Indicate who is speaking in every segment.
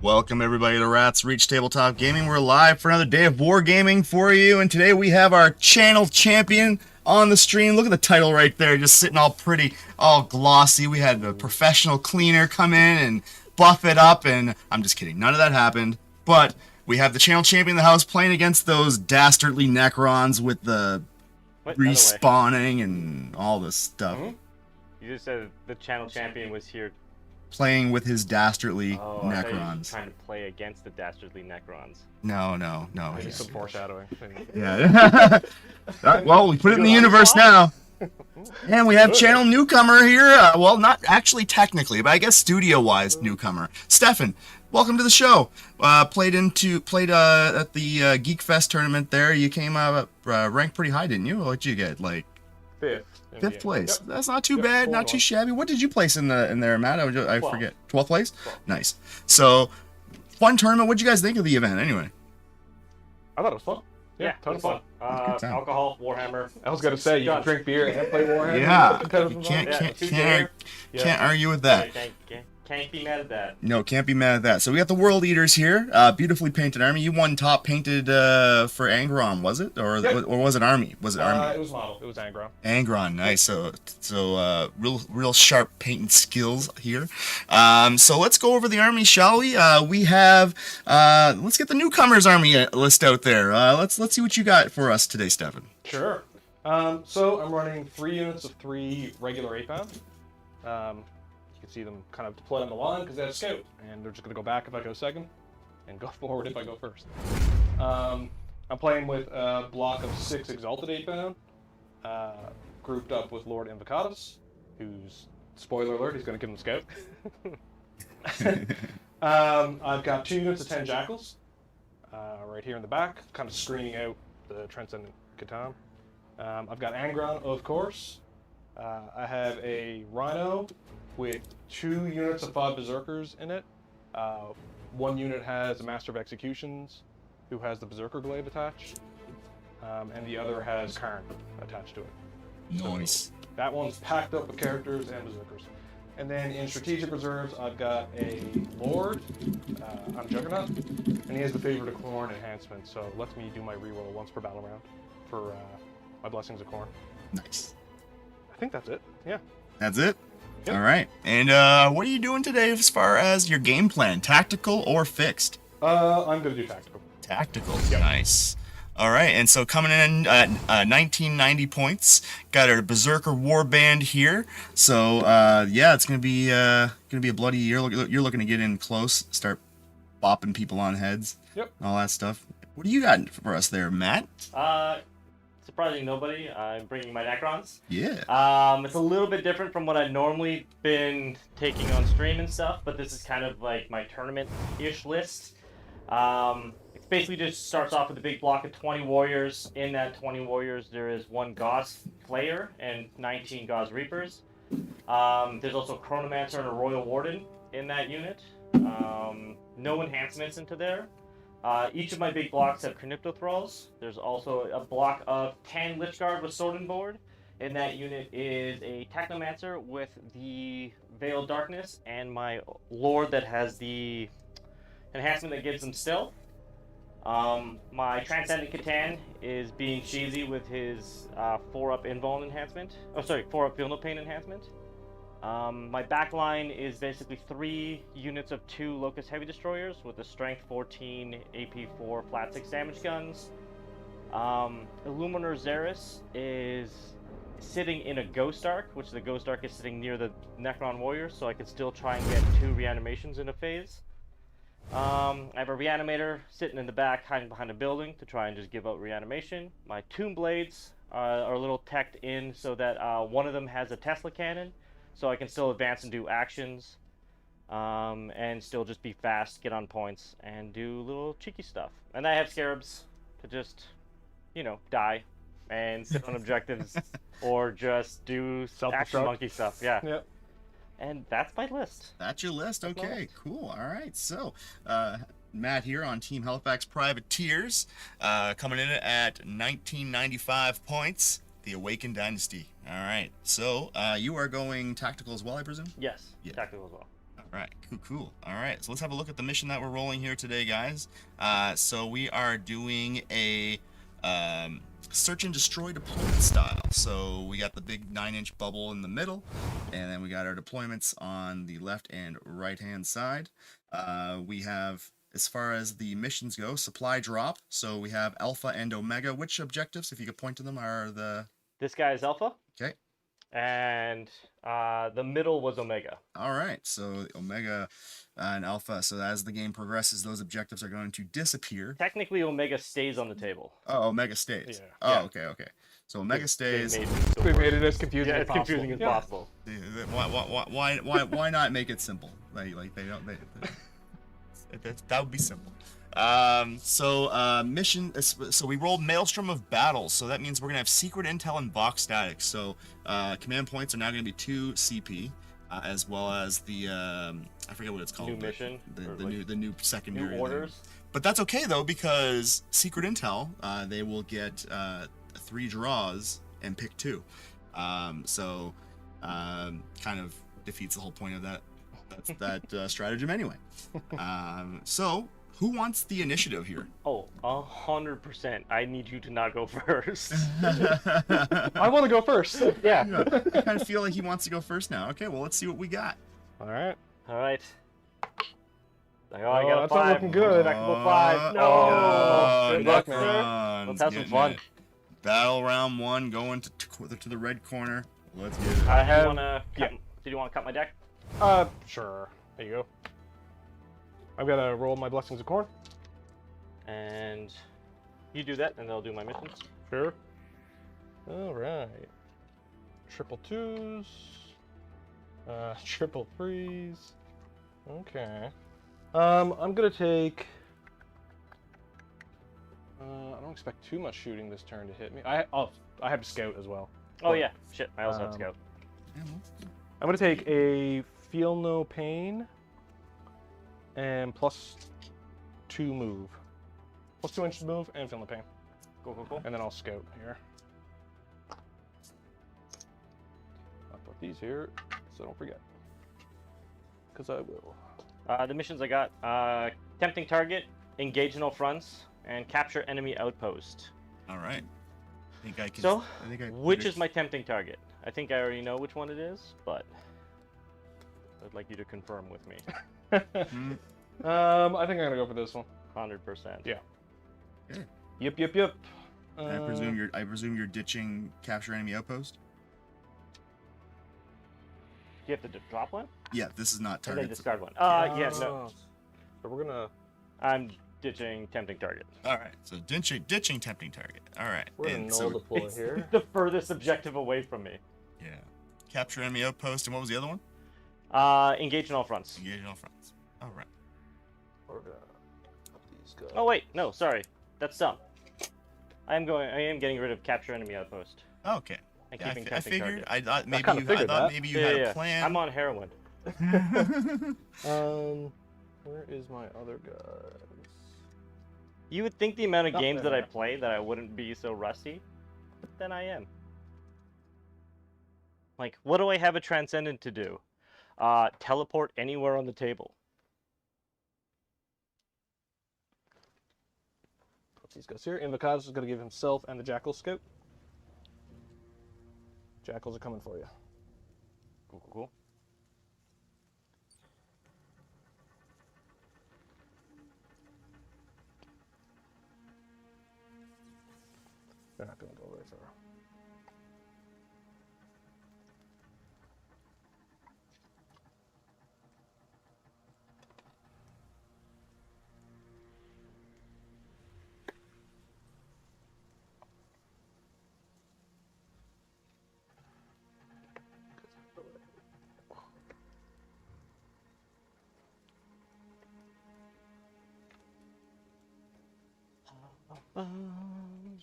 Speaker 1: Welcome everybody to Rats Reach Tabletop Gaming. We're live for another day of Wargaming for you, and today we have our channel champion on the stream. Look at the title right there, just sitting all pretty, all glossy. We had a professional cleaner come in and buff it up, and I'm just kidding, none of that happened. But we have the channel champion in the house playing against those dastardly Necrons with the respawning and all this stuff.
Speaker 2: You just said the channel champion was here
Speaker 1: playing with his dastardly
Speaker 2: Necrons.
Speaker 1: Necrons.
Speaker 2: I thought you were trying to play against the dastardly Necrons.
Speaker 1: No.
Speaker 3: Maybe some foreshadowing.
Speaker 1: Yeah. Well, we put it in the universe now. And we have channel newcomer here. Well, not actually technically, but I guess studio-wise newcomer. Stefan, welcome to the show. Played at the Geek Fest tournament there. You came ranked pretty high, didn't you? What'd you get? Like fifth place. Yep. That's not too bad, not too shabby. What did you place in there, Matt? I forget. 12th place? 12. Nice. So, fun tournament. What'd you guys think of the event anyway?
Speaker 3: I thought it was fun.
Speaker 2: Yeah, ton of fun. Alcohol, Warhammer.
Speaker 3: I was gonna say you can drink beer and play Warhammer.
Speaker 1: Yeah, you can't argue with that.
Speaker 2: Can't be mad at that.
Speaker 1: No, can't be mad at that. So we got the World Eaters here. Beautifully painted army. You won top painted for Angron, was it? Or was it army? Was it army?
Speaker 3: It was model. It was Angron.
Speaker 1: Angron, nice. So real sharp painting skills here. So let's go over the army, shall we? We have let's get the newcomers army list out there. Let's see what you got for us today, Stefan.
Speaker 3: Sure. So I'm running 3 units of 3 regular 8-pound. You can see them kind of deployed on the line because they have a scout, and they're just going to go back if I go second, and go forward if I go first. I'm playing with a block of 6 Exalted 8-pound, grouped up with Lord Invocatus, who's, spoiler alert, he's going to give him scout. I've got 2 units of 10 Jackals, right here in the back, kind of screening out the Transcendent Catan. I've got Angron, of course. I have a Rhino with 2 units of 5 Berserkers in it. 1 unit has a Master of Executions, who has the Berserker Glaive attached, and the other has Karn attached to it.
Speaker 1: Nice.
Speaker 3: So that one's packed up with characters and Berserkers. And then in Strategic Reserves, I've got a Lord, I'm Juggernaut, and he has the Favorite of Khorne enhancement, so it lets me do my reroll once per battle round for my Blessings of Khorne.
Speaker 1: Nice.
Speaker 3: I think that's it, yeah.
Speaker 1: That's it?
Speaker 3: Yep.
Speaker 1: All right. And what are you doing today as far as your game plan? Tactical or fixed?
Speaker 3: I'm going to do tactical.
Speaker 1: Tactical.
Speaker 3: Yep. Nice.
Speaker 1: All right. And so coming in at 1990 points, got our Berserker Warband here. So yeah, it's gonna be a bloody year. You're looking to get in close, start bopping people on heads.
Speaker 3: Yep.
Speaker 1: All that stuff. What do you got for us there, Matt?
Speaker 2: Surprising nobody. I'm bringing my Necrons.
Speaker 1: Yeah.
Speaker 2: It's a little bit different from what I've normally been taking on stream and stuff, but this is kind of like my tournament-ish list. It basically just starts off with a big block of 20 warriors. In that 20 warriors, there is 1 Gauss Flayer and 19 Gauss Reapers. There's also a Chronomancer and a Royal Warden in that unit. No enhancements into there. Each of my big blocks have Crypto Thralls. There's also a block of 10 Lich Guard with Sword and Board. And that unit is a Technomancer with the Veiled Darkness and my Lord that has the enhancement that gives them Still. My Transcendent Catan is being cheesy with his 4-up Invuln enhancement. Oh, sorry, 4-up Feel No Pain enhancement. My backline is basically 3 units of 2 Locust Heavy Destroyers with a Strength 14, AP 4, flat 6 damage guns. Illuminor Xeris is sitting in a Ghost Ark, which the Ghost Ark is sitting near the Necron Warriors, so I can still try and get 2 reanimations in a phase. I have a Reanimator sitting in the back, hiding behind a building to try and just give out reanimation. My Tomb Blades are a little teched in so that one of them has a Tesla cannon, so I can still advance and do actions, and still just be fast, get on points, and do little cheeky stuff. And I have Scarabs to just, die and sit on objectives, or just do action monkey stuff. Yeah.
Speaker 3: Yep.
Speaker 2: And that's my list.
Speaker 1: That's your list? Okay, cool. All right. So, Matt here on Team Halifax Privateers, coming in at 1995 points. The Awakened Dynasty. All right. So, you are going tactical as well, I presume?
Speaker 2: Yes,
Speaker 1: yeah.
Speaker 2: Tactical as well.
Speaker 1: Right, cool. All right, so let's have a look at the mission that we're rolling here today, guys. So we are doing a search and destroy deployment style. So we got the big 9-inch bubble in the middle, and then we got our deployments on the left and right hand side. We have, as far as the missions go, supply drop. So we have Alpha and Omega. Which objectives, if you could point to them, are the...
Speaker 2: This guy is Alpha.
Speaker 1: Okay.
Speaker 2: And the middle was Omega.
Speaker 1: All right, so Omega and Alpha. So as the game progresses, those objectives are going to disappear.
Speaker 2: Technically, Omega stays on the table.
Speaker 1: Oh, Omega stays.
Speaker 3: Yeah.
Speaker 1: Oh,
Speaker 2: Yeah.
Speaker 1: okay. So Omega stays.
Speaker 3: We made it as confusing
Speaker 2: Yeah,
Speaker 3: as
Speaker 2: as confusing as
Speaker 3: possible.
Speaker 2: possible.
Speaker 1: Why not make it simple? Like they don't. That would be simple. Mission. So we rolled Maelstrom of Battles. So that means we're gonna have secret intel and box statics. So command points are now gonna be 2 CP, as well as the I forget what it's called.
Speaker 2: New mission.
Speaker 1: The new secondary.
Speaker 2: New orders.
Speaker 1: But that's okay though, because secret intel, they will get 3 draws and pick 2. Kind of defeats the whole point of that stratagem anyway. So who wants the initiative here?
Speaker 2: Oh, 100%. I need you to not go first.
Speaker 3: I want to go first.
Speaker 2: Yeah.
Speaker 1: I kind of feel like he wants to go first now. Okay, well, let's see what we got.
Speaker 3: All right.
Speaker 2: All right. I got a
Speaker 3: that's
Speaker 2: 5.
Speaker 3: not looking good.
Speaker 2: Respectable 5. No. Good luck, sir.
Speaker 1: Necrons,
Speaker 2: Let's have some
Speaker 1: getting
Speaker 2: fun.
Speaker 1: it. Battle round 1, going to the red corner. Let's get it.
Speaker 3: I have.
Speaker 2: Did you want to cut my deck?
Speaker 3: Sure. There you go. I've got to roll my blessings of corn.
Speaker 2: And you do that, and they'll do my missions.
Speaker 3: Sure. All right. Triple 2s. Triple 3s. Okay. I'm gonna take. I don't expect too much shooting this turn to hit me. I have scout as well.
Speaker 2: Oh yeah, shit. I also have scout.
Speaker 3: I'm gonna take a feel no pain and +2 move. +2 inches move and feel no pain.
Speaker 2: Cool.
Speaker 3: And then I'll scout here. I'll put these here so don't forget. Because I will.
Speaker 2: The missions I got: tempting target, engage in all fronts, and capture enemy outpost.
Speaker 1: All right. I think I can.
Speaker 2: So,
Speaker 1: I think I
Speaker 2: which is my tempting target? I think I already know which one it is, but I'd like you to confirm with me.
Speaker 3: I think I'm gonna go for this one.
Speaker 2: 100%.
Speaker 3: Yeah.
Speaker 1: Okay.
Speaker 3: Yep.
Speaker 1: I presume you're ditching capture enemy outpost.
Speaker 2: You have to drop one?
Speaker 1: Yeah, this is not
Speaker 2: And then
Speaker 1: target.
Speaker 2: discard one. Yeah, no.
Speaker 3: So we're gonna.
Speaker 2: I'm ditching tempting target.
Speaker 1: All right. So ditching tempting target. All right.
Speaker 3: We're gonna null deploy
Speaker 2: It's
Speaker 3: here.
Speaker 2: the furthest objective away from me.
Speaker 1: Yeah. Capture enemy outpost, and what was the other one?
Speaker 2: Engage in all fronts.
Speaker 1: Engage in all fronts. All right.
Speaker 3: We're gonna put these guys.
Speaker 2: Oh wait, no, sorry. That's dumb. I am getting rid of capture enemy outpost.
Speaker 1: Okay.
Speaker 2: And
Speaker 1: Yeah,
Speaker 2: keeping
Speaker 1: I
Speaker 2: tempting
Speaker 1: figured.
Speaker 2: target.
Speaker 1: I thought maybe
Speaker 3: kinda
Speaker 1: you. I
Speaker 3: figured
Speaker 1: thought
Speaker 3: that.
Speaker 1: maybe you had a plan.
Speaker 2: I'm on heroin.
Speaker 3: Where is my other guys?
Speaker 2: You would think the amount of
Speaker 3: Oh,
Speaker 2: games
Speaker 3: there
Speaker 2: that
Speaker 3: we
Speaker 2: I
Speaker 3: are.
Speaker 2: play that I wouldn't be so rusty, but then I am. Like, what do I have a transcendent to do? Teleport anywhere on the table.
Speaker 3: Put these guys here. Invocaz is gonna give himself and the Jackal scout. Jackals are coming for you.
Speaker 2: Cool.
Speaker 3: They're not gonna go very far.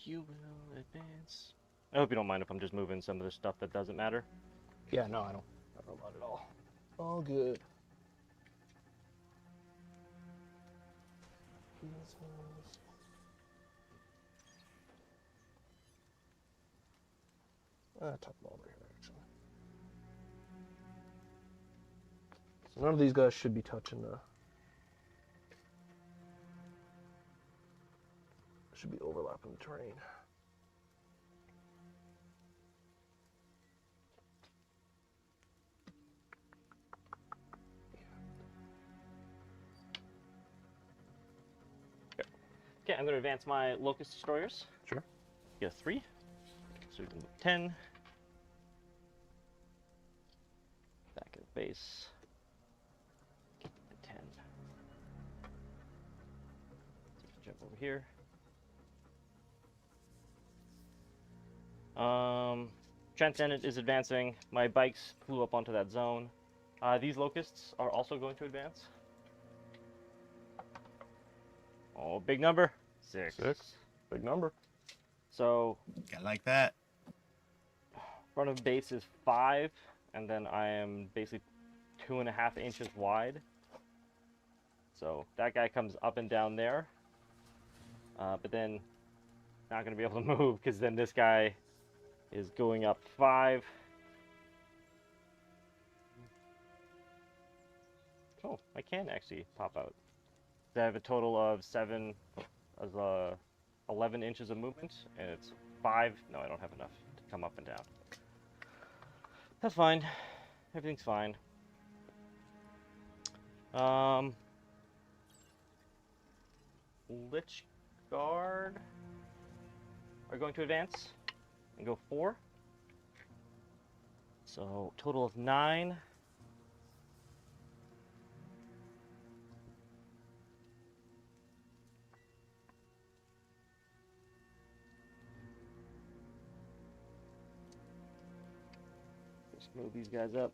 Speaker 2: You will advance. I hope you don't mind if I'm just moving some of the stuff that doesn't matter.
Speaker 3: Yeah, no, I don't know about it all. All good. Tuck them over here, actually. None of these guys should be touching the... Should be overlapping the terrain.
Speaker 2: Okay, I'm going to advance my Locust Destroyers.
Speaker 3: Sure.
Speaker 2: Get a 3. So we can move 10. Back at base. Keep the 10. So we can jump over here. Transcendent is advancing. My bikes flew up onto that zone. These Locusts are also going to advance. Oh, big number. 6.
Speaker 3: 6. Big number.
Speaker 2: So,
Speaker 1: I like that.
Speaker 2: front of base is 5, and then I am basically 2.5 inches wide. So that guy comes up and down there, but then not going to be able to move because then this guy is going up 5. Oh, I can actually pop out. I have a total of 11 inches of movement, and it's 5. No, I don't have enough to come up and down. That's fine. Everything's fine. Lich Guard are going to advance and go 4. So total of 9. Just move these guys up.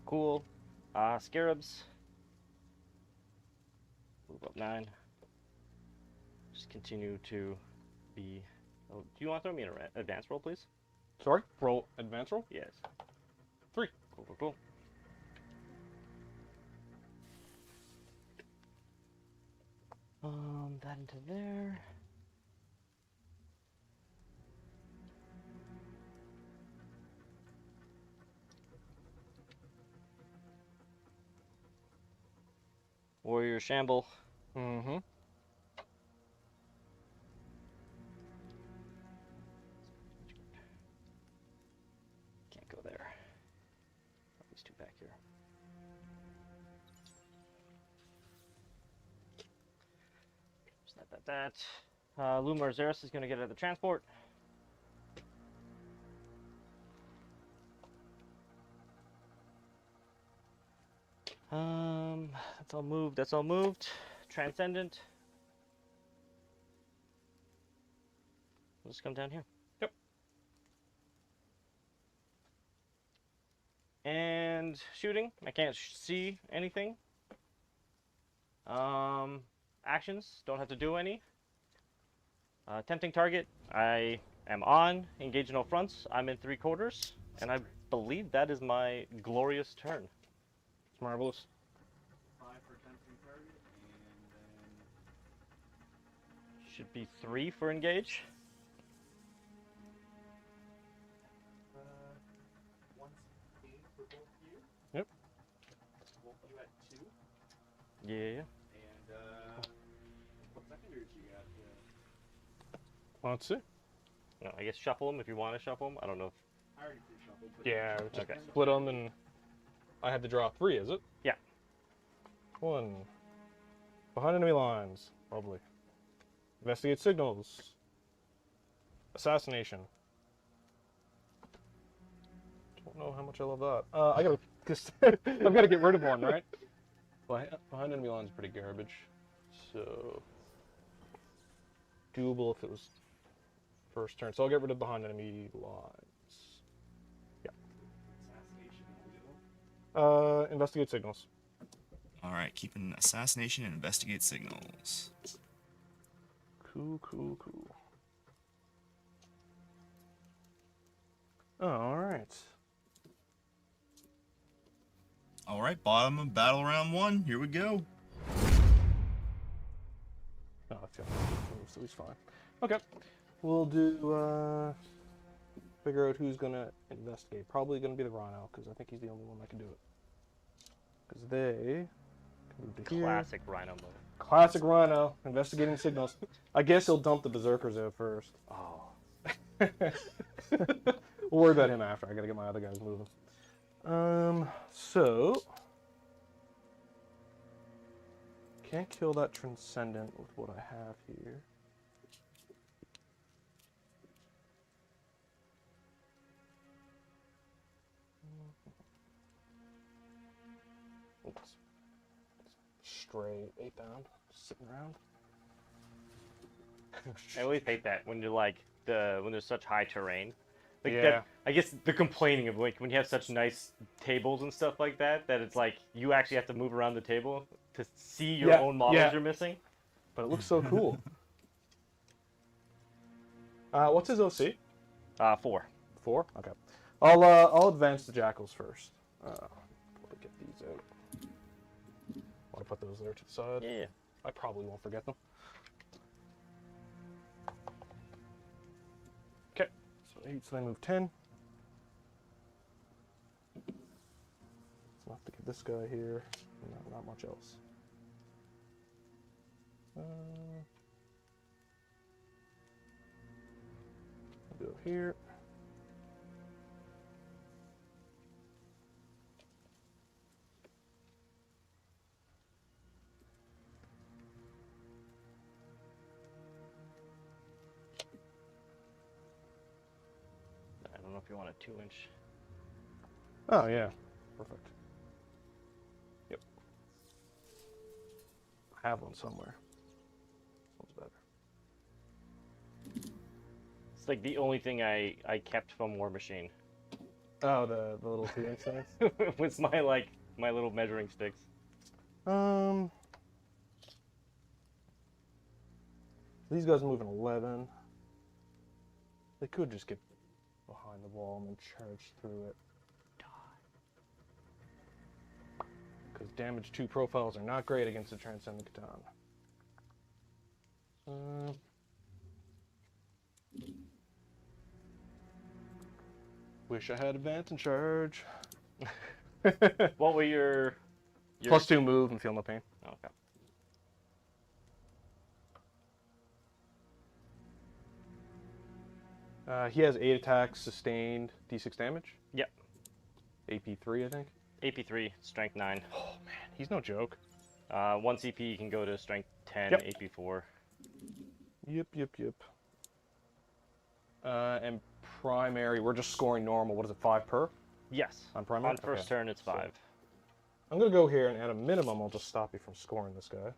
Speaker 2: Cool. Scarabs. Move up 9. Just continue to be... Oh, do you want to throw me an advance roll, please?
Speaker 3: Sorry? Roll advance roll?
Speaker 2: Yes.
Speaker 3: 3.
Speaker 2: Cool, cool, cool. That into there. Warrior Shamble.
Speaker 3: Mm-hmm.
Speaker 2: Can't go there. These two back here. Just that. Lumar Zeros is going to get out of the transport. That's all moved. That's all moved. Transcendent. We'll just come down here.
Speaker 3: Yep.
Speaker 2: And shooting. I can't see anything. Actions. Don't have to do any. Tempting target. I am on. Engage no fronts. I'm in 3/4. And I believe that is my glorious turn.
Speaker 3: It's marvelous.
Speaker 1: 5 for tempting target, and then
Speaker 2: Should be 3 for engage.
Speaker 1: once 8 for both of you.
Speaker 3: Yep.
Speaker 1: Both of you at 2.
Speaker 2: Yeah.
Speaker 1: And what secondary you got?
Speaker 3: Let's see.
Speaker 2: No, I guess shuffle them if you want to shuffle them. I don't know if...
Speaker 1: I already pre-shuffled. But
Speaker 3: Yeah, just
Speaker 2: Okay.
Speaker 3: split them and I had to draw 3, is it?
Speaker 2: Yeah.
Speaker 3: 1. Behind enemy lines. Lovely. Investigate signals. Assassination. Don't know how much I love that. I gotta... I've got to get rid of one, right? Behind enemy lines is pretty garbage. So... Doable if it was first turn. So I'll get rid of behind enemy lines. Yeah.
Speaker 1: Assassination illegal.
Speaker 3: Investigate signals.
Speaker 1: All right, keep an assassination and investigate signals.
Speaker 3: Cool, cool, cool. All right.
Speaker 1: All right, bottom of battle round 1. Here we go.
Speaker 3: No, I feel so he's fine. Okay. We'll do, figure out who's going to investigate. Probably going to be the Rhino, because I think he's the only one that can do it. Because they can move to here.
Speaker 2: Classic Rhino mode.
Speaker 3: Classic Rhino, investigating signals. I guess he'll dump the Berserkers out first.
Speaker 2: Oh.
Speaker 3: We'll worry about him after. I gotta get my other guys moving. So... Can't kill that Transcendent with what I have here. Oops. Stray 8 down, sitting around.
Speaker 2: I always hate that when you're like when there's such high terrain. Like
Speaker 3: Yeah.
Speaker 2: that, I guess the complaining of like when you have such nice tables and stuff like that, that it's like you actually have to move around the table to see your own models you're missing.
Speaker 3: But it looks so cool. What's his OC?
Speaker 2: 4.
Speaker 3: 4? Okay. I'll advance the Jackals first. Let me get these out. Want to put those there to the side?
Speaker 2: Yeah.
Speaker 3: I probably won't forget them. Okay. So 8, so they move 10. It's enough to get this guy here. Not much else. I'll do it here.
Speaker 2: I don't know if you want a 2-inch.
Speaker 3: Oh, yeah. Perfect. Yep. I have one somewhere. This one's better.
Speaker 2: It's like the only thing I kept from War Machine.
Speaker 3: Oh, the little 2-inch things?
Speaker 2: Was my little measuring sticks.
Speaker 3: These guys are moving 11. They could just get behind the wall and then charge through it. Because damage 2 profiles are not great against the Transcendent Catan. Wish I had advance and charge.
Speaker 2: What were your
Speaker 3: +2 move and feel no pain.
Speaker 2: Okay.
Speaker 3: He has 8 attacks, sustained, d6 damage.
Speaker 2: Yep.
Speaker 3: AP 3, I think.
Speaker 2: AP3, Strength 9.
Speaker 3: Oh man, he's no joke.
Speaker 2: 1 CP can go to Strength 10,
Speaker 3: Yep.
Speaker 2: AP4.
Speaker 3: Yep. And primary, we're just scoring normal. What is it, 5 per?
Speaker 2: Yes.
Speaker 3: On primary?
Speaker 2: On first turn, it's 5.
Speaker 3: I'm going to go here, and at a minimum, I'll just stop you from scoring this guy.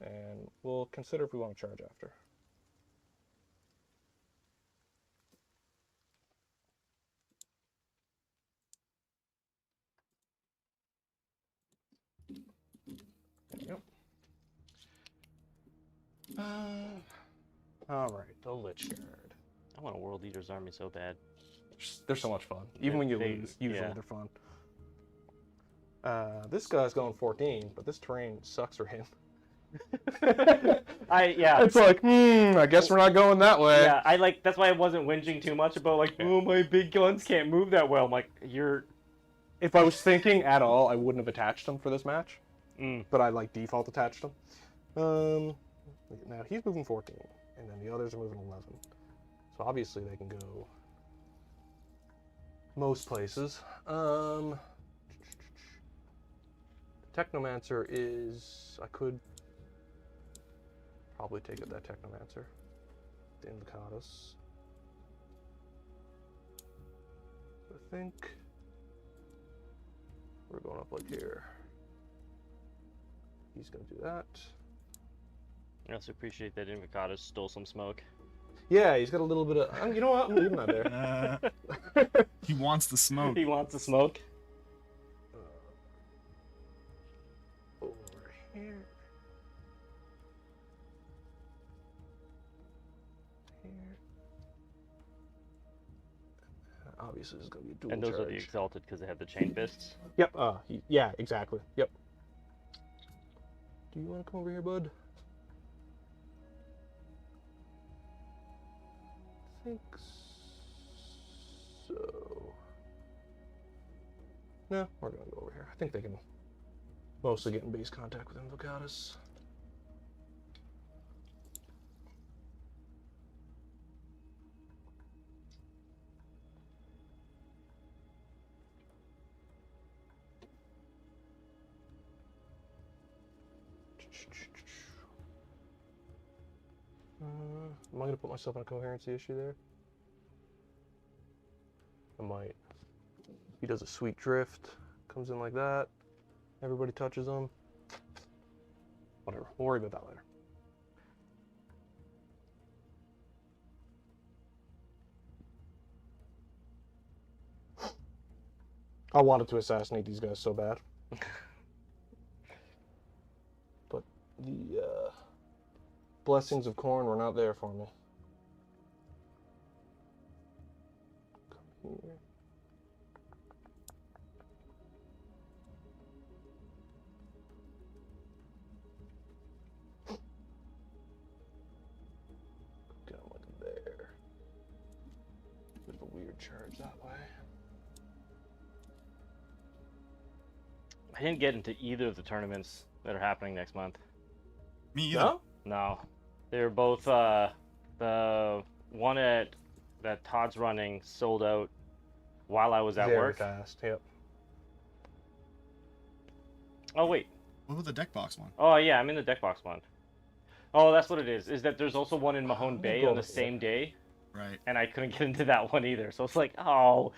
Speaker 3: And we'll consider if we want to charge after. There you go. All right, the Lich Guard.
Speaker 2: I want a World Eater's Army so bad.
Speaker 3: They're so much fun. Even when you lose, usually they're fun. This guy's going 14, but this terrain sucks for him. It's like, I guess we're not going that way.
Speaker 2: Yeah, that's why I wasn't whinging too much about oh, my big guns can't move that well. I'm like,
Speaker 3: If I was thinking at all, I wouldn't have attached them for this match. But I default attached them. Now he's moving 14, and then the others are moving 11. So obviously they can go most places. Technomancer is, I could probably take out that Technomancer. The Invocatus. I think we're going up here. He's going to do that.
Speaker 2: I also appreciate that Invocatus stole some smoke.
Speaker 3: Yeah, he's got a little bit of. You know what? I'm leaving that there.
Speaker 1: He wants the smoke.
Speaker 2: He wants the smoke.
Speaker 3: Over here. Here. Obviously, there's going to be a dual
Speaker 2: And those
Speaker 3: charge.
Speaker 2: are the exalted because they have the chain fists.
Speaker 3: Yep. Yeah, exactly. Yep. Do you want to come over here, bud? I think so. No, we're gonna go over here. I think they can mostly get in base contact with Invocatus. Am I going to put myself in a coherency issue there? I might. He does a sweet drift, comes in like that. Everybody touches him. Whatever, we'll worry about that later. I wanted to assassinate these guys so bad. But the blessings of Khorne were not there for me. Come here. Down like there. Bit of a weird charge that way.
Speaker 2: I didn't get into either of the tournaments that are happening next month.
Speaker 1: Me either.
Speaker 3: No?
Speaker 2: No. They're both, the one that Todd's running sold out while I was at
Speaker 3: Very
Speaker 2: work.
Speaker 3: fast, yep.
Speaker 2: Oh, wait.
Speaker 1: What about the deck box one?
Speaker 2: Oh, yeah, I'm in the deck box one. Oh, that's what it is that there's also one in Mahone Bay on the same day,
Speaker 1: Right.
Speaker 2: and I couldn't get into that one either. So it's like, oh,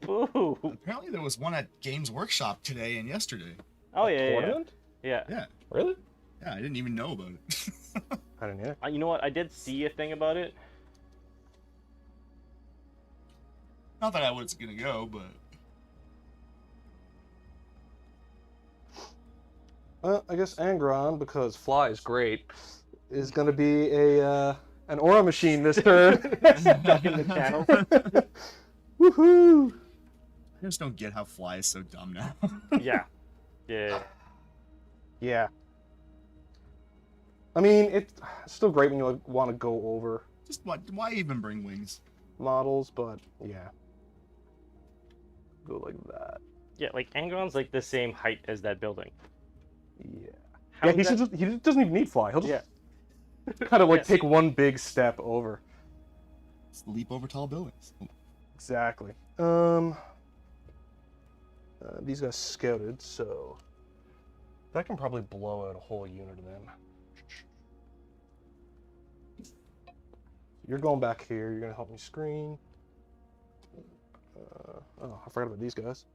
Speaker 2: boo.
Speaker 1: Apparently there was one at Games Workshop today and yesterday.
Speaker 2: Oh, yeah, yeah.
Speaker 3: Tournament?
Speaker 2: Yeah.
Speaker 1: Yeah.
Speaker 3: Really?
Speaker 1: Yeah, I didn't even know about it.
Speaker 3: I didn't either.
Speaker 2: You know what? I did see a thing about it.
Speaker 1: Not that I was gonna go, but
Speaker 3: Well, I guess Angron, because Fly is great, is going to be an aura machine this turn.
Speaker 2: Stuck in the channel.
Speaker 3: Woohoo!
Speaker 1: I just don't get how Fly is so dumb now.
Speaker 2: Yeah. Yeah.
Speaker 3: Yeah. I mean, it's still great when you want to go over
Speaker 1: Just why even bring wings?
Speaker 3: models, but yeah. Go like that.
Speaker 2: Yeah, like Angron's like the same height as that building.
Speaker 3: Yeah.
Speaker 2: How
Speaker 3: Yeah,
Speaker 2: is that-
Speaker 3: he doesn't even need Fly. He'll just
Speaker 2: Yeah.
Speaker 3: kind of like
Speaker 2: Yes.
Speaker 3: take one big step over.
Speaker 1: Just leap over tall buildings.
Speaker 3: Exactly. These guys scouted, so that can probably blow out a whole unit of them. You're going back here. You're gonna help me screen. Oh, I forgot about these guys.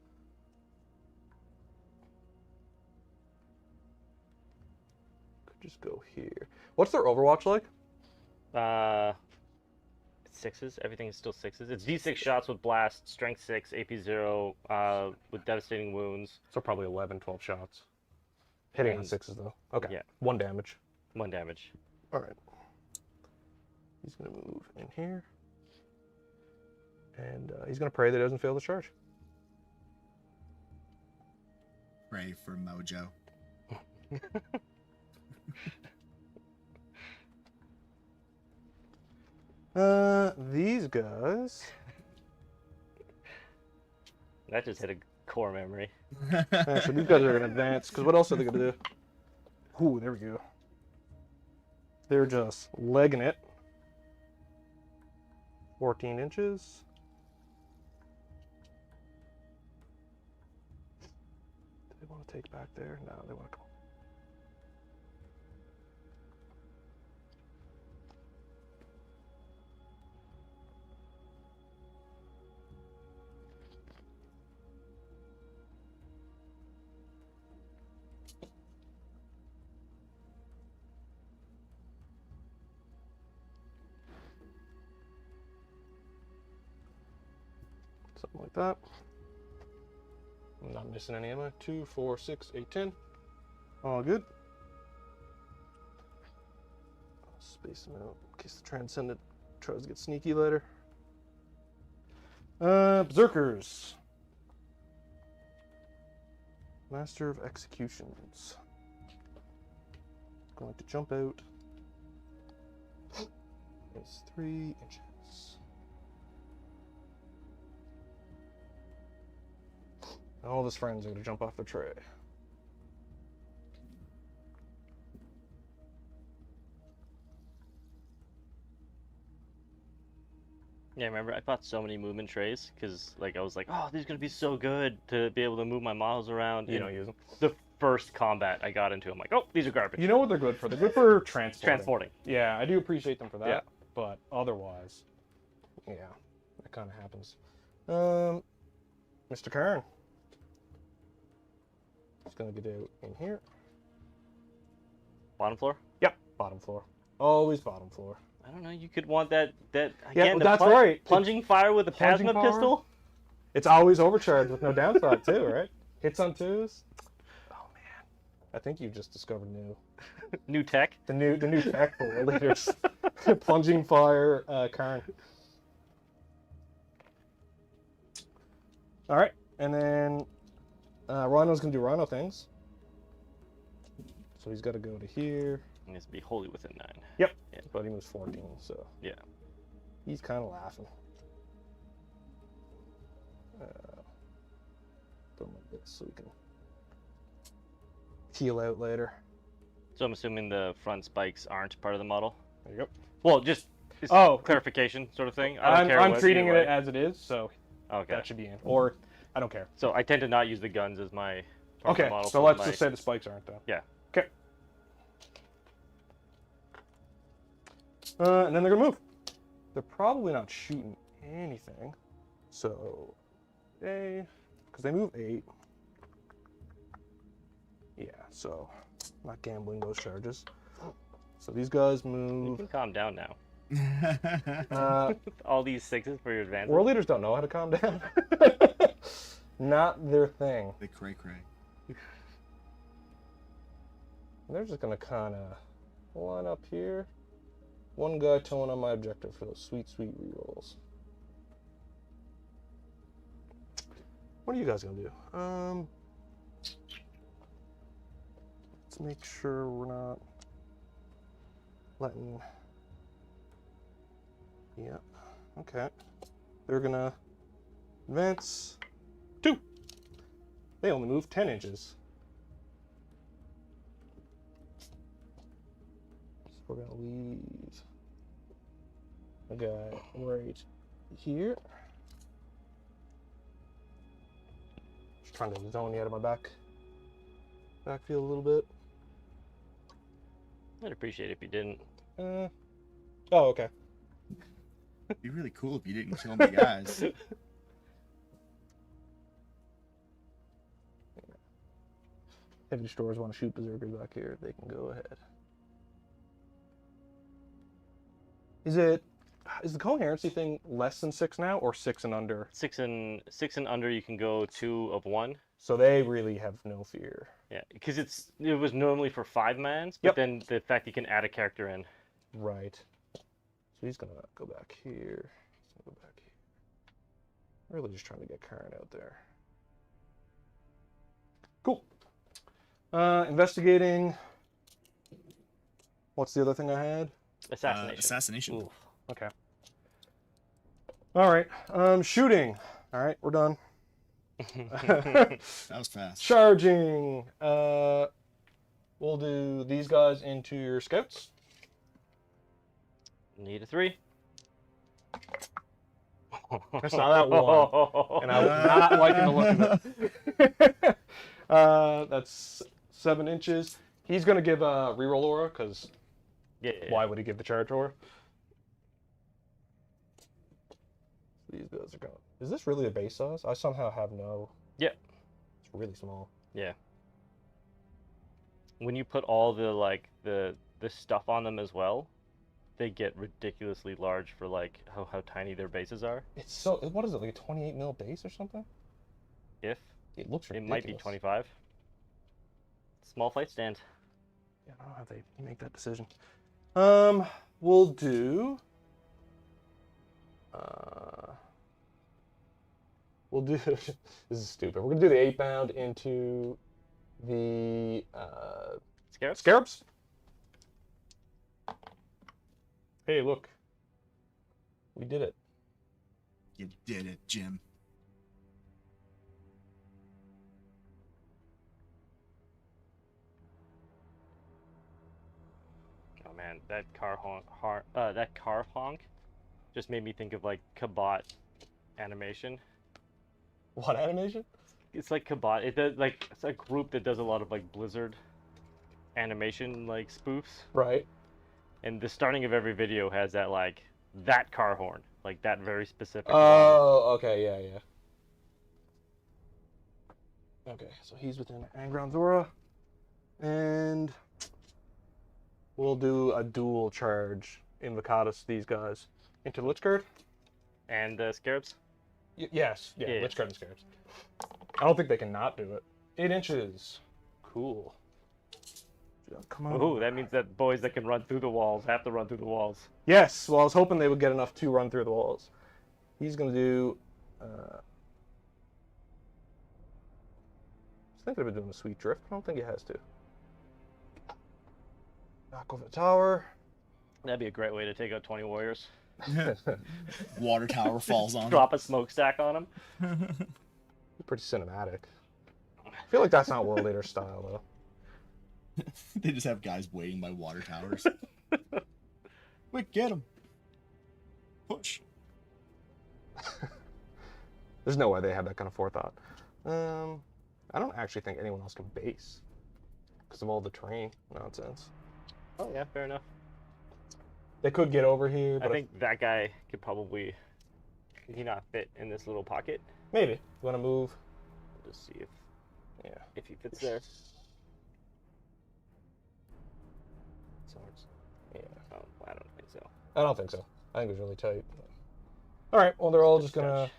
Speaker 3: Could just go here. What's their Overwatch like?
Speaker 2: Sixes. Everything is still sixes. It's D6 shots with blast, strength 6, AP 0, with devastating wounds.
Speaker 3: So probably 11, 12 shots. Hitting on
Speaker 2: And-
Speaker 3: sixes though. Okay.
Speaker 2: yeah.
Speaker 3: 1 damage.
Speaker 2: 1 damage.
Speaker 3: All right. He's gonna move in here, and he's gonna pray that he doesn't fail the charge.
Speaker 1: Pray for Mojo.
Speaker 3: These guys.
Speaker 2: That just hit a core memory.
Speaker 3: So these guys are gonna advance. Because what else are they gonna do? Ooh, there we go. They're just legging it. 14 inches. Do they want to take back there? No, they want to come. Something like that. I'm not missing any ammo. 2, 4, 6, 8, 10. All good. Space them out in case the Transcendent tries to get sneaky later. Berserkers. Master of Executions. Going to jump out. Is 3 inches. And all of his friends are going to jump off the tray.
Speaker 2: Yeah, remember I bought so many movement trays because like I was like, oh, these are gonna be so good to be able to move my models around.
Speaker 3: You don't use them.
Speaker 2: The first combat I got into, I'm like, oh, these are garbage.
Speaker 3: You know what they're good for? They're good for transporting.
Speaker 2: Transporting.
Speaker 3: Yeah, I do appreciate them for that.
Speaker 2: Yeah.
Speaker 3: But otherwise, yeah, that kind of happens. Mr. Kern. Just gonna get out in here.
Speaker 2: Bottom floor.
Speaker 3: Yep, bottom floor. Always bottom floor.
Speaker 2: I don't know. You could want that again.
Speaker 3: Yeah,
Speaker 2: the
Speaker 3: that's right.
Speaker 2: Plunging fire with a
Speaker 3: Plunging
Speaker 2: plasma
Speaker 3: power?
Speaker 2: pistol.
Speaker 3: It's always overcharged with no downside too, right? Hits on 2s. Oh man, I think you just discovered
Speaker 2: New tech.
Speaker 3: the new tech for world leaders. Plunging fire, Karn. All right, and then Rhino's gonna do Rhino things. So he's got to go to here.
Speaker 2: It needs to be wholly within 9.
Speaker 3: Yep.
Speaker 2: Yeah.
Speaker 3: But he was 14, so
Speaker 2: Yeah.
Speaker 3: he's kind of laughing. Put him like this so we can heal out later.
Speaker 2: So I'm assuming the front spikes aren't part of the model.
Speaker 3: There you go.
Speaker 2: Well, just clarification sort of thing. I don't care
Speaker 3: I'm
Speaker 2: what
Speaker 3: treating
Speaker 2: either
Speaker 3: it
Speaker 2: way.
Speaker 3: as it is, so
Speaker 2: Okay.
Speaker 3: that should be in. Or I don't care.
Speaker 2: So I tend to not use the guns as my part of the
Speaker 3: Okay,
Speaker 2: model
Speaker 3: so
Speaker 2: for
Speaker 3: let's
Speaker 2: my-
Speaker 3: just say the spikes aren't though.
Speaker 2: Yeah.
Speaker 3: Okay. And then they're gonna move. They're probably not shooting anything. So, because they move 8. Yeah, so not gambling those charges. So these guys
Speaker 2: You
Speaker 3: move.
Speaker 2: can calm down now.
Speaker 3: Uh,
Speaker 2: All these 6s for your advantage.
Speaker 3: world leaders don't know how to calm down. Not their thing.
Speaker 1: The cray cray.
Speaker 3: They're just gonna kind of line up here. One guy towing on my objective for those sweet, sweet rerolls. What are you guys gonna do? Let's make sure we're not letting. Yeah. Okay. They're gonna advance 2. They only move 10 inches. We're gonna leave a guy right here. Just trying to zone you out of my backfield a little bit.
Speaker 2: I'd appreciate it if you didn't.
Speaker 3: Oh, okay.
Speaker 1: It'd be really cool if you didn't kill my guys.
Speaker 3: Heavy stores want to shoot berserkers back here, they can go ahead. Is the coherency thing less than 6 now, or 6 and under?
Speaker 2: 6 and under, you can go 2 of 1.
Speaker 3: So they really have no fear.
Speaker 2: Yeah, because it was normally for 5 mans, but
Speaker 3: Yep.
Speaker 2: then the fact you can add a character in.
Speaker 3: Right. So he's gonna go back here. He's gonna go back here. Really just trying to get Karen out there. Cool. Investigating. What's the other thing I had?
Speaker 2: Assassination.
Speaker 1: Assassination.
Speaker 2: Ooh.
Speaker 3: Okay. All right. Shooting. All right, we're done.
Speaker 1: That was fast.
Speaker 3: Charging. We'll do these guys into your scouts.
Speaker 2: Need a 3.
Speaker 3: I saw that one, and I was not liking the look of it. That's 7 inches. He's gonna give a reroll aura, because
Speaker 2: Yeah.
Speaker 3: why would he give the charge aura? These guys are going. Is this really a base size? I somehow have no.
Speaker 2: Yeah.
Speaker 3: It's really small.
Speaker 2: Yeah. When you put all the the stuff on them as well, they get ridiculously large for like how tiny their bases are.
Speaker 3: It's so, what is it, like a 28 mil base or something?
Speaker 2: If
Speaker 3: It looks
Speaker 2: it
Speaker 3: ridiculous.
Speaker 2: might be 25. Small fight stand.
Speaker 3: Yeah, I don't know how they make that decision. We'll do. We'll do. This is stupid. We're gonna do the 8-bound into the
Speaker 2: Scarabs?
Speaker 3: scarabs. Hey, look. We did it.
Speaker 1: You did it, Jim.
Speaker 2: Oh man, that car honk just made me think of like Kabot animation.
Speaker 3: What animation?
Speaker 2: It's like Kabot. It does like it's a group that does a lot of like Blizzard animation like spoofs.
Speaker 3: Right.
Speaker 2: And the starting of every video has that like that car horn, like that very specific one.
Speaker 3: Oh, okay, yeah, yeah. Okay, so he's within Angron Zora, and we'll do a dual charge Invocatus these guys into Lichguard.
Speaker 2: And the Scarabs?
Speaker 3: Yes, yeah,
Speaker 2: Yeah.
Speaker 3: Lichguard and Scarabs. I don't think they can not do it. 8 inches. Cool. Come on.
Speaker 2: Ooh, that means that boys that can run through the walls have to run through the walls.
Speaker 3: Yes, well, I was hoping they would get enough to run through the walls. He's going to do... I was thinking about doing a sweet drift. I don't think he has to. Knock over the tower.
Speaker 2: That'd be a great way to take out 20 warriors.
Speaker 1: Water tower falls on.
Speaker 2: Drop a smokestack on them.
Speaker 3: Pretty cinematic. I feel like that's not World Leader style, though.
Speaker 1: They just have guys waiting by water towers. Quick, get him. Push.
Speaker 3: There's no way they have that kind of forethought. I don't actually think anyone else can base because of all the terrain nonsense.
Speaker 2: Oh yeah, fair enough.
Speaker 3: They could get over here, but
Speaker 2: I think that guy could probably... Could he not fit in this little pocket?
Speaker 3: maybe. You want to move?
Speaker 2: We'll just see
Speaker 3: Yeah.
Speaker 2: if he fits there. Swords.
Speaker 3: Yeah.
Speaker 2: Oh, I don't think so.
Speaker 3: I don't think so. I think it was really tight. All right. Well, they're all just gonna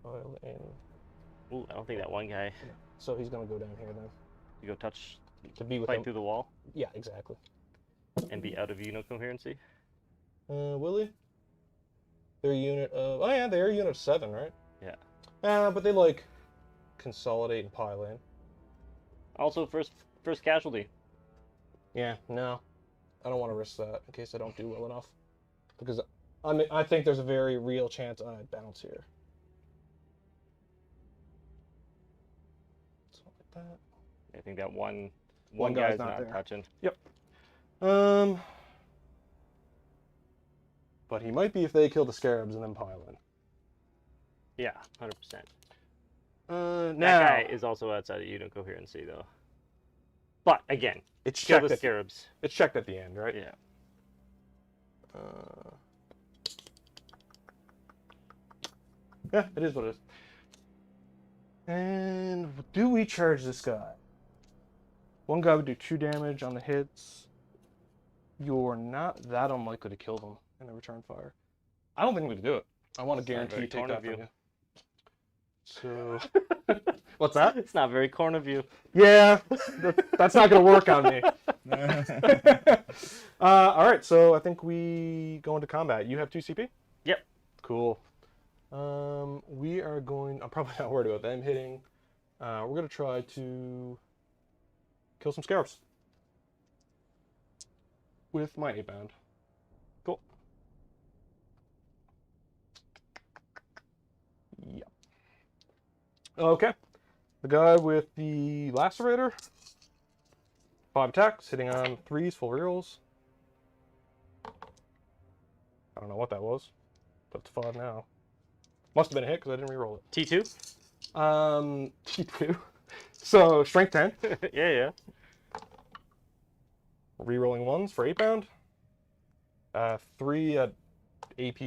Speaker 3: oil in.
Speaker 2: Ooh, I don't think that one guy
Speaker 3: So he's gonna go down here then
Speaker 2: to go touch,
Speaker 3: to be with
Speaker 2: fight
Speaker 3: them.
Speaker 2: through the wall
Speaker 3: Yeah, exactly.
Speaker 2: and be out of coherency.
Speaker 3: Will he? They're a unit of. Oh yeah, they're a unit of 7, right?
Speaker 2: Yeah.
Speaker 3: But they like consolidate and pile in.
Speaker 2: Also, first casualty.
Speaker 3: Yeah. No, I don't want to risk that in case I don't do well enough, because I think there's a very real chance I bounce here. Something like that.
Speaker 2: I think that one
Speaker 3: One
Speaker 2: guy's
Speaker 3: guy's not
Speaker 2: not
Speaker 3: there.
Speaker 2: touching.
Speaker 3: But he might be if they kill the scarabs and then pile in.
Speaker 2: Yeah, 100%.
Speaker 3: Now
Speaker 2: That guy is also outside of coherency, though. But again,
Speaker 3: it's
Speaker 2: kill
Speaker 3: checked.
Speaker 2: the scarabs.
Speaker 3: It's checked at the end, right?
Speaker 2: Yeah.
Speaker 3: Yeah, it is what it is. And do we charge this guy? One guy would do 2 damage on the hits. You're not that unlikely to kill them in a return fire. I don't think we can do it. I want to
Speaker 2: It's not
Speaker 3: guarantee
Speaker 2: very
Speaker 3: you take
Speaker 2: corner
Speaker 3: that from
Speaker 2: view.
Speaker 3: you. So, what's that?
Speaker 2: It's not very corner view.
Speaker 3: Yeah, that's not going to work on me. All right, so I think we go into combat. You have 2 CP?
Speaker 2: Yep.
Speaker 3: Cool. We are going... I'm probably not worried about them hitting. We're going to try to kill some scarabs with my 8-bound. Cool. Yep. Okay. The guy with the lacerator. 5 attacks, hitting on 3s, full rerolls. I don't know what that was, but it's 5 now. Must have been a hit because I didn't reroll it.
Speaker 2: T2?
Speaker 3: T2. So, strength 10.
Speaker 2: Yeah.
Speaker 3: Rerolling 1s for 8-bound. 3 at AP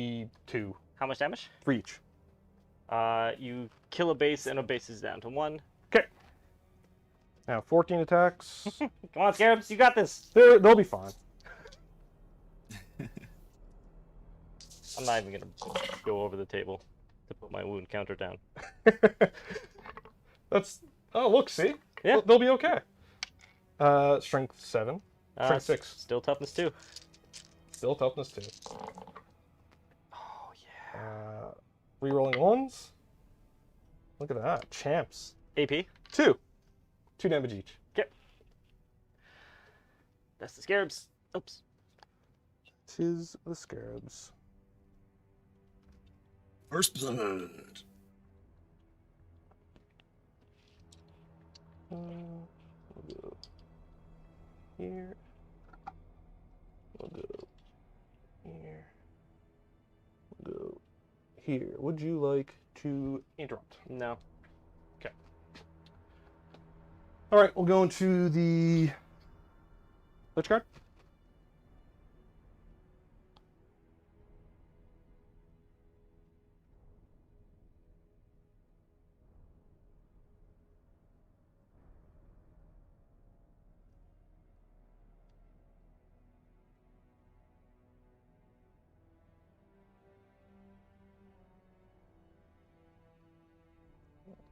Speaker 3: 2
Speaker 2: How much damage?
Speaker 3: for each.
Speaker 2: You kill a base and a base is down to 1.
Speaker 3: Okay. Now, 14 attacks.
Speaker 2: Come on, Scarabs, you got this.
Speaker 3: They'll be fine.
Speaker 2: I'm not even gonna go over the table to put my wound counter down.
Speaker 3: That's. Oh, look, see?
Speaker 2: Yeah.
Speaker 3: They'll be okay. Strength 7. Strength 6.
Speaker 2: Still toughness 2.
Speaker 3: Still toughness 2.
Speaker 2: Oh yeah.
Speaker 3: Rerolling 1s. Look at that. Champs.
Speaker 2: AP.
Speaker 3: 2. 2 damage each.
Speaker 2: Okay. That's the scarabs. Oops.
Speaker 3: Tis the scarabs.
Speaker 1: First blood.
Speaker 3: We'll go here. We'll go here. We'll go here. Would you like to interrupt?
Speaker 2: No.
Speaker 3: Okay. All right, we'll go into the Lich card.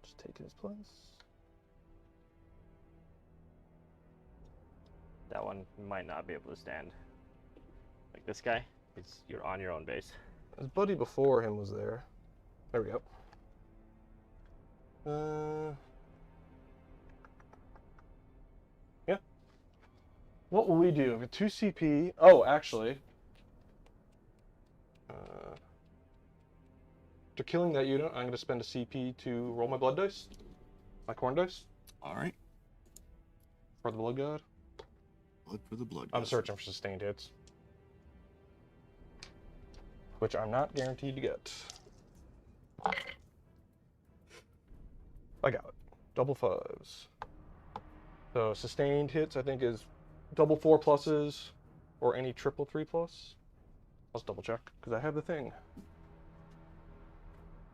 Speaker 3: Just take his place.
Speaker 2: That one might not be able to stand. Like this guy, you're on your own base.
Speaker 3: His buddy before him was there. There we go. Yeah. What will we do? We have 2 CP. Oh, actually. After killing that unit, I'm going to spend a CP to roll my blood dice. My corn dice.
Speaker 1: All right.
Speaker 3: For the blood god.
Speaker 1: Blood for the blood.
Speaker 3: I'm
Speaker 1: god.
Speaker 3: searching for sustained hits. Which I'm not guaranteed to get. I got it. Double 5s. So sustained hits, I think, is double 4 pluses or any triple 3 plus. Let's double check because I have the thing.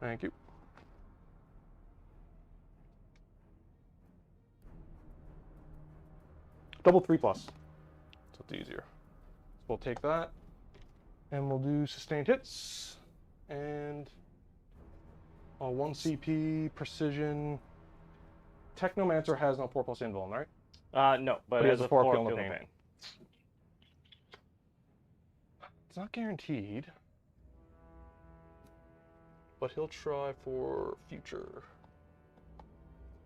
Speaker 3: Thank you. Double 3 plus. So it's easier. So we'll take that and we'll do sustained hits and 1 CP precision. Technomancer has no 4+ invuln, right?
Speaker 2: No, but
Speaker 3: he
Speaker 2: it
Speaker 3: has
Speaker 2: has
Speaker 3: a
Speaker 2: a
Speaker 3: 4
Speaker 2: 4
Speaker 3: kill
Speaker 2: kill
Speaker 3: pain.
Speaker 2: pain.
Speaker 3: It's not guaranteed. But he'll try for future.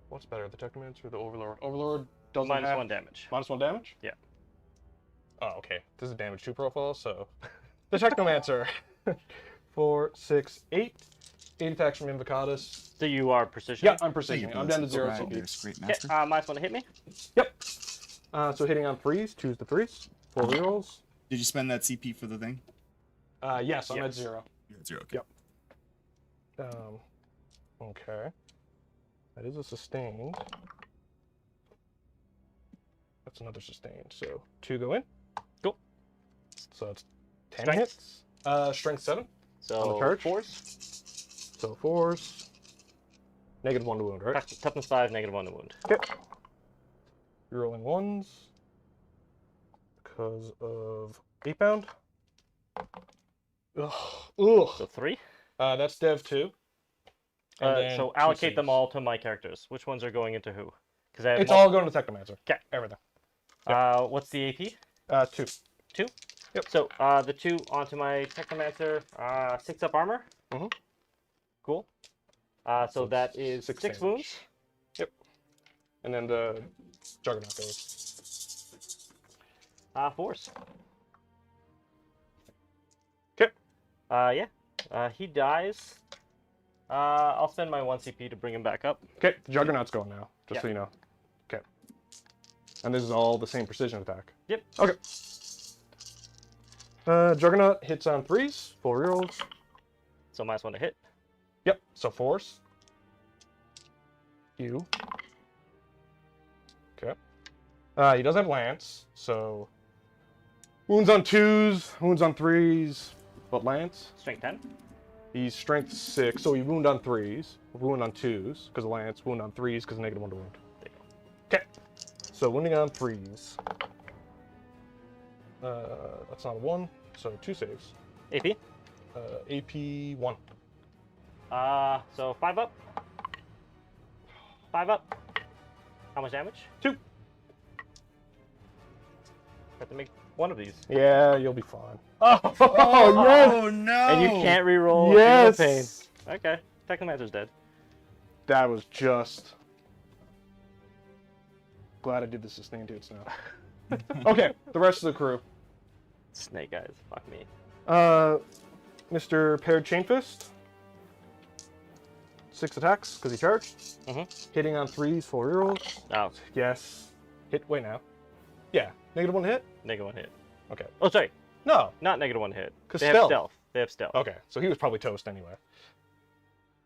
Speaker 3: What's better, the Technomancer or the Overlord? Overlord doesn't
Speaker 2: Minus
Speaker 3: have...
Speaker 2: 1 damage.
Speaker 3: Minus 1 damage?
Speaker 2: Yeah.
Speaker 3: Oh, okay. This is damage 2 profile, so... the Technomancer. 4, 6, 8. 8 attacks from Invocatus.
Speaker 2: So you are precision?
Speaker 3: Yeah, I'm precision. I'm down to 0
Speaker 1: Right,
Speaker 3: CP.
Speaker 1: there's great
Speaker 2: Okay,
Speaker 1: master.
Speaker 2: minus 1 to hit me.
Speaker 3: Yep. So hitting on 3s. 2's the 3s. 4 rerolls.
Speaker 1: Did you spend that CP for the thing?
Speaker 3: Yes, I'm at
Speaker 2: Yes.
Speaker 3: 0.
Speaker 1: You're at 0. Okay.
Speaker 3: Yep. Okay. That is a sustained. That's another sustained. So 2 go in.
Speaker 2: Cool.
Speaker 3: So it's 10
Speaker 2: Strength?
Speaker 3: hits. Strength 7.
Speaker 2: So
Speaker 3: On the charge?
Speaker 2: 4s.
Speaker 3: So 4s. Negative 1 to wound, right?
Speaker 2: Toughness 5, negative 1 to wound.
Speaker 3: Okay. You're rolling 1s. Because of 8 pound. Ugh. Ugh.
Speaker 2: So 3.
Speaker 3: That's Dev 2. And then
Speaker 2: So
Speaker 3: 2
Speaker 2: allocate them
Speaker 3: saves.
Speaker 2: all to my characters. Which ones are going into who? Because I have
Speaker 3: It's all going to Technomancer.
Speaker 2: Okay.
Speaker 3: Everything.
Speaker 2: What's the AP?
Speaker 3: 2.
Speaker 2: 2?
Speaker 3: Yep.
Speaker 2: So the 2 onto my Technomancer, 6 up armor.
Speaker 3: Mhm.
Speaker 2: Cool. So that is 6
Speaker 3: damage.
Speaker 2: wounds.
Speaker 3: Yep. And then the Juggernaut goes.
Speaker 2: 4s.
Speaker 3: Okay.
Speaker 2: Yeah. He dies. I'll spend my 1 CP to bring him back up.
Speaker 3: Okay, the Juggernaut's going now, just
Speaker 2: Yeah.
Speaker 3: so you know. Okay. And this is all the same precision attack.
Speaker 2: Yep.
Speaker 3: Okay. Juggernaut hits on 3s, 4 rerolls.
Speaker 2: So minus 1 to hit.
Speaker 3: Yep, so 4s. You. Okay. He does have Lance, so... Wounds on 2s, wounds on 3s, but Lance.
Speaker 2: Strength 10.
Speaker 3: He's strength 6, so he wound on 3s, wound on 2s, because of Lance, wound on 3s, because negative 1 to wound.
Speaker 2: There you
Speaker 3: Okay. So wounding on 3s. That's not a 1, so 2 saves.
Speaker 2: AP.
Speaker 3: AP 1.
Speaker 2: So 5 up. 5 up. How much damage?
Speaker 3: 2.
Speaker 2: Have to make one of these.
Speaker 3: Yeah, you'll be fine.
Speaker 2: Oh,
Speaker 1: Oh no!
Speaker 2: And you can't reroll.
Speaker 3: Yes.
Speaker 2: Pain. Okay. Technomancer's dead.
Speaker 3: That was just. Glad I did the sustain to its now. Okay, the rest of the crew.
Speaker 2: Snake eyes. Fuck me.
Speaker 3: Mr. Paired Chain Fist. 6 attacks, because he charged. Hitting on 3s, 4 rerolls.
Speaker 2: Oh,
Speaker 3: Yes. Hit, wait now. Yeah, -1 hit?
Speaker 2: -1 hit.
Speaker 3: Okay.
Speaker 2: Oh, sorry.
Speaker 3: No.
Speaker 2: Not -1 hit.
Speaker 3: 'Cause
Speaker 2: They have
Speaker 3: stealth.
Speaker 2: stealth. They have stealth.
Speaker 3: Okay, so he was probably toast anyway.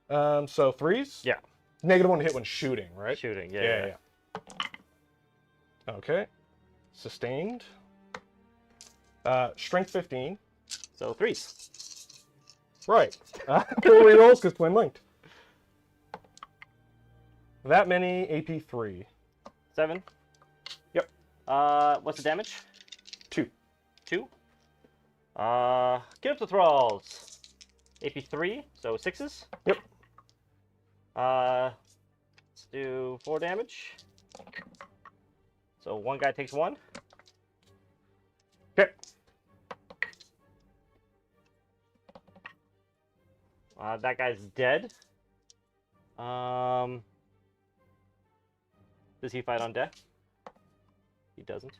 Speaker 3: So 3s?
Speaker 2: Yeah.
Speaker 3: -1 hit when shooting, right?
Speaker 2: Shooting.
Speaker 3: Yeah. Okay. Sustained. Strength 15.
Speaker 2: So 3s.
Speaker 3: Right. 4 rerolls because twin linked. That many AP 3.
Speaker 2: 7.
Speaker 3: Yep.
Speaker 2: What's the damage?
Speaker 3: 2.
Speaker 2: 2. Get up the thralls. AP 3, so 6s.
Speaker 3: Yep.
Speaker 2: Let's do 4 damage. So one guy takes 1.
Speaker 3: Okay.
Speaker 2: That guy's dead. Does he fight on deck? He doesn't.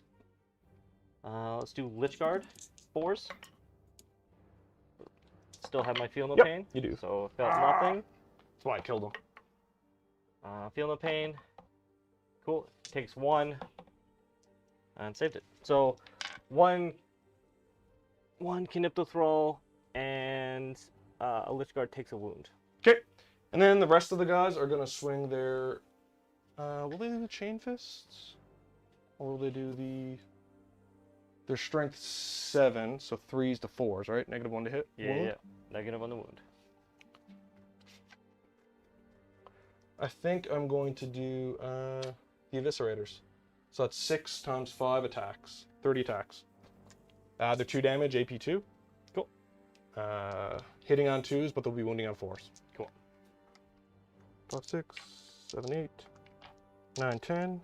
Speaker 2: Let's do Lich Guard. 4s. Still have my Feel No
Speaker 3: Yep,
Speaker 2: Pain.
Speaker 3: you do.
Speaker 2: So felt nothing.
Speaker 3: That's why I killed him.
Speaker 2: Feel No Pain. Cool. Takes 1. And saved it. So one Canipto Thrall and a Lich Guard takes a wound.
Speaker 3: Okay. And then the rest of the guys are going to swing their... will they do the Chain Fists? Or will they do the... Their Strength 7, so 3s to 4s, right? -1 to hit? Wound?
Speaker 2: Yeah. Negative on the wound.
Speaker 3: I think I'm going to do the Eviscerators. So that's 6 times 5 attacks. 30 attacks. They're 2 damage, AP 2.
Speaker 2: Cool.
Speaker 3: Hitting on 2s, but they'll be wounding on 4s.
Speaker 2: Cool.
Speaker 3: 5, 6, 7, 8, 9, 10,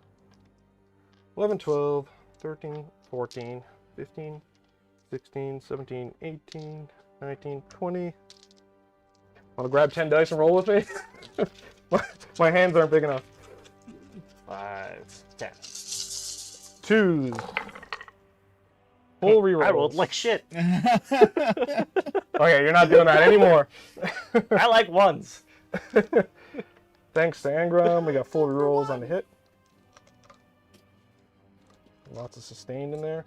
Speaker 3: 11, 12, 13, 14, 15, 16, 17, 18, 19, 20. Want to grab 10 dice and roll with me? my hands aren't big enough.
Speaker 2: 5, 10.
Speaker 3: 2s. Full reroll.
Speaker 2: I rolled like shit.
Speaker 3: Okay, you're not doing that anymore.
Speaker 2: I like 1s.
Speaker 3: Thanks to Angram, we got full rerolls on the hit. Lots of sustained in there.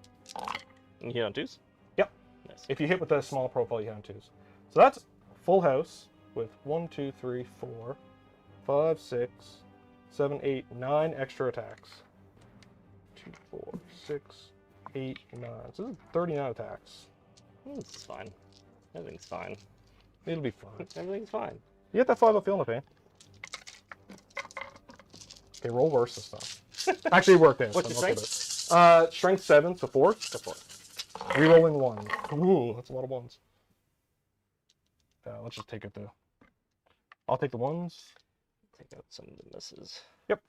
Speaker 2: You hit on 2s?
Speaker 3: Yep.
Speaker 2: Nice.
Speaker 3: If you hit with a small profile, you hit on 2s. So that's full house with 1, 2, 3, 4, 5, 6, 7, 8, 9 extra attacks. 2, 4, 6, 8, 9. So this is 39 attacks.
Speaker 2: It's fine. Everything's fine.
Speaker 3: It'll be fine.
Speaker 2: Everything's fine.
Speaker 3: You get that 5 up Feel No Pain. Okay, roll worse this time. Actually, it worked out.
Speaker 2: What's
Speaker 3: so
Speaker 2: your
Speaker 3: I'm okay with it. Strength 7, so 4. So 4. Rerolling 1. Ooh, that's a lot of 1s. Let's just take it though. I'll take the 1s.
Speaker 2: Take out some of the misses.
Speaker 3: Yep.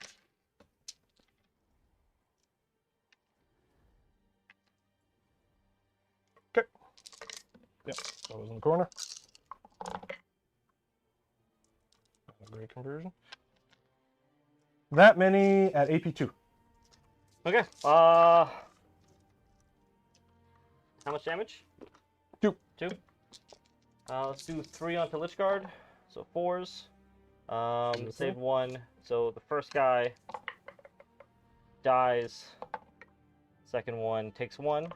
Speaker 3: Okay. Yep, that was in the corner. Great conversion. That many at AP 2.
Speaker 2: Okay. How much damage?
Speaker 3: 2.
Speaker 2: 2. Let's do 3 onto Lich Guard. So 4s. Save 1. So the first guy dies. Second one takes 1.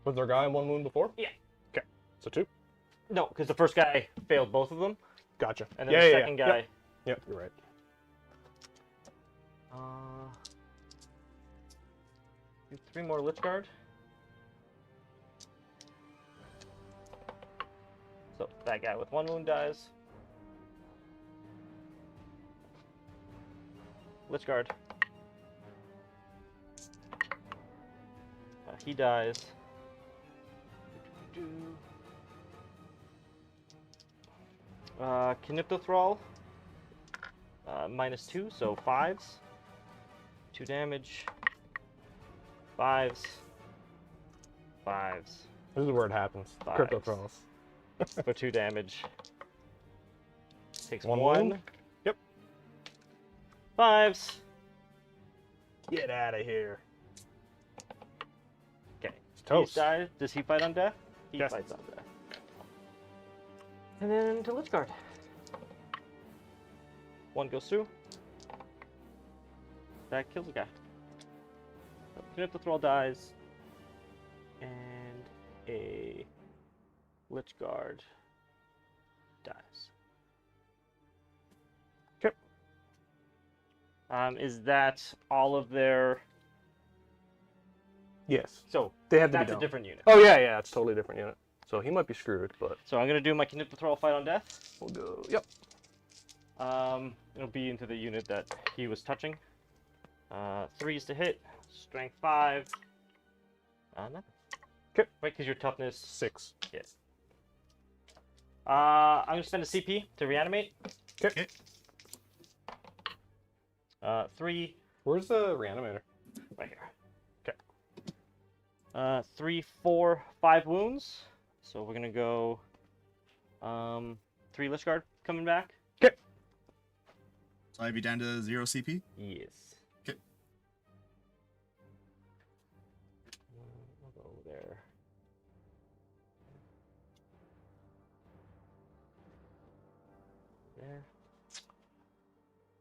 Speaker 3: Was there a guy in 1 wound before?
Speaker 2: Yeah.
Speaker 3: Okay, so 2.
Speaker 2: No, because the first guy failed both of them.
Speaker 3: Gotcha.
Speaker 2: And then the second guy.
Speaker 3: Yep, you're right.
Speaker 2: Do 3 more Lich Guard. So that guy with 1 wound dies. Lich Guard. He dies. Caniptothrall. -2, so 5s. 2 damage. 5s. 5s.
Speaker 3: This is where it happens.
Speaker 2: Fives.
Speaker 3: Crypto trolls.
Speaker 2: For 2 damage. Takes
Speaker 3: One
Speaker 2: 1.
Speaker 3: wound. Yep.
Speaker 2: 5s.
Speaker 3: Get out of here.
Speaker 2: Okay.
Speaker 3: It's toast.
Speaker 2: Does he fight on death? He
Speaker 3: Yes.
Speaker 2: fights on death. And then to Lichguard. 1 goes through. That kills the guy. Caniptothrall dies. And a Lichguard dies.
Speaker 3: Okay.
Speaker 2: Is that all of their...
Speaker 3: Yes.
Speaker 2: So,
Speaker 3: They have to be
Speaker 2: that's a
Speaker 3: done.
Speaker 2: different unit.
Speaker 3: Oh, yeah, yeah. It's a totally different unit. So he might be screwed, but
Speaker 2: So I'm going to do my Caniptothrall fight on death.
Speaker 3: we'll go. Yep.
Speaker 2: It'll be into the unit that he was touching. 3s to hit, strength 5. Nothing.
Speaker 3: Okay.
Speaker 2: Right, because your toughness.
Speaker 3: 6.
Speaker 2: Yes. I'm gonna spend a CP to reanimate.
Speaker 3: Okay.
Speaker 2: 3
Speaker 3: Where's the reanimator?
Speaker 2: right here.
Speaker 3: Okay.
Speaker 2: 3, 4, 5 wounds. So we're gonna go 3 Lichguard coming back.
Speaker 3: Okay.
Speaker 1: So I'd be down to 0 CP.
Speaker 2: Yes.
Speaker 1: Okay.
Speaker 2: We'll go there.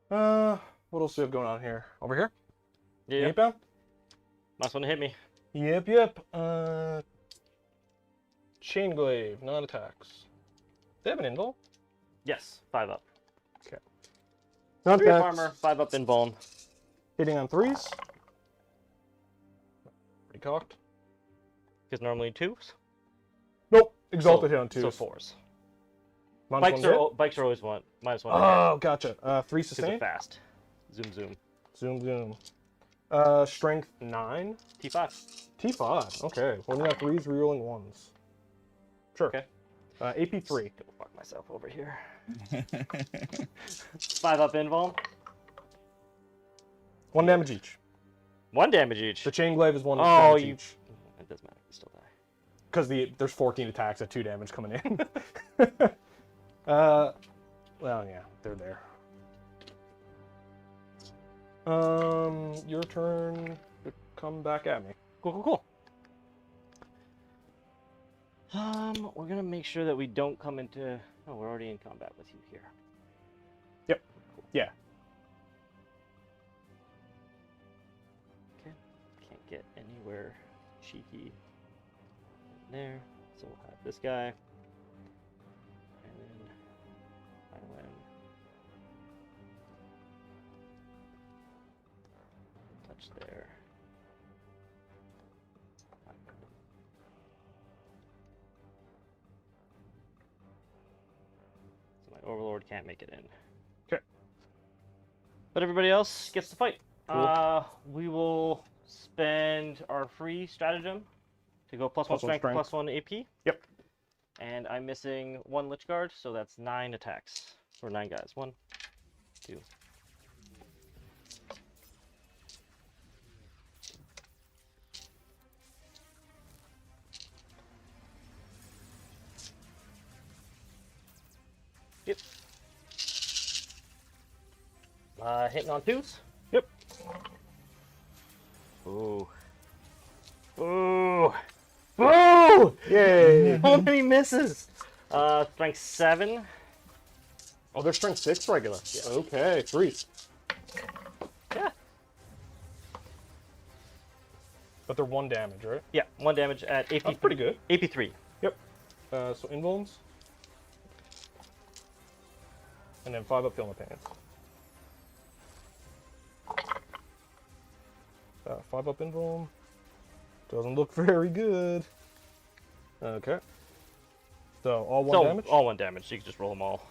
Speaker 2: There.
Speaker 3: What else do we have going on here? Over here?
Speaker 2: Yeah.
Speaker 3: Yep. Bound?
Speaker 2: Last one to hit me.
Speaker 3: Yep. Chain glaive, non-attacks. They have an invul?
Speaker 2: Yes, 5 up.
Speaker 3: Non
Speaker 2: 3 armor, 5 up in bone.
Speaker 3: Hitting on 3s. Pretty cocked.
Speaker 2: Because normally 2s.
Speaker 3: Nope. Exalted hit on
Speaker 2: So
Speaker 3: 2s.
Speaker 2: 4s.
Speaker 3: Minus one hit?
Speaker 2: Bikes are always -1 to hit.
Speaker 3: Oh, gotcha. 3
Speaker 2: Because they're
Speaker 3: sustain.
Speaker 2: fast. Zoom.
Speaker 3: Zoom. Strength 9.
Speaker 2: T5.
Speaker 3: T5. Okay. Holding out 3s, rerolling 1s. Sure.
Speaker 2: Okay.
Speaker 3: AP3.
Speaker 2: Go fuck myself over here. 5 up invuln.
Speaker 3: 1 damage each.
Speaker 2: 1 damage each.
Speaker 3: The chain glaive is 1
Speaker 2: Oh,
Speaker 3: damage
Speaker 2: you-
Speaker 3: each.
Speaker 2: It doesn't matter. You still die.
Speaker 3: Because there's 14 attacks at 2 damage coming in. Well, yeah, they're there. Your turn to come back at me.
Speaker 2: Cool. We're gonna make sure that we don't come into... Oh, we're already in combat with you here.
Speaker 3: Yep. Yeah.
Speaker 2: Okay. Can't get anywhere cheeky there. So we'll have this guy. And then Island. Touch there. So my Overlord can't make it in.
Speaker 3: Okay.
Speaker 2: But everybody else gets to fight.
Speaker 3: Cool.
Speaker 2: We will spend our free stratagem to go +1 strength, +1 AP.
Speaker 3: Yep.
Speaker 2: And I'm missing 1 Lichguard, so that's 9 attacks. Or 9 guys. 1, 2. Yep. Hitting on 2s?
Speaker 3: Yep.
Speaker 2: Ooh. Ooh. Boo!
Speaker 3: Yay!
Speaker 2: How many misses? Strength 7.
Speaker 3: Oh, they're strength 6 regular.
Speaker 2: Yeah.
Speaker 3: Okay, 3.
Speaker 2: Yeah.
Speaker 3: But they're 1 damage, right?
Speaker 2: Yeah, 1 damage at AP.
Speaker 3: That's pretty good.
Speaker 2: AP3.
Speaker 3: Yep. So invulns. And then 5 up feel my pants. 5 up invuln. Doesn't look very good. Okay. So all 1 damage?
Speaker 2: All 1 damage. You can just roll them all.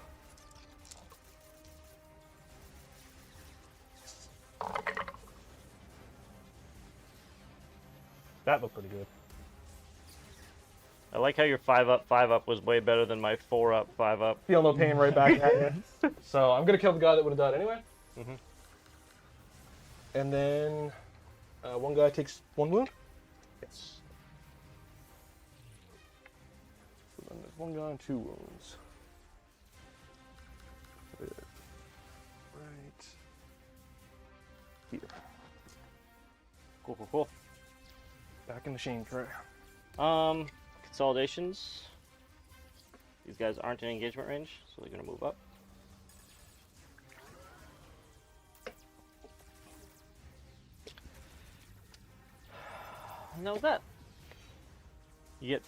Speaker 3: That looked pretty good.
Speaker 2: I like how your 5 up was way better than my 4 up, 5 up.
Speaker 3: Feel no pain right back at you. So I'm gonna kill the guy that would have died anyway.
Speaker 2: Mm-hmm.
Speaker 3: And then one guy takes 1 wound. Yes. So then there's 1 guy and 2 wounds. Right here.
Speaker 2: Cool, cool, cool.
Speaker 3: Back in the shame tray.
Speaker 2: Consolidations. These guys aren't in engagement range, so they're gonna move up. And that was that. You get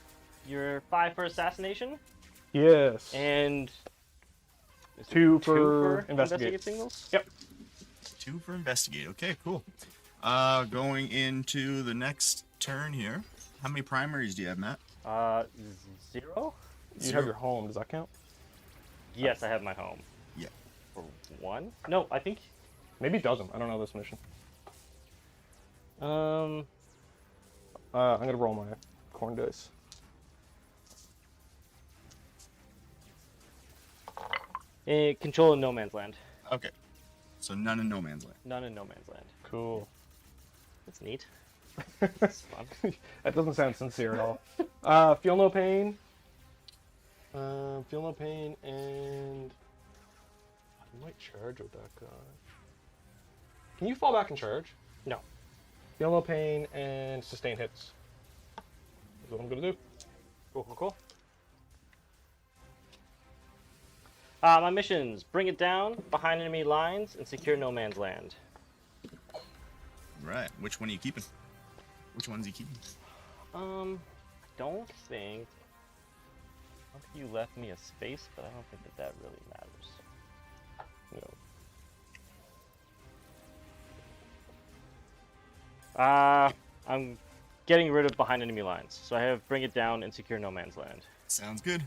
Speaker 2: your 5 for assassination,
Speaker 3: Yes.
Speaker 2: and is it
Speaker 3: 2
Speaker 2: 2
Speaker 3: for investigate.
Speaker 2: signals.
Speaker 3: Yep.
Speaker 1: 2 for investigate. Okay, cool. Going into the next turn here. How many primaries do you have, Matt?
Speaker 2: 0.
Speaker 3: You have your home. Does that count?
Speaker 2: Yes, I have my home.
Speaker 1: Yeah.
Speaker 2: For 1? No, I think.
Speaker 3: Maybe it doesn't. I don't know this mission.
Speaker 2: Um.
Speaker 3: I'm gonna roll my corn dice.
Speaker 2: Control in no man's land.
Speaker 1: Okay. So none in no man's land.
Speaker 2: None in no man's land.
Speaker 3: Cool.
Speaker 2: That's neat. That's fun.
Speaker 3: That doesn't sound sincere at all. Feel no pain. Feel no pain, and I might charge with that guy. Can you fall back and charge?
Speaker 2: No.
Speaker 3: Feel no pain and sustain hits. That's what I'm gonna do.
Speaker 2: Cool, cool, cool. My missions: bring it down behind enemy lines and secure no man's land.
Speaker 1: Right. Which one are you keeping? Which one's he keeping?
Speaker 2: I don't think you left me a space, but I don't think that really matters.
Speaker 3: No.
Speaker 2: I'm getting rid of behind enemy lines, so I have bring it down and secure no man's land.
Speaker 1: Sounds good.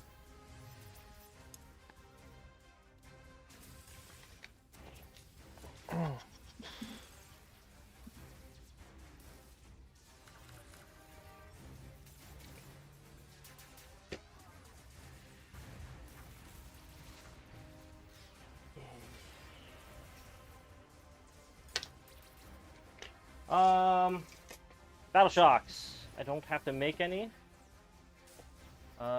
Speaker 2: Battle shocks. I don't have to make any.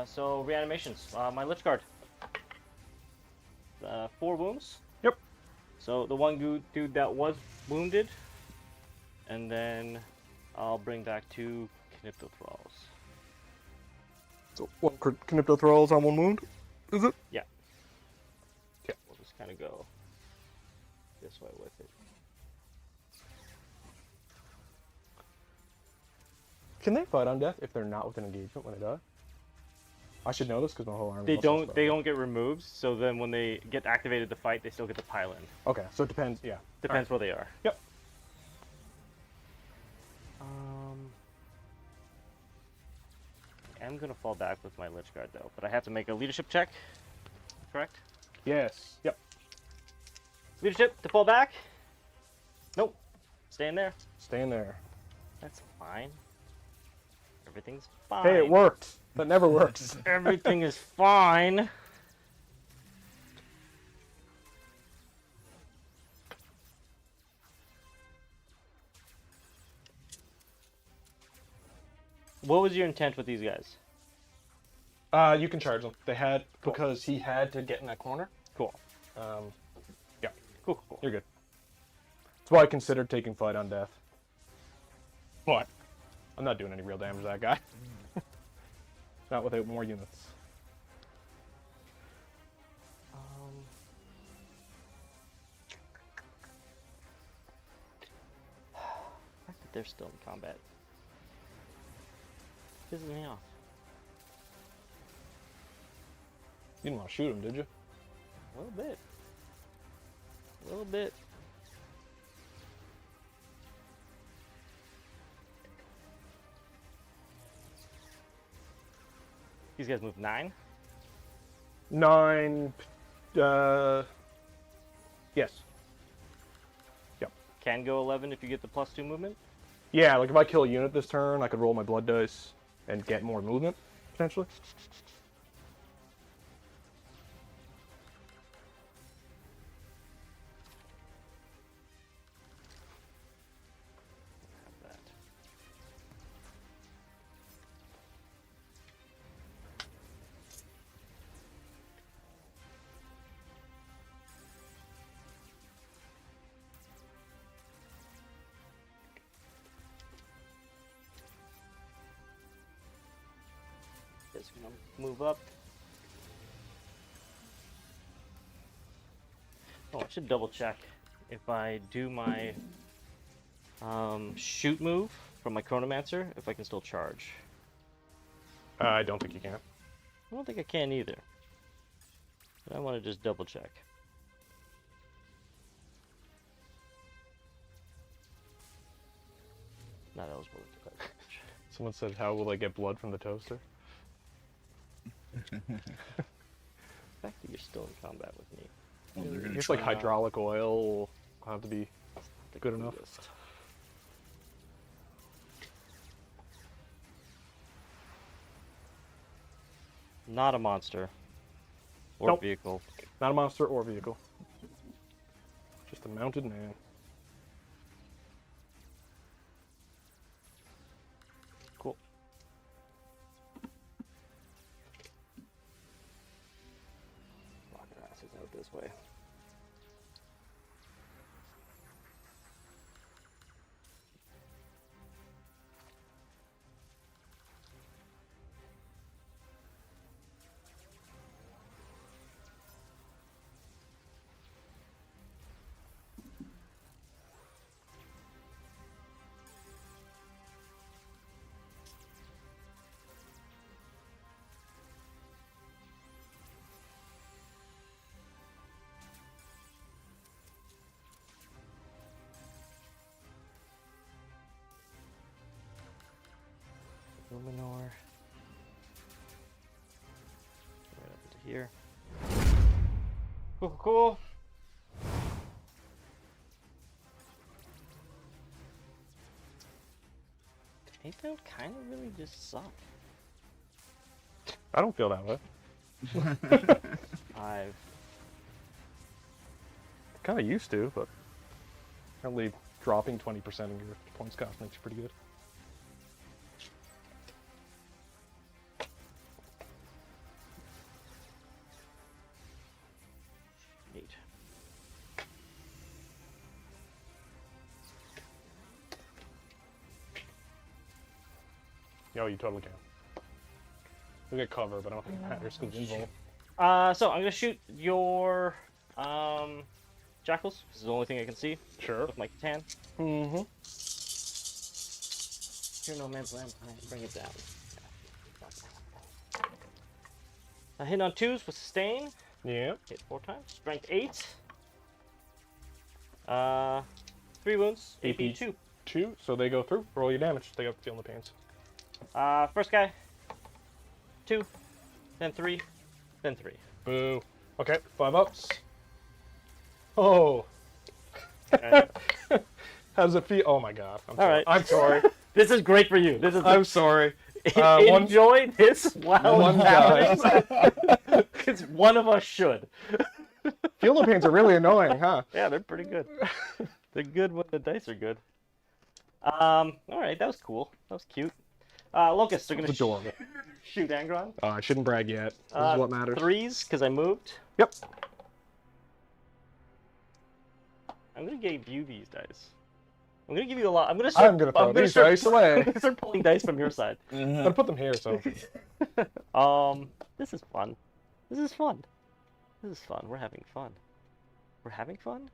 Speaker 2: So reanimations. My Lich Guard. 4 wounds.
Speaker 3: Yep.
Speaker 2: So the one dude that was wounded, and then I'll bring back 2 Knipto Thralls.
Speaker 3: So 1 Knipto Thralls on 1 wound, is it?
Speaker 2: Yeah.
Speaker 3: Yeah.
Speaker 2: We'll just kind of go this way with it.
Speaker 3: Can they fight on death if they're not within engagement when they die? I should know this because my whole army.
Speaker 2: They don't get removed, so then when they get activated to fight, they still get to pile in.
Speaker 3: Okay, so it depends. Yeah.
Speaker 2: Depends where they are.
Speaker 3: Yep.
Speaker 2: I'm gonna fall back with my Lich Guard though, but I have to make a leadership check. Correct?
Speaker 3: Yes. Yep.
Speaker 2: Leadership to fall back. Nope. Stay in there.
Speaker 3: Stay in there.
Speaker 2: That's fine. Everything's fine.
Speaker 3: Hey, it worked. That never works.
Speaker 2: Everything is fine. What was your intent with these guys?
Speaker 3: You can charge them. They had because he had to get in that corner.
Speaker 2: Cool.
Speaker 3: Yeah.
Speaker 2: Cool, cool.
Speaker 3: You're good. That's why I considered taking fight on death. But I'm not doing any real damage to that guy. Not without more units.
Speaker 2: The fact that they're still in combat pisses me off.
Speaker 3: You didn't want to shoot him, did you?
Speaker 2: A little bit. A little bit. These guys move 9.
Speaker 3: 9. Yes. Yep.
Speaker 2: Can go 11 if you get the +2 movement.
Speaker 3: Yeah, like if I kill a unit this turn, I could roll my blood dice and get more movement. potentially.
Speaker 2: That. Just gonna move up. Oh, I should double check if I do my shoot move from my Chronomancer, if I can still charge.
Speaker 3: I don't think you can.
Speaker 2: I don't think I can either. But I want to just double check. Not eligible to declare charge.
Speaker 3: Someone said, how will I get blood from the toaster?
Speaker 2: The fact that you're still in combat with me.
Speaker 1: Well, they're gonna
Speaker 3: It's like
Speaker 1: try.
Speaker 3: hydraulic oil will have to be good enough.
Speaker 2: Coolest. Not a monster. Or
Speaker 3: Nope.
Speaker 2: vehicle.
Speaker 3: Not a monster or vehicle. Just a mounted man.
Speaker 2: Cool. Lock their asses out this way. Luminor. Right up into here. Cool, cool. Ain't that kind of really just suck?
Speaker 3: I don't feel that way.
Speaker 2: I've
Speaker 3: Kind of used to, but apparently dropping 20% in your points cost makes you pretty good.
Speaker 2: neat.
Speaker 3: Yo, you totally can. You'll get cover, but I don't think it matters because it's involved.
Speaker 2: So I'm gonna shoot your jackals. This is the only thing I can see
Speaker 3: Sure.
Speaker 2: with my Catan.
Speaker 3: Mm-hmm.
Speaker 2: Here, no man's land. Bring it down. I hit on 2s with sustain.
Speaker 3: Yeah.
Speaker 2: Hit 4 times. Strength 8. 3 wounds. AP 2.
Speaker 3: 2, so they go through. Roll your damage. They got feeling the pains.
Speaker 2: First guy. 2. Then 3. Then 3.
Speaker 3: Boo. Okay, 5 ups. Oh.
Speaker 2: Okay.
Speaker 3: How does it feel? Oh my god. I'm
Speaker 2: All
Speaker 3: sorry.
Speaker 2: right.
Speaker 3: I'm sorry.
Speaker 2: This is great for you. This is
Speaker 3: I'm sorry. One
Speaker 2: enjoy this while
Speaker 3: one
Speaker 2: it's
Speaker 3: guy.
Speaker 2: happening. Because one of us should.
Speaker 3: Feel the pains are really annoying, huh?
Speaker 2: Yeah, they're pretty good. They're good when the dice are good. All right, that was cool. That was cute. Locusts are gonna
Speaker 3: It's adorable.
Speaker 2: shoot Angron.
Speaker 3: I shouldn't brag yet. This is what matters.
Speaker 2: 3s because I moved.
Speaker 3: Yep.
Speaker 2: I'm gonna give you these dice. I'm gonna give you a lot.
Speaker 3: I'm gonna throw these dice
Speaker 2: I'm
Speaker 3: away.
Speaker 2: gonna start pulling dice from your side.
Speaker 3: I'm gonna put them here, so.
Speaker 2: This is fun. This is fun. This is fun. We're having fun. We're having fun?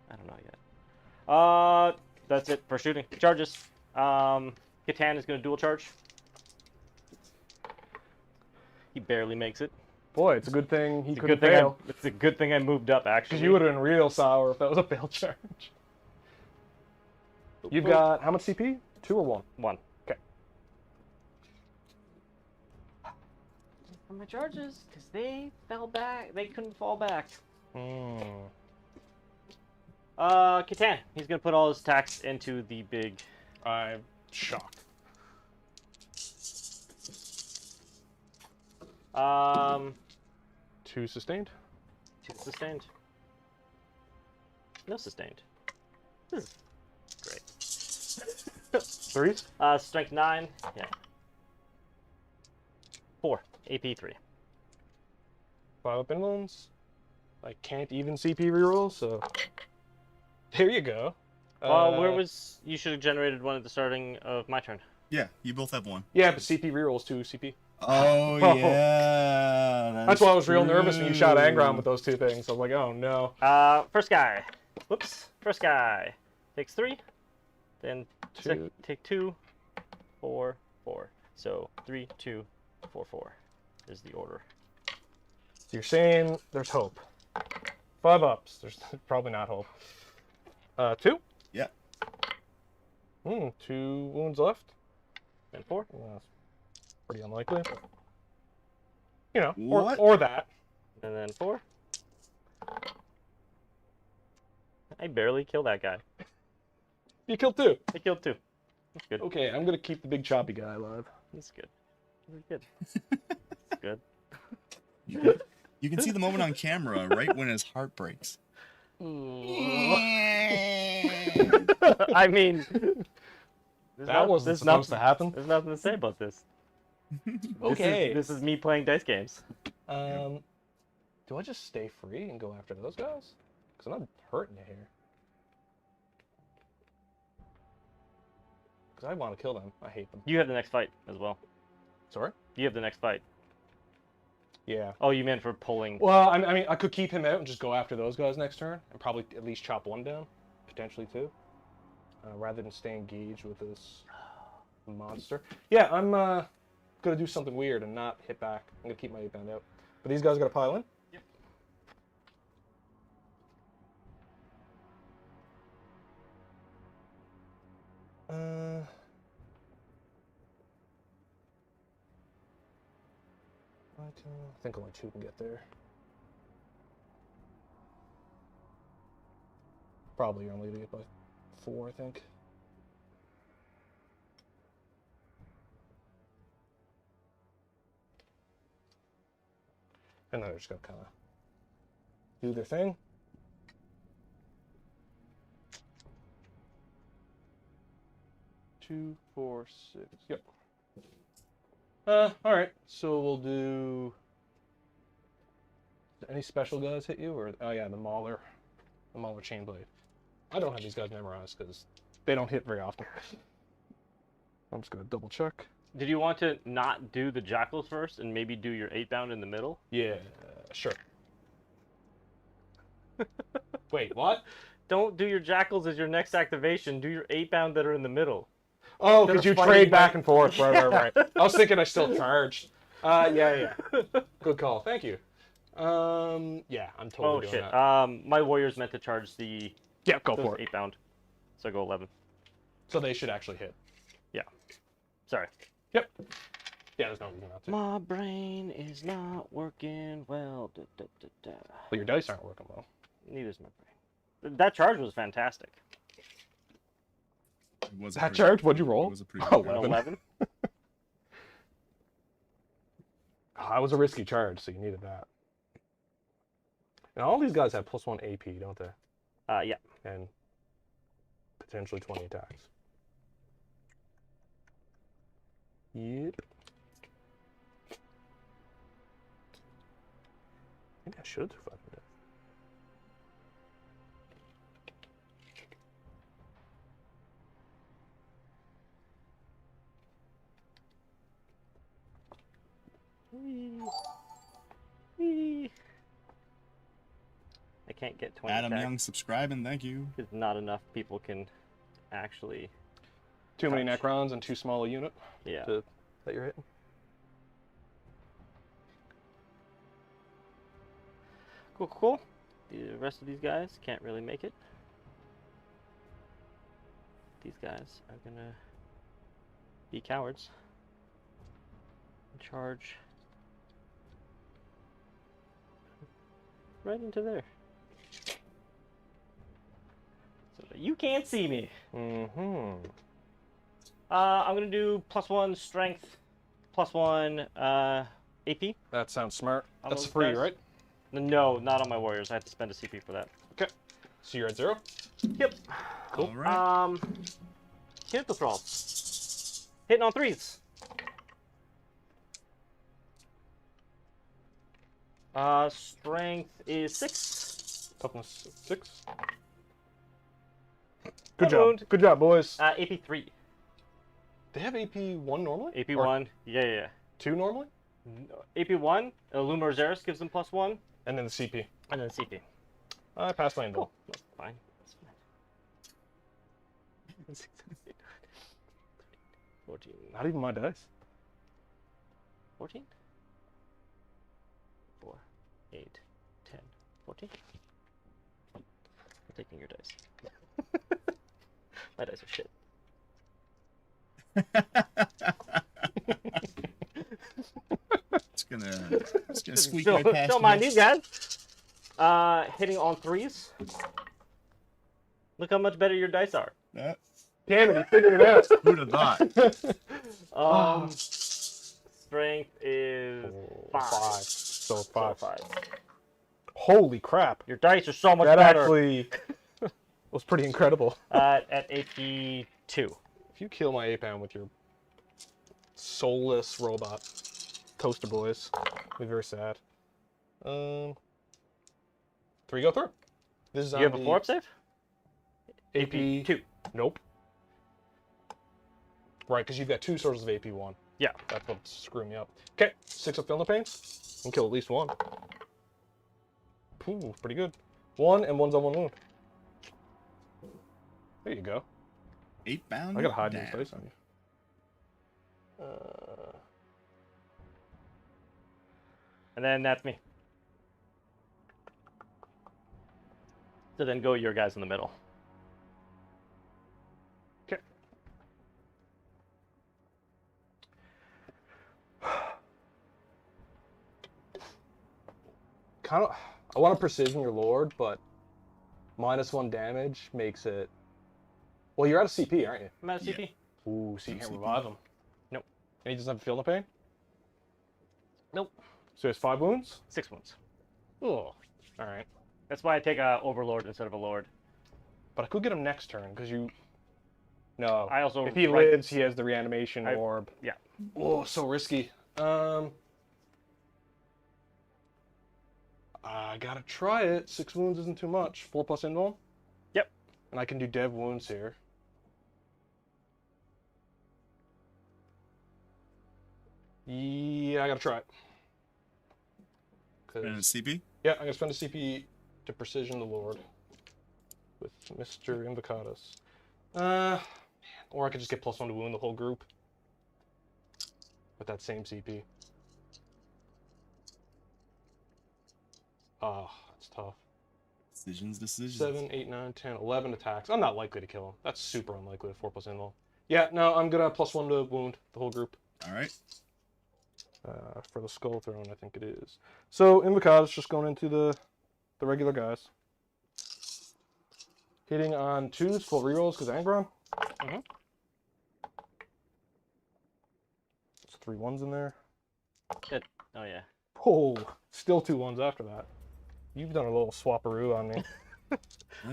Speaker 2: I don't know yet. That's it for shooting. Charges. Catan is gonna dual charge. He barely makes it.
Speaker 3: Boy, it's a good thing he
Speaker 2: It's a
Speaker 3: couldn't
Speaker 2: good thing.
Speaker 3: fail.
Speaker 2: It's a good thing I moved up actually.
Speaker 3: Because you would have been real sour if that was a failed charge. You've got how much CP? 2 or 1?
Speaker 2: 1.
Speaker 3: Okay.
Speaker 2: For my charges, because they fell back. They couldn't fall back. Catan. He's gonna put all his attacks into the big.
Speaker 3: I'm shocked. 2 sustained.
Speaker 2: 2 sustained. No sustained. This is great.
Speaker 3: 3s.
Speaker 2: Strength 9. Yeah. 4. AP 3.
Speaker 3: 5 up inlands. I can't even CP reroll, so there you go.
Speaker 2: Well, where was... You should have generated one at the starting of my turn.
Speaker 1: Yeah, you both have one.
Speaker 3: Yeah, but CP rerolls 2 CP.
Speaker 1: Oh, yeah.
Speaker 3: That's why I was real nervous when you shot Angron with those 2 things. I was like, oh no.
Speaker 2: First guy. Whoops. First guy takes 3. Then take 2, 4, 4. So 3, 2, 4, 4 is the order.
Speaker 3: So you're saying there's hope. 5 ups. There's probably not hope. 2?
Speaker 1: Yeah.
Speaker 3: 2 wounds left.
Speaker 2: And 4.
Speaker 3: Well, that's pretty unlikely. You know,
Speaker 1: What?
Speaker 3: or that.
Speaker 2: And then 4. I barely killed that guy.
Speaker 3: You killed 2.
Speaker 2: I killed 2. That's good.
Speaker 3: Okay, I'm gonna keep the big choppy guy alive.
Speaker 2: That's good. That's good. That's good.
Speaker 1: You can see the moment on camera right when his heart breaks.
Speaker 2: I mean,
Speaker 3: That wasn't supposed to happen.
Speaker 2: There's nothing to say about this.
Speaker 3: Okay.
Speaker 2: This is me playing dice games.
Speaker 3: Do I just stay free and go after those guys? Because I'm not hurting you here. Because I want to kill them. I hate them.
Speaker 2: You have the next fight as well.
Speaker 3: Sorry?
Speaker 2: You have the next fight.
Speaker 3: Yeah.
Speaker 2: Oh, you meant for pulling.
Speaker 3: Well, I mean, I could keep him out and just go after those guys next turn, and probably at least chop 1 down, potentially 2, rather than stay engaged with this monster. Yeah, I'm gonna do something weird and not hit back. I'm gonna keep my 8-bound out. But these guys are gonna pile in.
Speaker 2: Yep.
Speaker 3: I think only 2 can get there. Probably you're only to get by 4, I think. And then they're just gonna kind of do their thing. Two, 4, 6. Yep. All right. So we'll do. Any special guys hit you, or oh yeah, the Mauler chain blade. I don't have these guys memorized because they don't hit very often. I'm just gonna double check.
Speaker 2: Did you want to not do the jackals first and maybe do your 8-bound in the middle?
Speaker 3: Yeah, sure. Wait, what?
Speaker 2: Don't do your jackals as your next activation. Do your 8-bound that are in the middle.
Speaker 3: Oh, because you trade back and forth. Right. I was thinking I still charged. Yeah. Good call. Thank you. Yeah, I'm totally doing that.
Speaker 2: My warriors meant to charge the
Speaker 3: Go for it.
Speaker 2: 8-bound. So I go 11.
Speaker 3: So they should actually hit.
Speaker 2: Yeah. Sorry.
Speaker 3: Yep. Yeah, there's no reason not to.
Speaker 2: My brain is not working well.
Speaker 3: Well, your dice aren't working well.
Speaker 2: Neither's my brain. That charge was fantastic.
Speaker 3: That charge? What'd you roll?
Speaker 1: It was a pretty
Speaker 3: Oh,
Speaker 1: good
Speaker 2: 11.
Speaker 3: That was a risky charge, so you needed that. And all these guys have +1 AP, don't they?
Speaker 2: Yeah.
Speaker 3: And potentially 20 attacks. Yep. Maybe I should have 5 minutes.
Speaker 2: Whee. I can't get 20
Speaker 1: Adam
Speaker 2: attacks.
Speaker 1: Young subscribing, thank you.
Speaker 2: Because not enough people can actually...
Speaker 3: Too many
Speaker 2: touch.
Speaker 3: Necrons and too small a unit
Speaker 2: Yeah.
Speaker 3: that you're hitting.
Speaker 2: Cool. The rest of these guys can't really make it. These guys are gonna be cowards. And charge right into there. So that you can't see me.
Speaker 3: Mm-hmm.
Speaker 2: I'm gonna do +1 strength, +1 AP.
Speaker 3: That sounds smart.
Speaker 2: On
Speaker 3: That's
Speaker 2: those
Speaker 3: free,
Speaker 2: guys?
Speaker 3: right?
Speaker 2: No, not on my warriors. I have to spend a CP for that.
Speaker 3: Okay. So you're at 0?
Speaker 2: Yep.
Speaker 3: Cool.
Speaker 1: All right.
Speaker 2: Hit the thralls. Hitting on 3s. Strength is 6.
Speaker 3: Toughness 6. Good
Speaker 2: One
Speaker 3: job.
Speaker 2: wound.
Speaker 3: Good job, boys.
Speaker 2: AP 3.
Speaker 3: They have AP 1 normally?
Speaker 2: AP
Speaker 3: Or
Speaker 2: 1. Yeah.
Speaker 3: 2 normally?
Speaker 2: AP 1. Illumina Zeris gives them +1.
Speaker 3: And then the CP.
Speaker 2: And then CP.
Speaker 3: I passed my invul.
Speaker 2: Cool. That's fine. That's fine. 14.
Speaker 3: Not even my dice.
Speaker 2: 14? 4, 8, 10, 14. I'm taking your dice. My dice are shit.
Speaker 1: It's gonna squeak
Speaker 2: Don't,
Speaker 1: right past
Speaker 2: don't
Speaker 1: you.
Speaker 2: mind these guys. Hitting on 3s. Look how much better your dice are.
Speaker 1: Yeah.
Speaker 3: Damn it, he figured it out.
Speaker 1: Who'd have thought?
Speaker 2: Strength is 5.
Speaker 3: 5. So 5.
Speaker 2: 5.
Speaker 3: Holy crap.
Speaker 2: Your dice are so much
Speaker 3: That
Speaker 2: better.
Speaker 3: actually was pretty incredible.
Speaker 2: At AP 2.
Speaker 3: If you kill my APAM with your soulless robot toaster boys, it'll be very sad. 3 go through. This is
Speaker 2: You have a 4-up save?
Speaker 3: AP
Speaker 2: 2.
Speaker 3: Nope. Right, because you've got 2 sources of AP 1.
Speaker 2: Yeah.
Speaker 3: That's what's screwing me up. Okay, 6 up Filner Pains. And kill at least 1. Ooh, pretty good. 1 and 1's on 1 wound. There you go.
Speaker 1: 8 bound.
Speaker 3: I gotta hide these
Speaker 1: down.
Speaker 3: dice on you.
Speaker 2: And then that's me. So then go your guys in the middle.
Speaker 3: Okay. Kind of, I want to precision your lord, but -1 damage makes it. Well, you're out of CP, aren't you?
Speaker 2: I'm out of
Speaker 1: Yeah.
Speaker 2: CP.
Speaker 3: Ooh, so you
Speaker 1: No
Speaker 3: can't
Speaker 1: CP.
Speaker 3: revive him.
Speaker 2: Nope.
Speaker 3: And he doesn't have Feel No Pain?
Speaker 2: Nope.
Speaker 3: So he has 5 wounds?
Speaker 2: 6 wounds.
Speaker 3: Oh, alright.
Speaker 2: That's why I take a Overlord instead of a Lord.
Speaker 3: But I could get him next turn, because you... No.
Speaker 2: I also
Speaker 3: If he
Speaker 2: right-
Speaker 3: lives, he has the reanimation orb.
Speaker 2: Yeah.
Speaker 3: Oh, so risky. I gotta try it. 6 wounds isn't too much. 4 plus invul?
Speaker 2: Yep.
Speaker 3: And I can do dev wounds here. Yeah, I gotta try it.
Speaker 1: And a CP.
Speaker 3: Yeah, I'm gonna spend a CP to precision the Lord with Mr. Invocatus. Man, or I could just get +1 to wound the whole group with that same CP. Oh, it's tough.
Speaker 1: Decisions.
Speaker 3: 7, 8, 9, 10, 11 attacks. I'm not likely to kill him. That's super unlikely with 4 plus invul. Yeah, no, I'm gonna +1 to wound the whole group.
Speaker 1: All right.
Speaker 3: For the skull throne, I think it is. So Invocatus just going into the regular guys. Hitting on 2s, full rerolls because Angron.
Speaker 2: Mhm.
Speaker 3: There's 3 1s in there.
Speaker 2: Good. Oh yeah.
Speaker 3: Oh, still 2 1s after that. You've done a little swapperoo on me.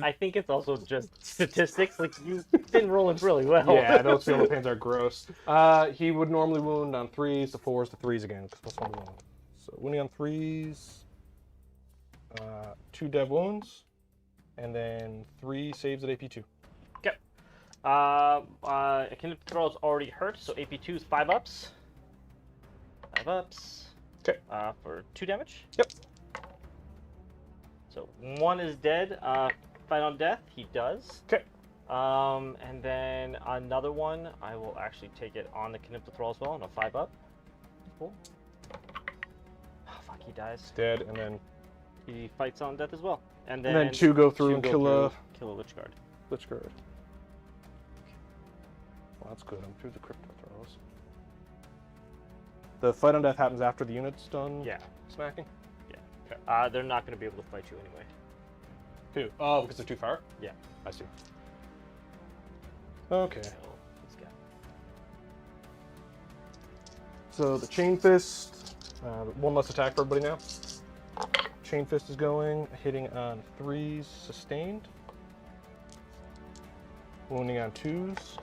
Speaker 2: I think it's also just statistics. Like you've been rolling really well.
Speaker 3: Yeah, those Feel No Pains are gross. He would normally wound on 3s, the 4s, the 3s again, because +1 to wound. So wounding on 3s, 2 dev wounds, and then 3 saves at AP 2.
Speaker 2: Okay. Kinetic Thrall's already hurt, so AP2 is 5 ups. 5 ups.
Speaker 3: Okay.
Speaker 2: For 2 damage.
Speaker 3: Yep.
Speaker 2: So 1 is dead. Fight on death, he does.
Speaker 3: Okay.
Speaker 2: And then another one, I will actually take it on the Kinetic Thrall as well, on a 5 up. Cool. Oh, fuck, he dies.
Speaker 3: Dead, and then
Speaker 2: He fights on death as well. And
Speaker 3: and then 2 go through and kill a
Speaker 2: kill a Lich Guard.
Speaker 3: Lich Guard. Well, that's good. I'm through the Crypto Throws. The fight on death happens after the unit's done
Speaker 2: Yeah.
Speaker 3: smacking?
Speaker 2: They're not going to be able to fight you anyway.
Speaker 3: Who? Oh, because they're too far?
Speaker 2: Yeah.
Speaker 3: I see. Okay.
Speaker 2: Kill this guy.
Speaker 3: So the Chain Fist One less attack for everybody now. Chain Fist is going, hitting on 3s, sustained. Wounding on 2s.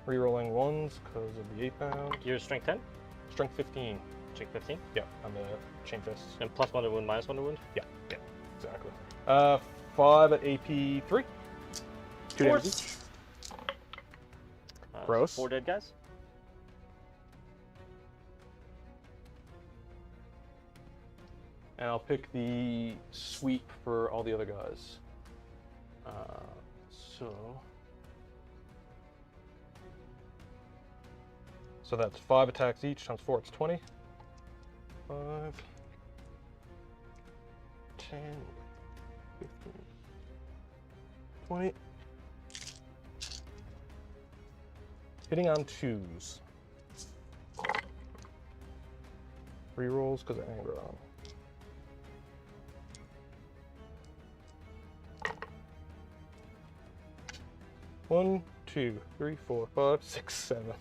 Speaker 3: Rerolling 1s because of the 8-bound.
Speaker 2: Your strength 10?
Speaker 3: Strength 15.
Speaker 2: Strength 15?
Speaker 3: Yeah, on the Chain Fist.
Speaker 2: And +1 to wound, -1 to wound?
Speaker 3: Yeah, exactly. 5 at AP 3. 2 damage each. Gross.
Speaker 2: 4 dead guys.
Speaker 3: And I'll pick the sweep for all the other guys. So that's 5 attacks each, times 4, it's 20. 5, 10, 15, 20. Hitting on 2s. Rerolls because of anger on. One, 2, 3, 4, 5, 6, 7.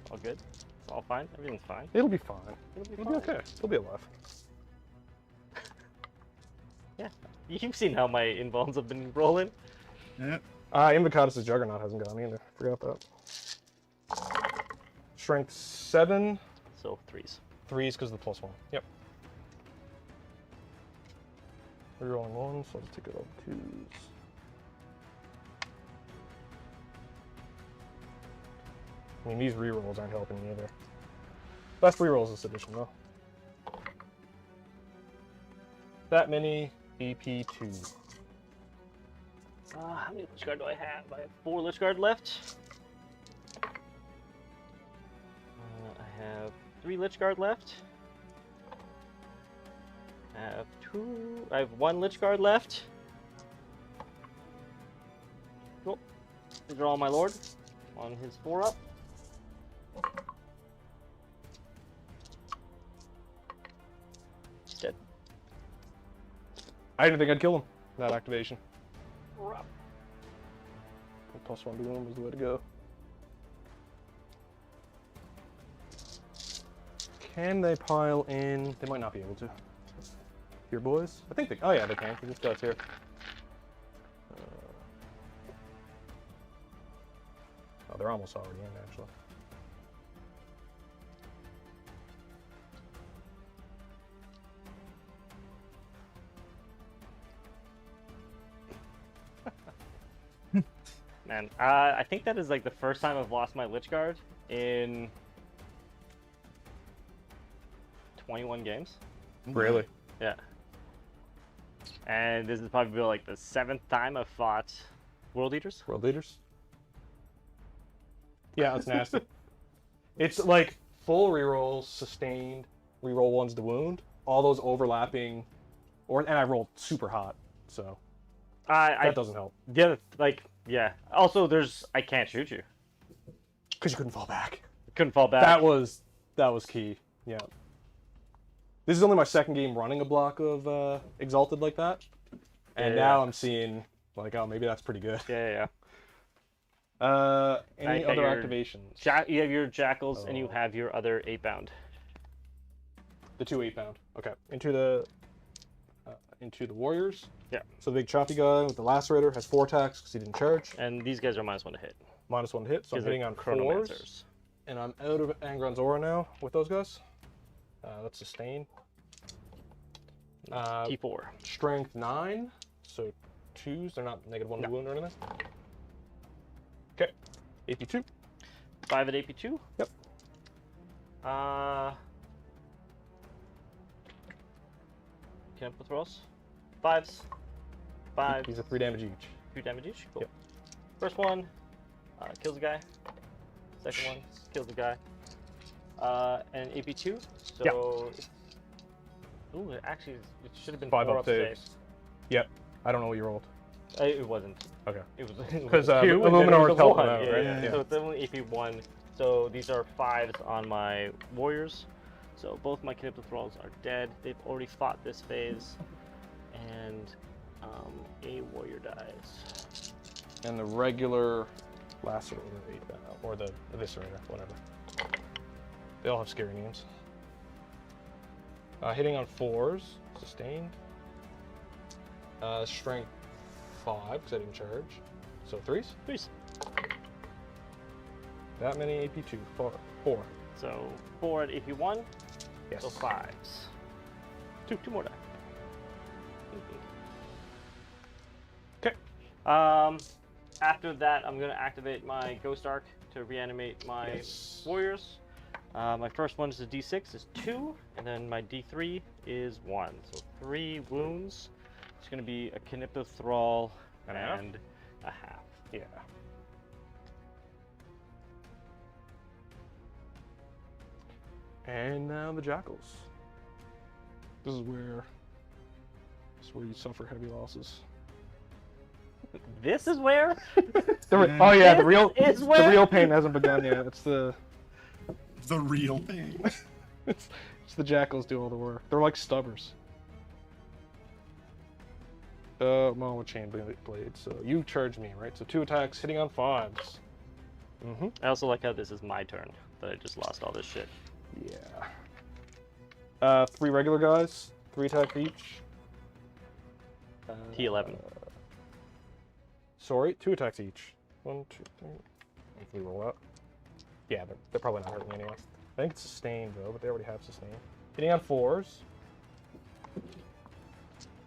Speaker 2: All good? It's all fine? Everything's fine?
Speaker 3: It'll be fine.
Speaker 2: It'll
Speaker 3: It'll be okay. It'll be alive.
Speaker 2: Yeah. You've seen how my invulns have been rolling.
Speaker 1: Yep.
Speaker 3: Invocatus' Juggernaut hasn't gone either. Forgot that. Strength 7.
Speaker 2: So 3s.
Speaker 3: 3s because of the +1. Yep. Rerolling 1, so I'll just take it all 2s. I mean, these rerolls aren't helping me either. Best rerolls this edition, though. That many AP2.
Speaker 2: How many Lich Guard do I have? I have 4 Lich Guard left. I have 3 Lich Guard left. I have 1 Lich Guard left. Cool. These are all my Lord. On his 4 up. He's dead.
Speaker 3: I didn't think I'd kill him. That activation.
Speaker 2: Rough.
Speaker 3: +1 to wound was the way to go. Can they pile in? They might not be able to. Your boys? I think they. Oh yeah, they can. This guy's here. Oh, they're almost already in actually.
Speaker 2: Man, I think that is like the first time I've lost my Lich Guard in 21 games.
Speaker 3: Really?
Speaker 2: Yeah. And this is probably like the 7th time I've fought World Eaters.
Speaker 3: World leaders? Yeah, that's nasty. It's like full rerolls, sustained, reroll 1s to wound, all those overlapping, and I rolled super hot, so that doesn't help.
Speaker 2: Yeah, like, yeah. Also, I can't shoot you.
Speaker 3: Because you couldn't fall back.
Speaker 2: Couldn't fall back.
Speaker 3: That was key. Yeah. This is only my 2nd game running a block of Exalted like that, and now I'm seeing like, oh, maybe that's pretty good.
Speaker 2: Yeah.
Speaker 3: Any other activations?
Speaker 2: You have your Jackals, and you have your other 8-bound.
Speaker 3: The 2 8-bound. Okay. Into the Warriors.
Speaker 2: Yeah.
Speaker 3: So the big choppy guy with the Lacerator has 4 attacks because he didn't charge.
Speaker 2: And these guys are -1 to hit.
Speaker 3: -1 to hit, so I'm hitting on 4s.
Speaker 2: Chronomancers.
Speaker 3: And I'm out of Angron's Aura now with those guys. That's sustain.
Speaker 2: T4.
Speaker 3: Strength 9, so 2s. They're not -1 to wound or anything. Okay. AP2.
Speaker 2: 5 at AP2.
Speaker 3: Yep.
Speaker 2: Can I put rolls? 5s. 5s.
Speaker 3: These are 3 damage each.
Speaker 2: 2 damage each. Cool.
Speaker 3: Yep.
Speaker 2: First one kills a guy. Second one kills a guy. And AP2. So. Yeah. Ooh, actually, it should have been
Speaker 3: 5
Speaker 2: 4
Speaker 3: up
Speaker 2: up
Speaker 3: saves.
Speaker 2: saves.
Speaker 3: Yep. I don't know what you rolled.
Speaker 2: It wasn't.
Speaker 3: Okay.
Speaker 2: It was
Speaker 3: Because
Speaker 2: 2, and then it
Speaker 3: Illuminor
Speaker 2: was
Speaker 3: is
Speaker 2: a
Speaker 3: helping
Speaker 2: 1.
Speaker 3: out, right?
Speaker 2: Yeah. So it's only AP1. So these are 5s on my warriors. So both my Knip Thralls are dead. They've already fought this phase. And a warrior dies.
Speaker 3: And the regular Lacerator 8-bound, or the Eviscerator, whatever. They all have scary names. Hitting on 4s, sustained. Strength 5, because I didn't charge. So 3s?
Speaker 2: 3s.
Speaker 3: That many AP 2. 4.
Speaker 2: So 4 at AP 1.
Speaker 3: Yes.
Speaker 2: So 5s. Two more die.
Speaker 3: Okay.
Speaker 2: After that, I'm gonna activate my Ghost Arc to reanimate my warriors. My first one is a D6, is 2, and then my D3 is 1. So 3 wounds. It's gonna be a Knipto Thrall and a half.
Speaker 3: Yeah. And now the Jackals. This is where you suffer heavy losses.
Speaker 2: This is where?
Speaker 3: Oh yeah, the real
Speaker 2: where?
Speaker 3: the real pain hasn't begun yet. It's the
Speaker 1: real pain.
Speaker 3: it's the Jackals do all the work. They're like stubbers. Well, with chain blades. So you charge me, right? So 2 attacks, hitting on 5s.
Speaker 2: I also like how this is my turn, that I just lost all this shit.
Speaker 3: Yeah. 3 regular guys, 3 attacks each.
Speaker 2: T11.
Speaker 3: Sorry, 2 attacks each. 1, 2, 3. If we roll up. Yeah, they're probably not hurting anyway. I think it's sustained though, but they already have sustained. Hitting on 4s.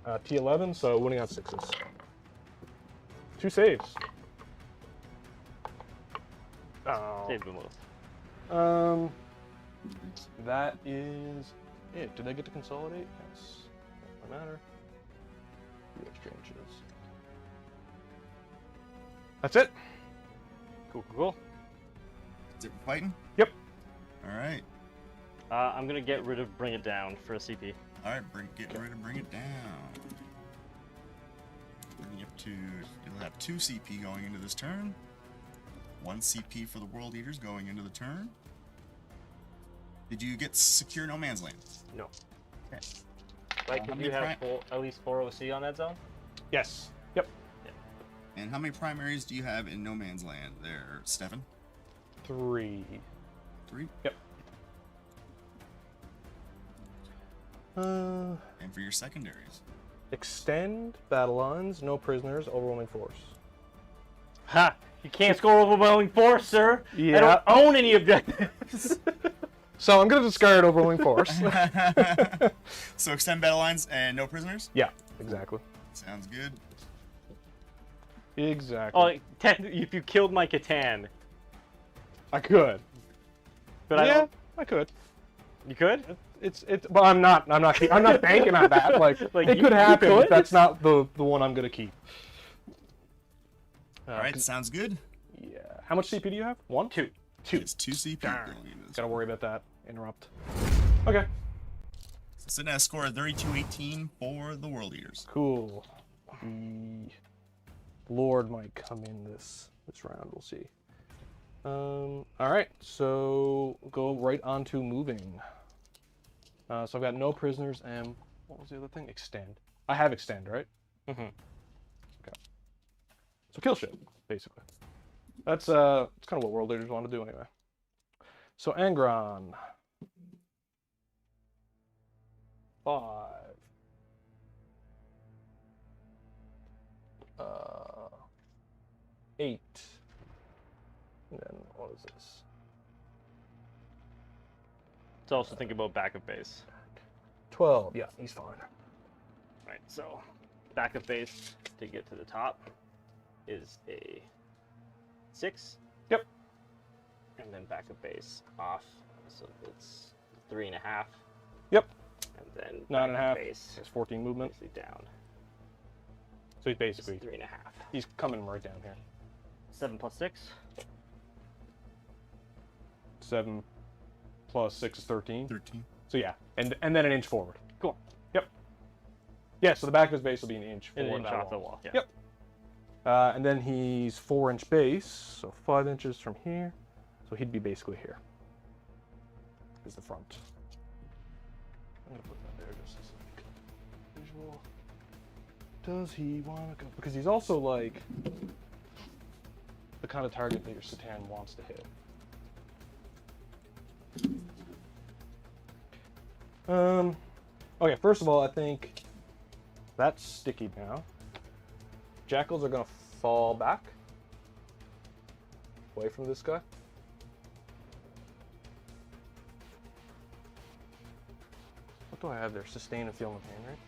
Speaker 3: T11, so winning on 6s. 2 saves. Oh.
Speaker 2: Save them both.
Speaker 3: That is it. Did I get to consolidate? Yes. Doesn't matter. Exchanges. That's it.
Speaker 2: Cool.
Speaker 1: Is it fighting?
Speaker 3: Yep.
Speaker 1: All right.
Speaker 2: I'm gonna get rid of Bring It Down for a CP.
Speaker 1: All right, get ready to bring it down. Bring you up to, you'll have 2 CP going into this turn. 1 CP for the World Eaters going into the turn. Did you get secure no man's land?
Speaker 2: No.
Speaker 1: Okay.
Speaker 2: Like, did you have at least 4 OC on that zone?
Speaker 3: Yes. Yep.
Speaker 1: And how many primaries do you have in no man's land there, Stefan?
Speaker 3: 3.
Speaker 1: 3?
Speaker 3: Yep.
Speaker 1: And for your secondaries?
Speaker 3: Extend, battle lines, no prisoners, overwhelming force.
Speaker 2: Ha! You can't score overwhelming force, sir!
Speaker 3: Yeah.
Speaker 2: I don't own any objectives!
Speaker 3: So I'm going to discard overwhelming force.
Speaker 1: So extend battle lines and no prisoners?
Speaker 3: Yeah, exactly.
Speaker 1: Sounds good.
Speaker 3: Exactly.
Speaker 2: Oh, if you killed my Catan.
Speaker 3: I could.
Speaker 2: But
Speaker 3: yeah, I could.
Speaker 2: You could?
Speaker 3: It's but I'm not banking on that. Like it
Speaker 2: you
Speaker 3: could happen,
Speaker 2: could?
Speaker 3: but that's not the one I'm gonna keep.
Speaker 1: All right, sounds good.
Speaker 3: Yeah. How much CP do you have? 1? 2. 2.
Speaker 1: It's 2 CP going into this.
Speaker 3: Gotta worry about that. Interrupt. Okay.
Speaker 1: So sitting at a score of 32-18 for the World Eaters.
Speaker 3: Cool. The Lord might come in this round. We'll see. All right. So go right on to moving. So I've got no prisoners and what was the other thing? Extend. I have extend, right?
Speaker 2: Mm-hmm.
Speaker 3: Okay. So kill shit, basically. That's kind of what world leaders want to do anyway. So Angron. 5. 8. And then what is this?
Speaker 2: So also think about back of base.
Speaker 3: 12. Yeah, he's fine.
Speaker 2: Right, so back of base to get to the top is a 6.
Speaker 3: Yep.
Speaker 2: And then back of base off, so it's 3.5.
Speaker 3: Yep.
Speaker 2: And then
Speaker 3: 9.5.
Speaker 2: base
Speaker 3: Has 14 movement.
Speaker 2: basically down.
Speaker 3: So he's basically
Speaker 2: 3.5.
Speaker 3: he's coming right down here.
Speaker 2: 7 plus 6.
Speaker 3: 7 plus 6 is 13.
Speaker 1: 13.
Speaker 3: So yeah, and then an inch forward.
Speaker 2: Cool.
Speaker 3: Yep. Yeah, so the back of his base will be an inch
Speaker 2: An
Speaker 3: forward
Speaker 2: inch off the wall. Yeah.
Speaker 3: Yep. And then he's 4-inch base, so 5 inches from here. So he'd be basically here. Is the front. I'm gonna put that there just as like visual. Does he want to go? Because he's also like the kind of target that your Satan wants to hit. Okay, first of all, I think that's sticky now. Jackals are going to fall back. Away from this guy. What do I have there? Sustain and feel no pain, right?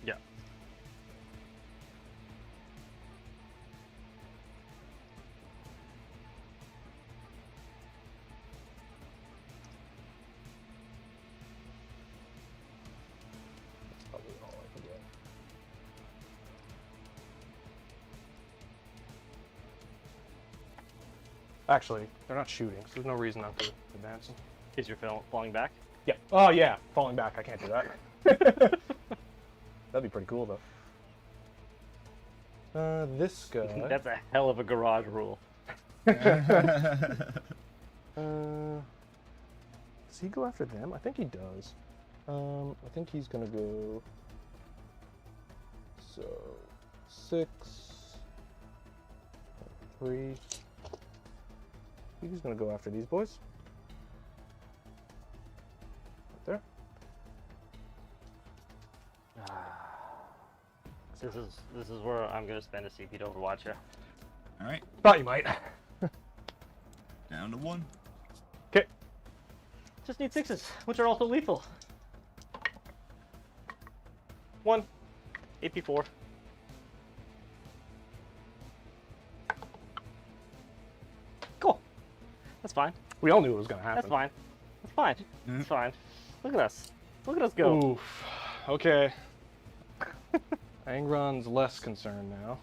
Speaker 2: Yeah.
Speaker 3: That's probably all I can get. Actually, they're not shooting, so there's no reason not to advance them.
Speaker 2: Is your falling back?
Speaker 3: Yeah. Oh, yeah. Falling back. I can't do that. That'd be pretty cool, though. This guy.
Speaker 2: That's a hell of a garage rule.
Speaker 3: Does he go after them? I think he does. I think he's gonna go. So 6, 3. I think he's gonna go after these boys. Right there.
Speaker 2: This is where I'm gonna spend a CP to overwatch you.
Speaker 1: All right,
Speaker 3: Thought you might.
Speaker 1: down to 1.
Speaker 3: Okay.
Speaker 2: Just need 6s, which are also lethal.
Speaker 3: 1.
Speaker 2: AP4. Cool. That's fine.
Speaker 3: We all knew it was gonna happen.
Speaker 2: That's fine. That's fine.
Speaker 1: Mhm.
Speaker 2: It's fine. Look at us. Look at us go.
Speaker 3: Oof. Okay. Angron's less concerned now.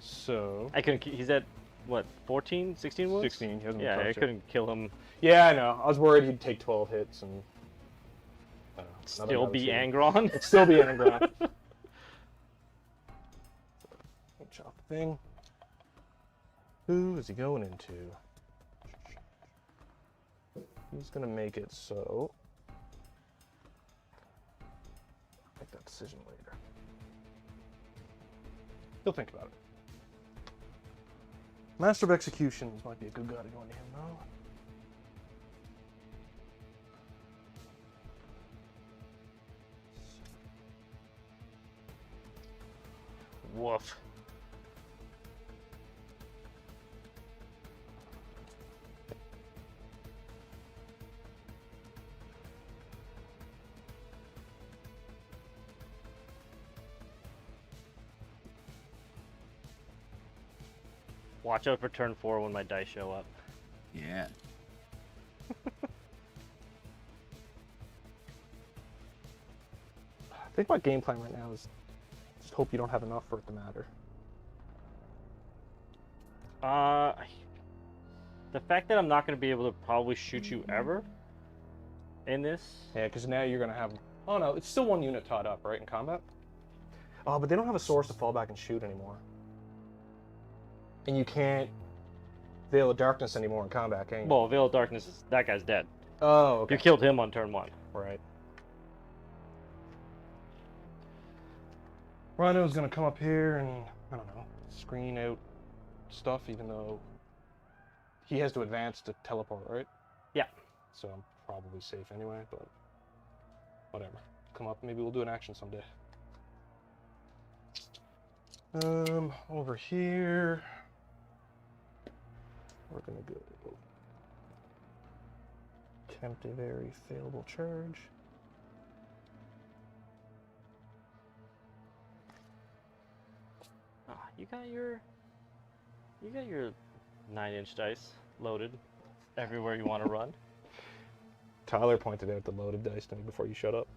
Speaker 3: So.
Speaker 2: I couldn't. He's at what? 14, 16 wounds.
Speaker 3: 16. He hasn't
Speaker 2: Yeah, I
Speaker 3: touched it.
Speaker 2: couldn't kill him.
Speaker 3: Yeah, I know. I was worried he'd take 12 hits and. I don't know,
Speaker 2: Still be Angron.
Speaker 3: It'd still be Angron. Chop the thing. Who is he going into? He's gonna make it so. Make that decision later. He'll think about it. Master of Executions might be a good guy to go into him though.
Speaker 2: Woof. Watch out for turn 4 when my dice show up.
Speaker 1: Yeah.
Speaker 3: I think my game plan right now is just hope you don't have enough for it to matter.
Speaker 2: The fact that I'm not going to be able to probably shoot you ever in this.
Speaker 3: Yeah, because now you're gonna have. Oh no, it's still 1 unit taught up, right, in combat? Oh, but they don't have a source to fall back and shoot anymore. And you can't Veil of Darkness anymore in combat, can you?
Speaker 2: Well, Veil of Darkness is that guy's dead.
Speaker 3: Oh, okay.
Speaker 2: You killed him on turn 1.
Speaker 3: Right. Rhino's gonna come up here and, I don't know, screen out stuff, even though he has to advance to teleport, right?
Speaker 2: Yeah.
Speaker 3: So I'm probably safe anyway, but whatever. Come up, maybe we'll do an action someday. Over here, we're gonna go attempt a very failable charge.
Speaker 2: You got your 9-inch dice loaded everywhere you want to run.
Speaker 3: Tyler pointed out the loaded dice to me before you shut up.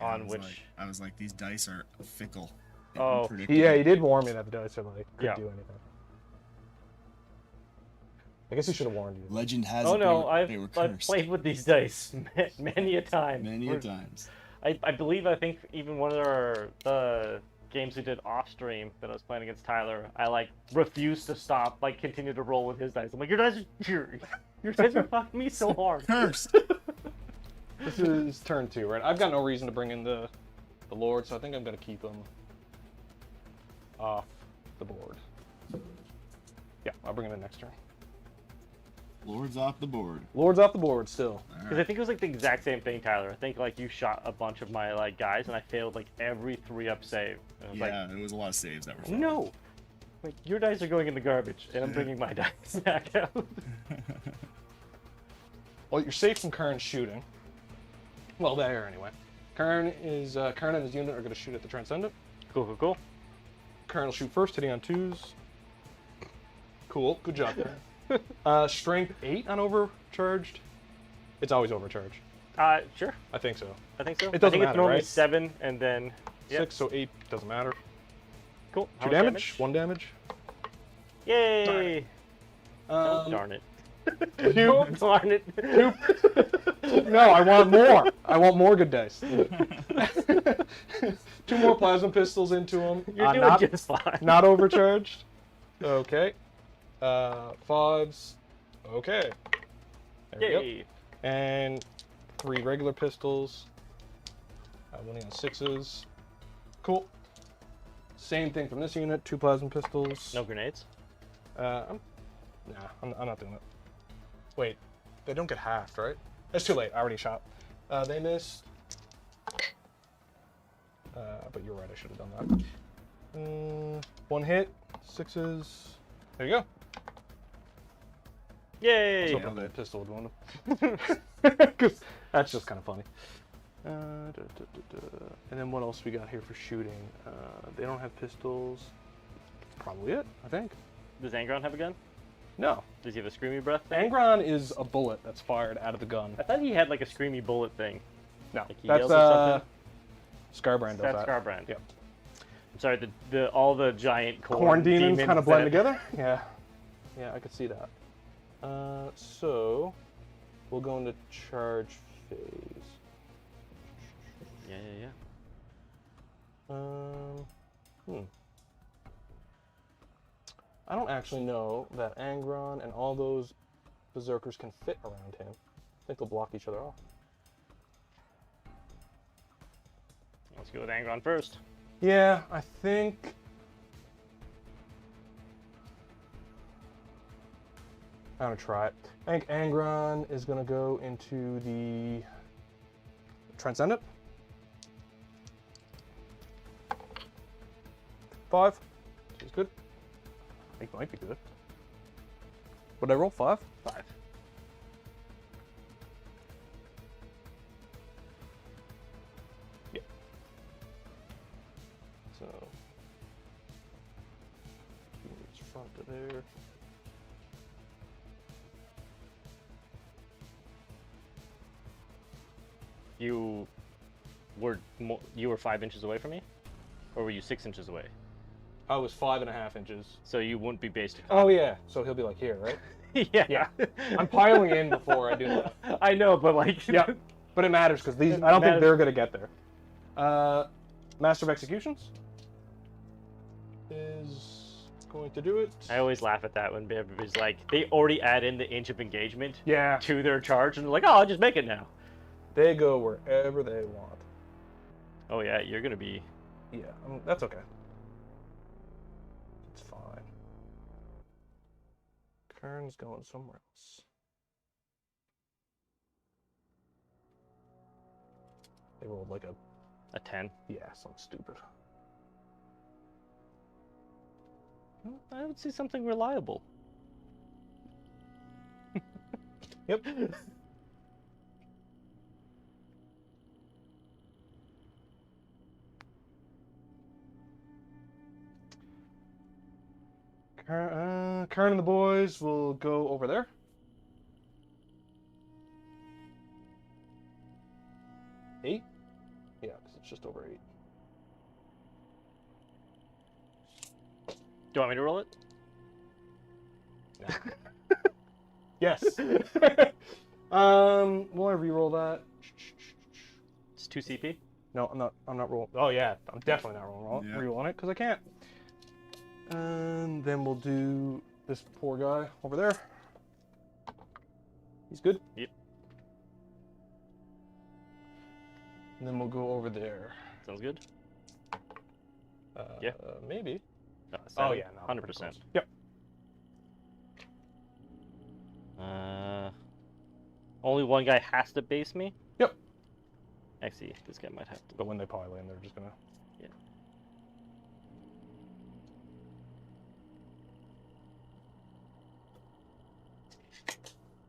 Speaker 2: On which?
Speaker 1: I was like, these dice are fickle.
Speaker 2: Oh.
Speaker 1: unpredictable.
Speaker 3: Yeah, he did warn me that the dice are like could
Speaker 2: Yeah.
Speaker 3: do anything. I guess he should have warned you.
Speaker 1: Legend has
Speaker 2: Oh
Speaker 1: it
Speaker 2: no,
Speaker 1: they were
Speaker 2: I've
Speaker 1: cursed.
Speaker 2: played with these dice many a time.
Speaker 1: Many a times.
Speaker 2: I think even one of the games we did off stream that I was playing against Tyler, I like refused to stop, like continue to roll with his dice. I'm like, your dice are fucking me so hard.
Speaker 1: Cursed.
Speaker 3: This is turn 2, right? I've got no reason to bring in the Lord, so I think I'm gonna keep him off the board. Yeah, I'll bring him in next turn.
Speaker 1: Lord's off the board.
Speaker 3: Lord's off the board still.
Speaker 2: Because I think it was like the exact same thing, Tyler. I think like you shot a bunch of my like guys, and I failed like every 3-up save. And I was
Speaker 1: Yeah, there was a lot of saves that were
Speaker 2: like, no, like your dice are going in the garbage, and I'm bringing my dice back out.
Speaker 3: Well, you're safe from Kern's shooting. Well, there anyway. Kern and his unit are going to shoot at the Transcendent.
Speaker 2: Cool, cool, cool.
Speaker 3: Kern will shoot first, hitting on 2s. Cool, good job, Kern. Strength 8 on overcharged. It's always overcharged.
Speaker 2: Sure.
Speaker 3: I think so.
Speaker 2: I think so.
Speaker 3: It doesn't
Speaker 2: I think
Speaker 3: matter,
Speaker 2: it's normally
Speaker 3: right?
Speaker 2: 7, and then
Speaker 3: 6, so 8 doesn't matter.
Speaker 2: Cool.
Speaker 3: 2 damage, 1 damage.
Speaker 2: Yay! Darn it.
Speaker 3: 2.
Speaker 2: Darn it.
Speaker 3: 2. No, I want more. I want more good dice. 2 more plasma pistols into him.
Speaker 2: You're doing just fine.
Speaker 3: Not overcharged. Okay. 5s. Okay. There we
Speaker 2: Yay!
Speaker 3: go. And 3 regular pistols. Winning on 6s. Cool. Same thing from this unit. 2 plasma pistols.
Speaker 2: No grenades.
Speaker 3: I'm not doing it. Wait, they don't get halved, right? It's too late. I already shot. They missed. But you're right. I should have done that. 1 hit. 6s. There you go.
Speaker 2: Yay!
Speaker 3: I was hoping the pistol would wound him. Because that's just kind of funny. And then what else we got here for shooting? They don't have pistols. That's probably it, I think.
Speaker 2: Does Angron have a gun?
Speaker 3: No.
Speaker 2: Does he have a screamy breath?
Speaker 3: Angron is a bullet that's fired out of the gun.
Speaker 2: I thought he had like a screamy bullet thing.
Speaker 3: No,
Speaker 2: Like he
Speaker 3: that's
Speaker 2: yells or
Speaker 3: Scarbrand does
Speaker 2: That's
Speaker 3: that.
Speaker 2: Scarbrand.
Speaker 3: Yep.
Speaker 2: I'm sorry, all the giant
Speaker 3: Corn demons kind of blend
Speaker 2: that-
Speaker 3: together. Yeah. Yeah, I could see that. So we'll go into charge phase.
Speaker 2: Yeah, yeah, yeah.
Speaker 3: I don't actually know that Angron and all those berserkers can fit around him. I think they'll block each other off.
Speaker 2: Let's go with Angron first.
Speaker 3: Yeah, I think. I'm gonna try it. I think Angron is gonna go into the Transcendent. 5. She's good. I think might be good. What did I roll? 5?
Speaker 2: 5.
Speaker 3: Yeah. So it's front to there.
Speaker 2: You were 5 inches away from me, or were you 6 inches away?
Speaker 3: I was 5.5 inches.
Speaker 2: So you wouldn't be based.
Speaker 3: Oh yeah, so he'll be like here, right?
Speaker 2: Yeah.
Speaker 3: Yeah. I'm piling in before I do that.
Speaker 2: I know, but like.
Speaker 3: Yeah. But it matters because these. I don't think they're gonna get there. Master of Executions is going to do it.
Speaker 2: I always laugh at that when everybody's like, they already add in the inch of engagement
Speaker 3: Yeah.
Speaker 2: to their charge, and they're like, oh, I'll just make it now.
Speaker 3: They go wherever they want.
Speaker 2: Oh yeah, you're gonna be.
Speaker 3: Yeah, that's okay. It's fine. Kern's going somewhere else. They rolled like
Speaker 2: A 10.
Speaker 3: yeah, something stupid.
Speaker 2: Well, I would say something reliable.
Speaker 3: Yep. Kern and the boys will go over there. Eight? Yeah, because it's just over 8.
Speaker 2: Do you want me to roll it?
Speaker 3: Yes. Will I re-roll that?
Speaker 2: It's 2 CP.
Speaker 3: No, I'm not rolling. Oh yeah, I'm definitely not
Speaker 1: Yeah.
Speaker 3: re-rolling it because I can't. And then we'll do this poor guy over there. He's good.
Speaker 2: Yep.
Speaker 3: And then we'll go over there.
Speaker 2: Sounds good. Yeah.
Speaker 3: Maybe.
Speaker 2: Oh
Speaker 3: yeah, no,
Speaker 2: 100%.
Speaker 3: Yep.
Speaker 2: Only one guy has to base me?
Speaker 3: Yep.
Speaker 2: Actually, this guy might have to.
Speaker 3: But when they pile in, they're just gonna.
Speaker 2: Yeah.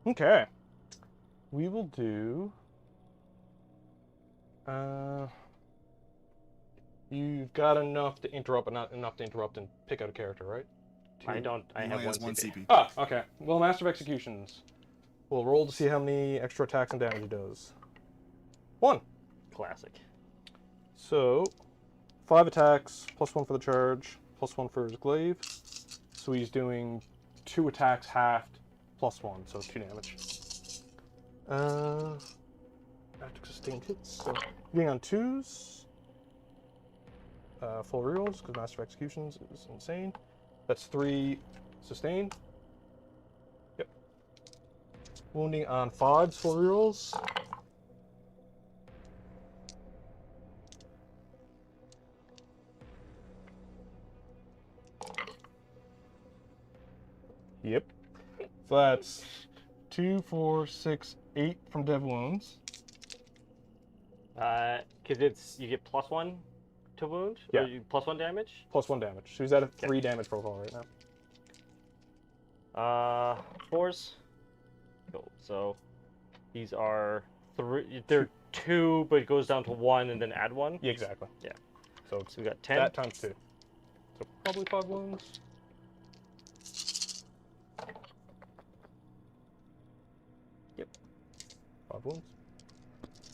Speaker 3: Okay. We will do. You've got enough to interrupt, but not enough to interrupt and pick out a character, right?
Speaker 2: I don't. I
Speaker 1: He
Speaker 2: have
Speaker 1: only has
Speaker 2: one CP.
Speaker 1: CP.
Speaker 3: Ah, okay. Well, Master of Executions. We'll roll to see how many extra attacks and damage he does. 1.
Speaker 2: Classic.
Speaker 3: So, 5 attacks, +1 for the charge, +1 for his glaive. So he's doing 2 attacks halved, +1, so 2 damage. After sustained hits, so getting on 2s. Full rerolls, because Master of Executions is insane. That's 3 sustained. Yep. Wounding on 5s, full rerolls. Yep. So that's 2, 4, 6, 8 from dev wounds.
Speaker 2: Because it's you get +1 to wound.
Speaker 3: Yeah.
Speaker 2: Or you +1 damage.
Speaker 3: +1 damage. So he's at a 3 damage profile right now.
Speaker 2: 4s. Cool. So these are 3. They're 2, but it goes down to 1 and then add 1.
Speaker 3: Yeah, exactly.
Speaker 2: Yeah.
Speaker 3: So it's
Speaker 2: So we got 10.
Speaker 3: that times 2. So probably 5 wounds.
Speaker 2: Yep.
Speaker 3: 5 wounds.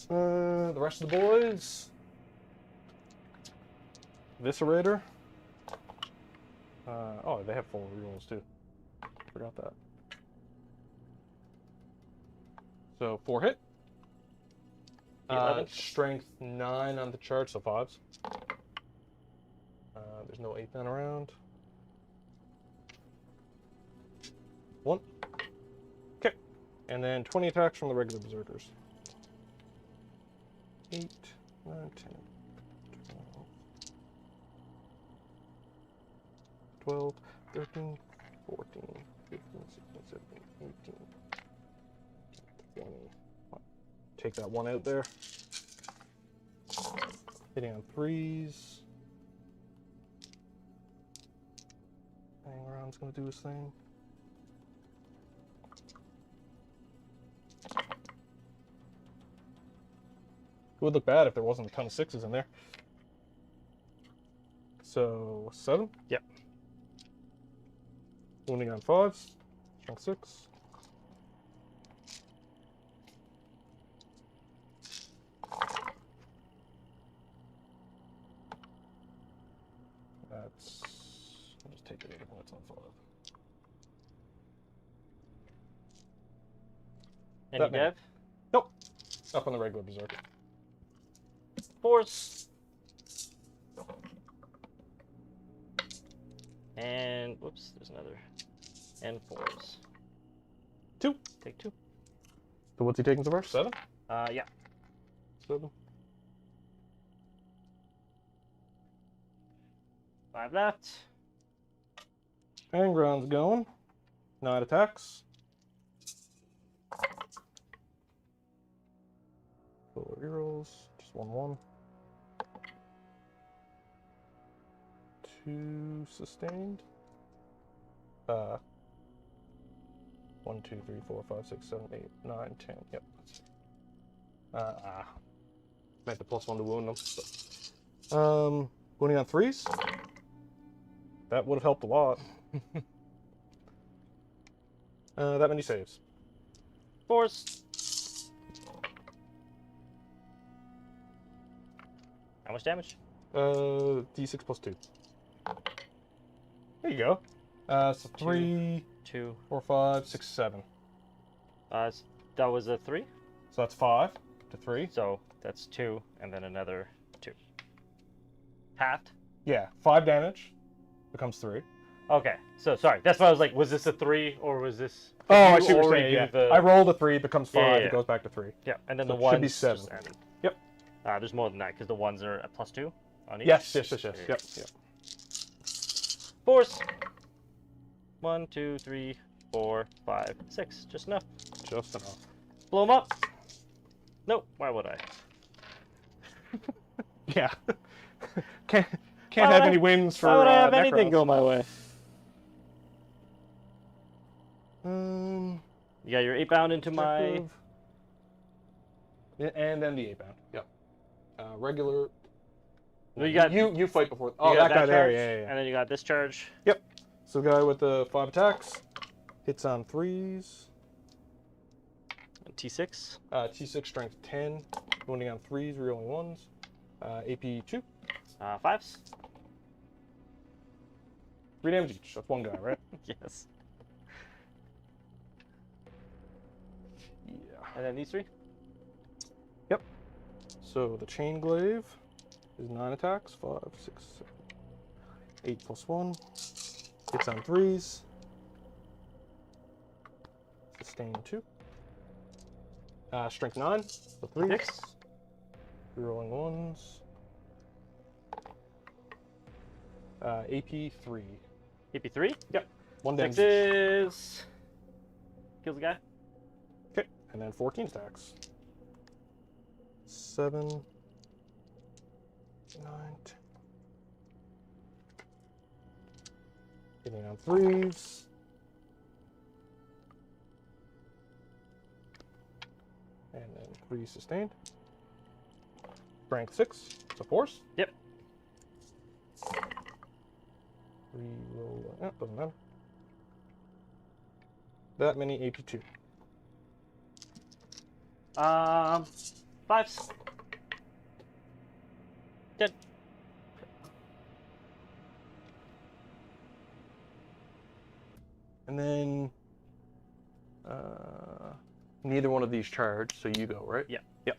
Speaker 3: The rest of the boys. Viscerator. Oh, they have full rerolls too. Forgot that. So 4 hit.
Speaker 2: 11.
Speaker 3: Strength 9 on the chart, so 5s. There's no 8 men around. 1. Okay. And then 20 attacks from the regular berserkers. 8, 9, 10, 12, 13, 14, 15, 16, 17, 18, 20. Take that 1 out there. Hitting on 3s. Hang around's gonna do his thing. It would look bad if there wasn't a ton of 6s in there. So 7.
Speaker 2: Yep.
Speaker 3: Wounding on 5s. Strength 6. That's. I'll just take it even when it's on 5.
Speaker 2: Any
Speaker 3: That many.
Speaker 2: dev?
Speaker 3: Nope. Up on the regular berserker.
Speaker 2: 4s. And whoops, there's another. And 4s.
Speaker 3: 2.
Speaker 2: Take 2.
Speaker 3: So what's he taking so far? 7?
Speaker 2: Yeah.
Speaker 3: 7.
Speaker 2: 5 left.
Speaker 3: Angron's going. 9 attacks. Full rerolls. Just 1/1. 2 sustained. 1, 2, 3, 4, 5, 6, 7, 8, 9, 10. Yep. Meant the +1 to wound them. But, wounding on 3s. That would have helped a lot. That many saves.
Speaker 2: 4s. How much damage?
Speaker 3: D6 + 2. There you go. So 3,
Speaker 2: 2.
Speaker 3: 4, 5, 6, 7.
Speaker 2: That was a 3.
Speaker 3: So that's 5 to 3.
Speaker 2: So that's 2, and then another 2. Halved.
Speaker 3: Yeah, 5 damage becomes 3.
Speaker 2: Okay. So sorry. That's why I was like, was this a 3 or was this?
Speaker 3: Oh, I
Speaker 2: you
Speaker 3: see what you're
Speaker 2: already
Speaker 3: saying.
Speaker 2: do
Speaker 3: Yeah.
Speaker 2: the-
Speaker 3: I rolled a 3, it becomes 5,
Speaker 2: yeah.
Speaker 3: it goes back to 3.
Speaker 2: Yeah, and then
Speaker 3: So
Speaker 2: the
Speaker 3: it should
Speaker 2: ones
Speaker 3: be
Speaker 2: just
Speaker 3: 7.
Speaker 2: ended.
Speaker 3: Yep.
Speaker 2: There's more than that because the ones are at +2 on each.
Speaker 3: Yes.
Speaker 2: Okay.
Speaker 3: Yep.
Speaker 2: 4s. 1, 2, 3, 4, 5, 6. Just enough.
Speaker 3: Just enough.
Speaker 2: Blow them up. Nope. Why would I?
Speaker 3: Yeah. Can't have any wins for
Speaker 2: Why would I have anything
Speaker 3: Necrons.
Speaker 2: go my way?
Speaker 3: Um,
Speaker 2: You got your 8-bound into my...
Speaker 3: objective. Yeah, and then the 8-bound. Yep. Regular.
Speaker 2: No, you got
Speaker 3: you fight before.
Speaker 2: you
Speaker 3: Oh,
Speaker 2: got
Speaker 3: that guy there.
Speaker 2: charge,
Speaker 3: Yeah.
Speaker 2: And then you got this charge.
Speaker 3: Yep. So the guy with the 5 attacks hits on 3s.
Speaker 2: T6.
Speaker 3: T6 strength 10, wounding on 3s, rerolling 1s. AP 2.
Speaker 2: 5s.
Speaker 3: 3 damage each. That's one guy, right?
Speaker 2: Yes.
Speaker 3: Yeah.
Speaker 2: And then these 3.
Speaker 3: Yep. So the chain glaive is 9 attacks. 5, 6, 7, 8 plus 1. Hits on 3s. Sustain 2. Strength 9. So 3.
Speaker 2: 6.
Speaker 3: Rerolling 1s. AP 3.
Speaker 2: AP3.
Speaker 3: Yep. 1 damage.
Speaker 2: 6 kills the guy.
Speaker 3: Okay. And then 14 stacks. 7, 9, 10. Hitting on 3s. And then 3 sustained. Strength 6. It's a force.
Speaker 2: Yep.
Speaker 3: Reroll. Doesn't matter. That many AP2.
Speaker 2: 5s. 10.
Speaker 3: And then neither one of these charge, so you go, right?
Speaker 2: Yeah.
Speaker 3: Yep.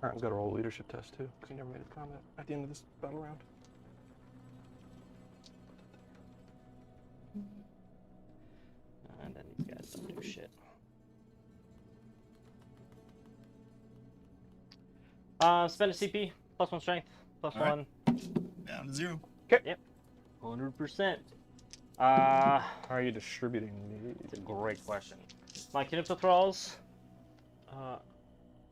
Speaker 3: Alright, I'm gonna roll a leadership test too, because you never made it to combat at the end of this battle round.
Speaker 2: And then these guys don't do shit. Spend a CP. +1 strength. +1.
Speaker 1: Alright. Down to 0.
Speaker 2: Yep. 100%.
Speaker 3: How are you distributing
Speaker 2: It's
Speaker 3: these?
Speaker 2: a great question. My Knipta Thralls.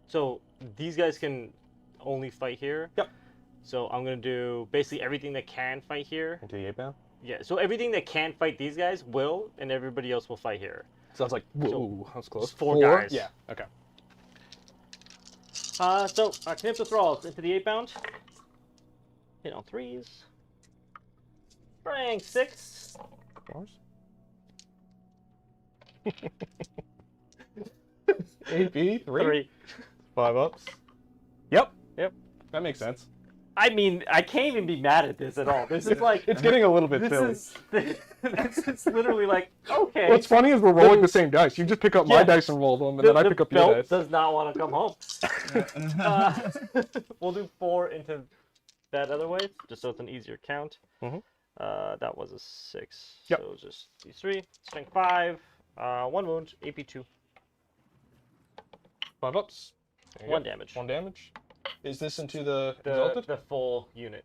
Speaker 2: So these guys can only fight here.
Speaker 3: Yep.
Speaker 2: So I'm gonna do basically everything that can fight here.
Speaker 3: Into the 8-bound?
Speaker 2: Yeah. So everything that can fight these guys will, and everybody else will fight here.
Speaker 3: Sounds like, whoa, that was close.
Speaker 2: it's 4 guys.
Speaker 3: Yeah, okay.
Speaker 2: So Knipta Thralls into the 8-bound. Hit on 3s. Strength 6.
Speaker 3: Of course. AP 3. 5 ups. Yep.
Speaker 2: Yep.
Speaker 3: That makes sense.
Speaker 2: I mean, I can't even be mad at this at all. This is like
Speaker 3: It's getting a little bit silly.
Speaker 2: this is literally like okay.
Speaker 3: What's funny is we're rolling the same dice. You just pick up my
Speaker 2: Yeah.
Speaker 3: dice and roll them, and then I pick up your
Speaker 2: belt
Speaker 3: dice.
Speaker 2: does not want to come home. We'll do 4 into that other way, just so it's an easier count.
Speaker 3: Mhm.
Speaker 2: That was a 6.
Speaker 3: Yep.
Speaker 2: So just these 3. Strength 5. 1 wound. AP 2.
Speaker 3: 5 ups. There you
Speaker 2: 1
Speaker 3: go.
Speaker 2: damage.
Speaker 3: 1 damage. Is this into the
Speaker 2: The,
Speaker 3: Exalted?
Speaker 2: the full unit.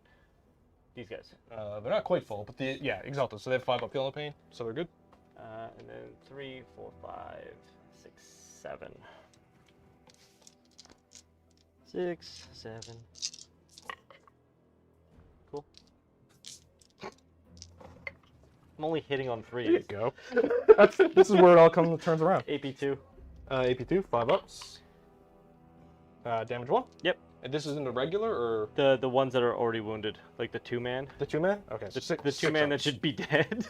Speaker 2: These guys.
Speaker 3: They're not quite full, but yeah, Exalted. So they have 5 up healing pain, so they're good.
Speaker 2: And then 3, 4, 5, 6, 7. 6, 7. Cool. I'm only hitting on 3.
Speaker 3: There you go. This is where it all turns around.
Speaker 2: AP2.
Speaker 3: AP2, 5 ups. Damage 1.
Speaker 2: Yep.
Speaker 3: And this is in the regular or
Speaker 2: The ones that are already wounded, like the 2-man.
Speaker 3: the 2-man? Okay,
Speaker 2: The,
Speaker 3: so
Speaker 2: the 2-man that should be dead.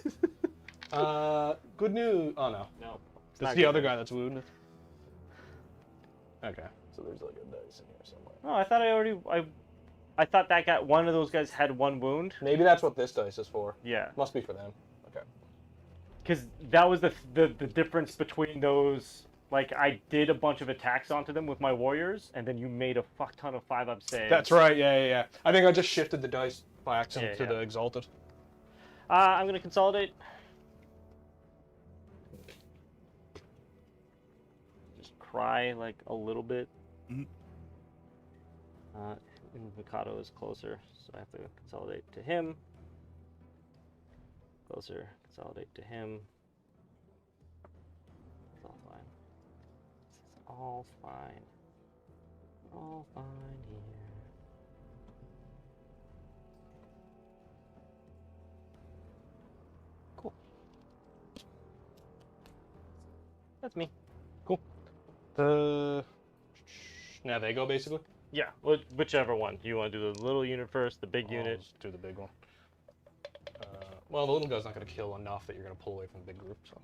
Speaker 3: Good news. Oh no,
Speaker 2: No. it's
Speaker 3: that's
Speaker 2: not
Speaker 3: the
Speaker 2: good.
Speaker 3: other guy that's wounded. Okay, so there's like a dice in here somewhere.
Speaker 2: No, I thought I thought that guy, one of those guys had 1 wound.
Speaker 3: Maybe that's what this dice is for.
Speaker 2: Yeah.
Speaker 3: Must be for them. Okay.
Speaker 2: Because that was the difference between those Like, I did a bunch of attacks onto them with my warriors, and then you made a fuck ton of 5-up saves.
Speaker 3: That's right. Yeah. I think I just shifted the dice by accident to the exalted.
Speaker 2: I'm gonna consolidate. Just cry like a little bit.
Speaker 1: Mhm.
Speaker 2: Mikado is closer, so I have to consolidate to him. Closer, consolidate to him. It's all fine. It's all fine. All fine here. Cool. That's me.
Speaker 3: Cool. Now they go, basically?
Speaker 2: Yeah, whichever one. Do you want to do the little unit first, the big unit?
Speaker 3: Let's do the big one. Well, the little guy's not going to kill enough that you're going to pull away from the big group, so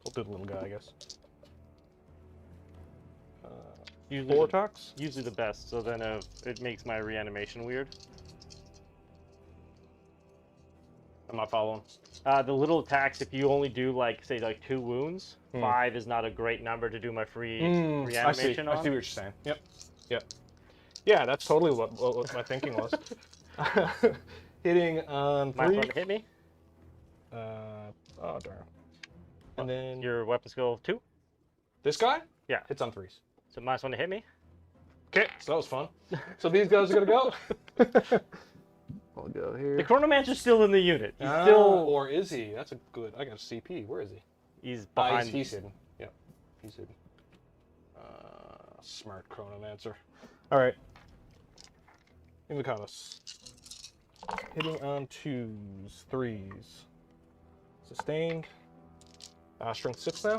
Speaker 3: we'll do the little guy, I guess.
Speaker 2: Usually
Speaker 3: 4 attacks?
Speaker 2: Usually the best, so then it makes my reanimation weird.
Speaker 3: I'm not following.
Speaker 2: The little attacks, if you only do, like, say, like 2 wounds, 5 is not a great number to do my free reanimation on.
Speaker 3: I see what you're saying. Yep. Yeah, that's totally what my thinking was. Hitting on 3.
Speaker 2: Might want to hit me.
Speaker 3: Oh, darn. And then
Speaker 2: Your weapon skill 2?
Speaker 3: this guy?
Speaker 2: Yeah.
Speaker 3: Hits on 3s.
Speaker 2: So minus 1 to hit me.
Speaker 3: Okay, so that was fun. So these guys are going to go? I'll go here.
Speaker 2: The Chronomancer's still in the unit. He's still...
Speaker 3: Or is he? That's a good... I got a CP. Where is he?
Speaker 2: He's behind...
Speaker 3: He's hidden. Yep, he's hidden. Smart Chronomancer. Alright. Invocatus. Hitting on 2s, 3s. Sustained. Strength 6 now.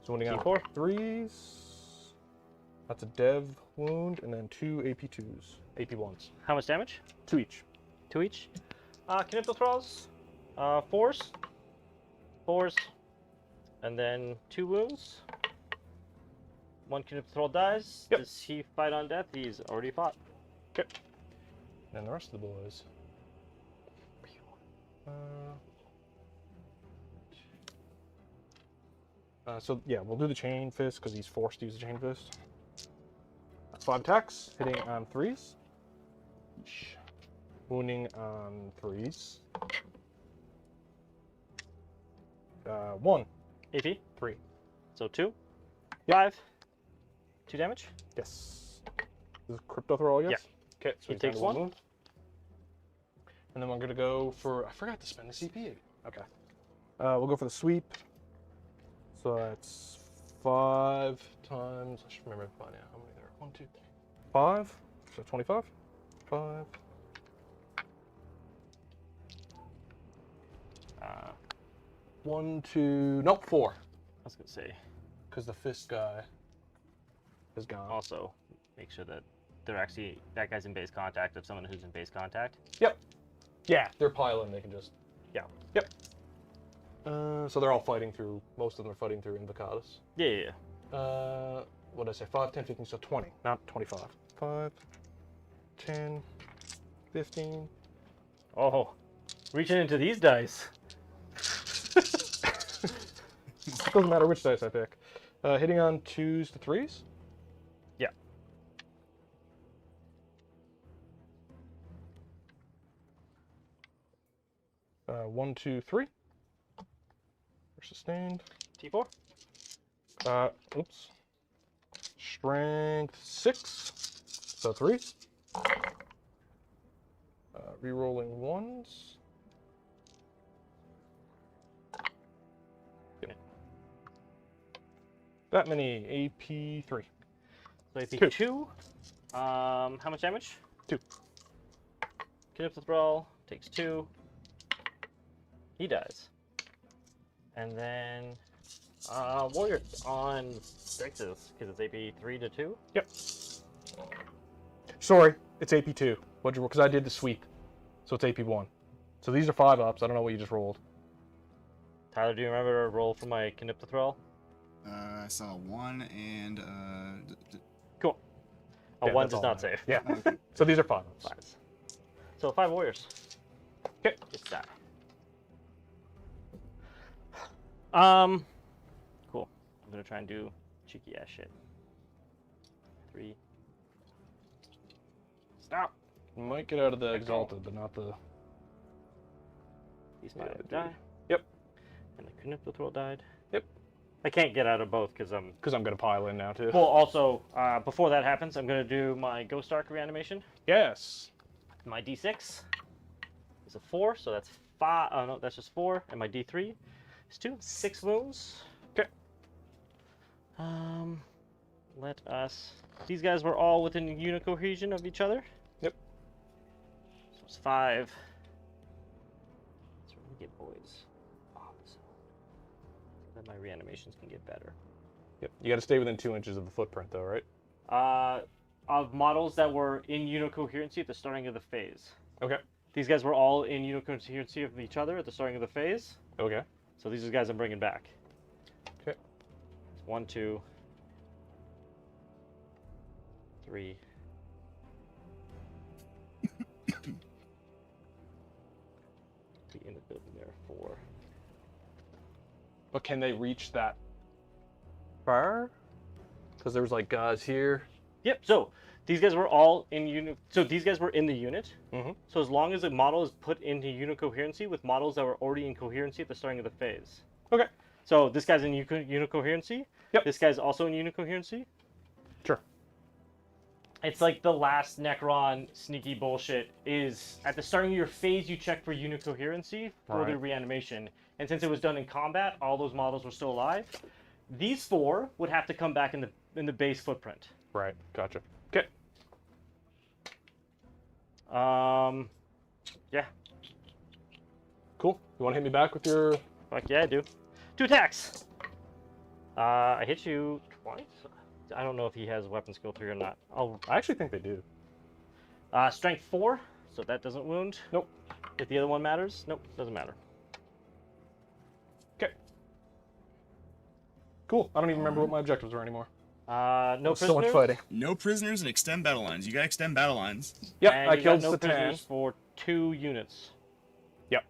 Speaker 3: So winning on
Speaker 2: D4.
Speaker 3: 3s. That's a dev wound, and then 2 AP2s. AP1s.
Speaker 2: How much damage?
Speaker 3: 2 each.
Speaker 2: 2 each. Canopal Thralls. 4s. 4s. And then 2 wounds. 1 Canopal Thrall dies.
Speaker 3: Yep.
Speaker 2: Does he fight on death? He's already fought.
Speaker 3: Okay. And the rest of the boys. So yeah, we'll do the chain fist because he's forced to use the chain fist. 5 attacks, hitting on 3s. Wounding on 3s. 1.
Speaker 2: AP?
Speaker 3: 3.
Speaker 2: So 2.
Speaker 3: Yep.
Speaker 2: 5. 2 damage.
Speaker 3: Yes. This is crypto throw, I guess?
Speaker 2: Yeah.
Speaker 3: Okay, so
Speaker 2: He
Speaker 3: he's down
Speaker 2: takes
Speaker 3: to 1
Speaker 2: 1.
Speaker 3: wound. And then we're going to go for... I forgot to spend the CP. Okay. We'll go for the sweep. So that's 5 times... I should remember by now how many there are. 1, 2, 3. 5. So 25. 5. 1, 2... Nope, 4.
Speaker 2: I was going to say.
Speaker 3: Because the fist guy is gone.
Speaker 2: Also, make sure that they're actually... That guy's in base contact of someone who's in base contact.
Speaker 3: Yep. Yeah, they're piling. They can just...
Speaker 2: Yeah.
Speaker 3: Yep. So they're all fighting through... Most of them are fighting through Invocatus.
Speaker 2: Yeah.
Speaker 3: What did I say? 5, 10, 15, so 20, not 25. 5, 10, 15.
Speaker 2: Oh, reaching into these dice.
Speaker 3: Doesn't matter which dice I pick. Hitting on 2s to 3s?
Speaker 2: Yeah.
Speaker 3: Uh, 1, 2, 3. We're sustained.
Speaker 2: T4.
Speaker 3: Oops. Strength 6. So 3s. Rerolling 1s. Yep. That many AP 3.
Speaker 2: So AP 2. How much damage?
Speaker 3: 2.
Speaker 2: Canopal Thrall takes 2. He dies. And then Warrior on Strixes, because it's AP 3 to 2.
Speaker 3: Yep. Sorry, it's AP 2. Because I did the sweep. So it's AP 1. So these are 5 ups. I don't know what you just rolled.
Speaker 2: Tyler, do you remember a roll for my Canopal Thrall?
Speaker 1: I saw 1 and
Speaker 2: Cool.
Speaker 3: Yeah,
Speaker 2: 1
Speaker 3: that's
Speaker 2: does
Speaker 3: all
Speaker 2: not
Speaker 3: I
Speaker 2: save.
Speaker 3: Yeah. So these are 5 ups.
Speaker 2: 5s. So 5 warriors.
Speaker 3: Okay.
Speaker 2: Just die. Cool. I'm gonna try and do Cheeky ass shit. 3. Stop!
Speaker 3: You might get out of the exalted, but not the...
Speaker 2: These
Speaker 3: Yeah,
Speaker 2: five
Speaker 3: dude.
Speaker 2: die.
Speaker 3: Yep.
Speaker 2: And the Knipto throw died.
Speaker 3: Yep.
Speaker 2: I can't get out of both because I'm...
Speaker 3: Because I'm going to pile in now, too.
Speaker 2: Well, also, before that happens, I'm going to do my Ghost Arc reanimation.
Speaker 3: Yes.
Speaker 2: My D6 is a 4, so that's 5. Oh, no, that's just 4. And my D3 is 2. 6 wounds.
Speaker 3: Okay.
Speaker 2: Let us... These guys were all within unit cohesion of each other.
Speaker 3: Yep.
Speaker 2: So it's 5. Let's really get boys off the zone. So that my reanimations can get better.
Speaker 3: Yep. You got to stay within 2 inches of the footprint, though, right?
Speaker 2: Of models that were in unit coherency at the starting of the phase.
Speaker 3: Okay.
Speaker 2: These guys were all in unit coherency of each other at the starting of the phase.
Speaker 3: Okay.
Speaker 2: So these are the guys I'm bringing back.
Speaker 3: Okay.
Speaker 2: It's 1, 2, 3. Be in the building there. 4.
Speaker 3: But can they reach that far? Because there was like guys here.
Speaker 2: Yep. So these guys were all in unit. So these guys were in the unit.
Speaker 3: Mm-hmm.
Speaker 2: So as long as a model is put into unit coherency with models that were already in coherency at the starting of the phase.
Speaker 3: Okay.
Speaker 2: So this guy's in unit coherency.
Speaker 3: Yep.
Speaker 2: This guy's also in unit coherency.
Speaker 3: Sure.
Speaker 2: It's like the last Necron sneaky bullshit is at the starting of your phase you check for unit coherency for the
Speaker 3: Right.
Speaker 2: reanimation. And since it was done in combat, all those models were still alive. These 4 would have to come back in the base footprint.
Speaker 3: Right. Gotcha. Okay.
Speaker 2: Yeah.
Speaker 3: Cool. You want to hit me back with your...
Speaker 2: Fuck yeah, I do. 2 attacks! I hit you twice? I don't know if he has weapon skill 3 or not.
Speaker 3: I actually think they do.
Speaker 2: Strength 4, so that doesn't wound.
Speaker 3: Nope.
Speaker 2: If the other one matters, nope, doesn't matter.
Speaker 3: Okay. Cool. I don't even remember what my objectives were anymore.
Speaker 2: No prisoners.
Speaker 3: So much fighting.
Speaker 1: No prisoners and extend battle lines. You got to extend battle lines.
Speaker 3: Yep,
Speaker 2: And
Speaker 3: I
Speaker 2: you
Speaker 3: killed
Speaker 2: got no
Speaker 3: Satan.
Speaker 2: prisoners for 2 units.
Speaker 3: Yep.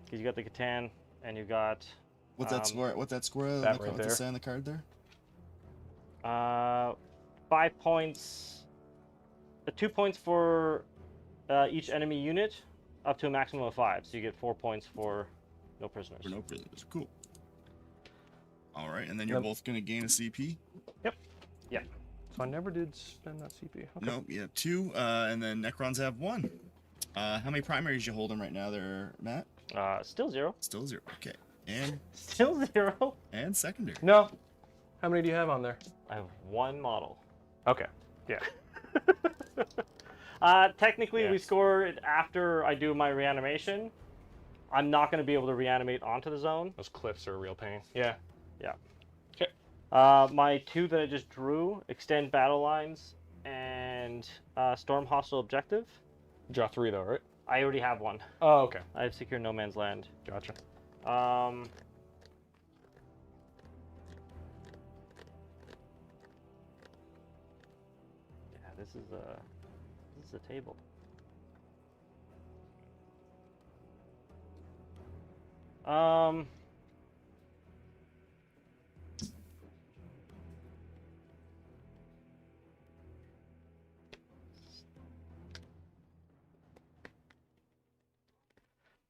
Speaker 2: Because you got the Catan, and you got...
Speaker 1: What's that score? What's that score?
Speaker 3: that right
Speaker 1: What's
Speaker 3: there.
Speaker 1: it say on the card there?
Speaker 2: 5 points... 2 points for each enemy unit, up to a maximum of 5. So you get 4 points for no prisoners.
Speaker 1: For no prisoners. Cool. All right, and then you're
Speaker 3: Yep.
Speaker 1: both going to gain a CP.
Speaker 3: Yep.
Speaker 2: Yeah.
Speaker 3: So I never did spend that CP. Okay.
Speaker 1: Nope, you have 2, and then Necrons have 1. How many primaries you holding right now there, Matt?
Speaker 2: Still 0.
Speaker 1: Still 0. Okay. And
Speaker 2: Still 0.
Speaker 1: secondary.
Speaker 3: No. How many do you have on there?
Speaker 2: I have 1 model.
Speaker 3: Okay. Yeah.
Speaker 2: Technically,
Speaker 3: Yeah.
Speaker 2: we score it after I do my reanimation. I'm not going to be able to reanimate onto the zone.
Speaker 3: Those cliffs are a real pain. Yeah.
Speaker 2: Yeah.
Speaker 3: Okay.
Speaker 2: My 2 that I just drew, extend battle lines and storm hostile objective.
Speaker 3: Draw 3 though, right?
Speaker 2: I already have 1.
Speaker 3: Oh, okay.
Speaker 2: I have secure no man's land.
Speaker 3: Gotcha.
Speaker 2: Yeah, this is a table.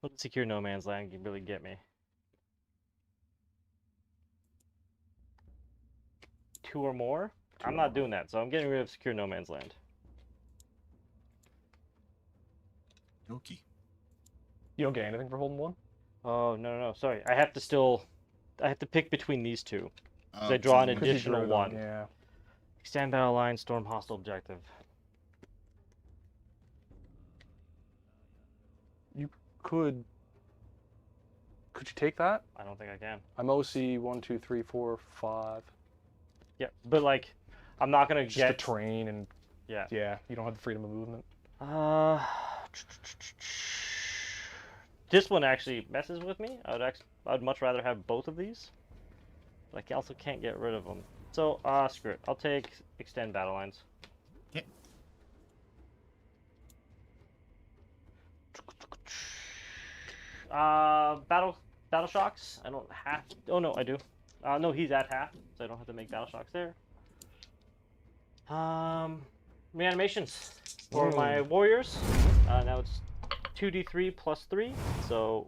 Speaker 2: What secure no man's land can really get me? 2 or more? I'm not doing that, so I'm getting rid of secure no man's land.
Speaker 1: Okie.
Speaker 3: You don't get anything for holding 1?
Speaker 2: Oh, no, sorry. I have to pick between these 2.
Speaker 1: Oh,
Speaker 2: They draw an
Speaker 1: so-
Speaker 3: Because you
Speaker 2: additional
Speaker 3: drew them,
Speaker 2: 1.
Speaker 3: Yeah.
Speaker 2: Extend battle line, storm hostile objective.
Speaker 3: You could you take that?
Speaker 2: I don't think I can.
Speaker 3: I'm OC 1, 2, 3, 4, 5.
Speaker 2: Yeah, but like, I'm not gonna
Speaker 3: Just
Speaker 2: get.
Speaker 3: the terrain and
Speaker 2: Yeah.
Speaker 3: yeah, you don't have the freedom of movement.
Speaker 2: This one actually messes with me. I'd much rather have both of these. But I also can't get rid of them. So, screw it. I'll take extend battle lines.
Speaker 1: Okay.
Speaker 2: Battle shocks. I don't have. Oh no, I do. No, he's at half, so I don't have to make battle shocks there. Reanimations for my warriors. Now it's 2d3 plus 3, so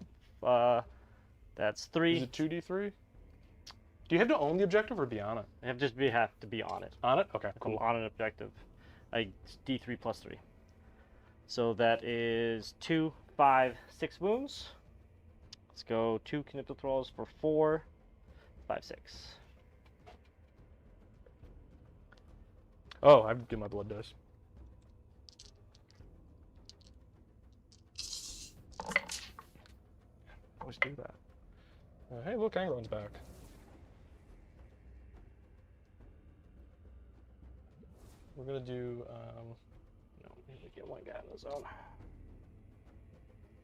Speaker 2: that's 3.
Speaker 3: Is it 2d3? Do you have to own the objective or be on it?
Speaker 2: I have to be on it.
Speaker 3: On it? Okay,
Speaker 2: I'm on an objective. D3 plus 3. So that is 2, 5, 6 wounds. Let's go 2 Knipto Thralls for 4, 5, 6.
Speaker 3: Oh, I have to get my blood dice. Always do that. Hey, look, Angron's back. We're gonna do,
Speaker 2: No, we need to get one guy in the zone.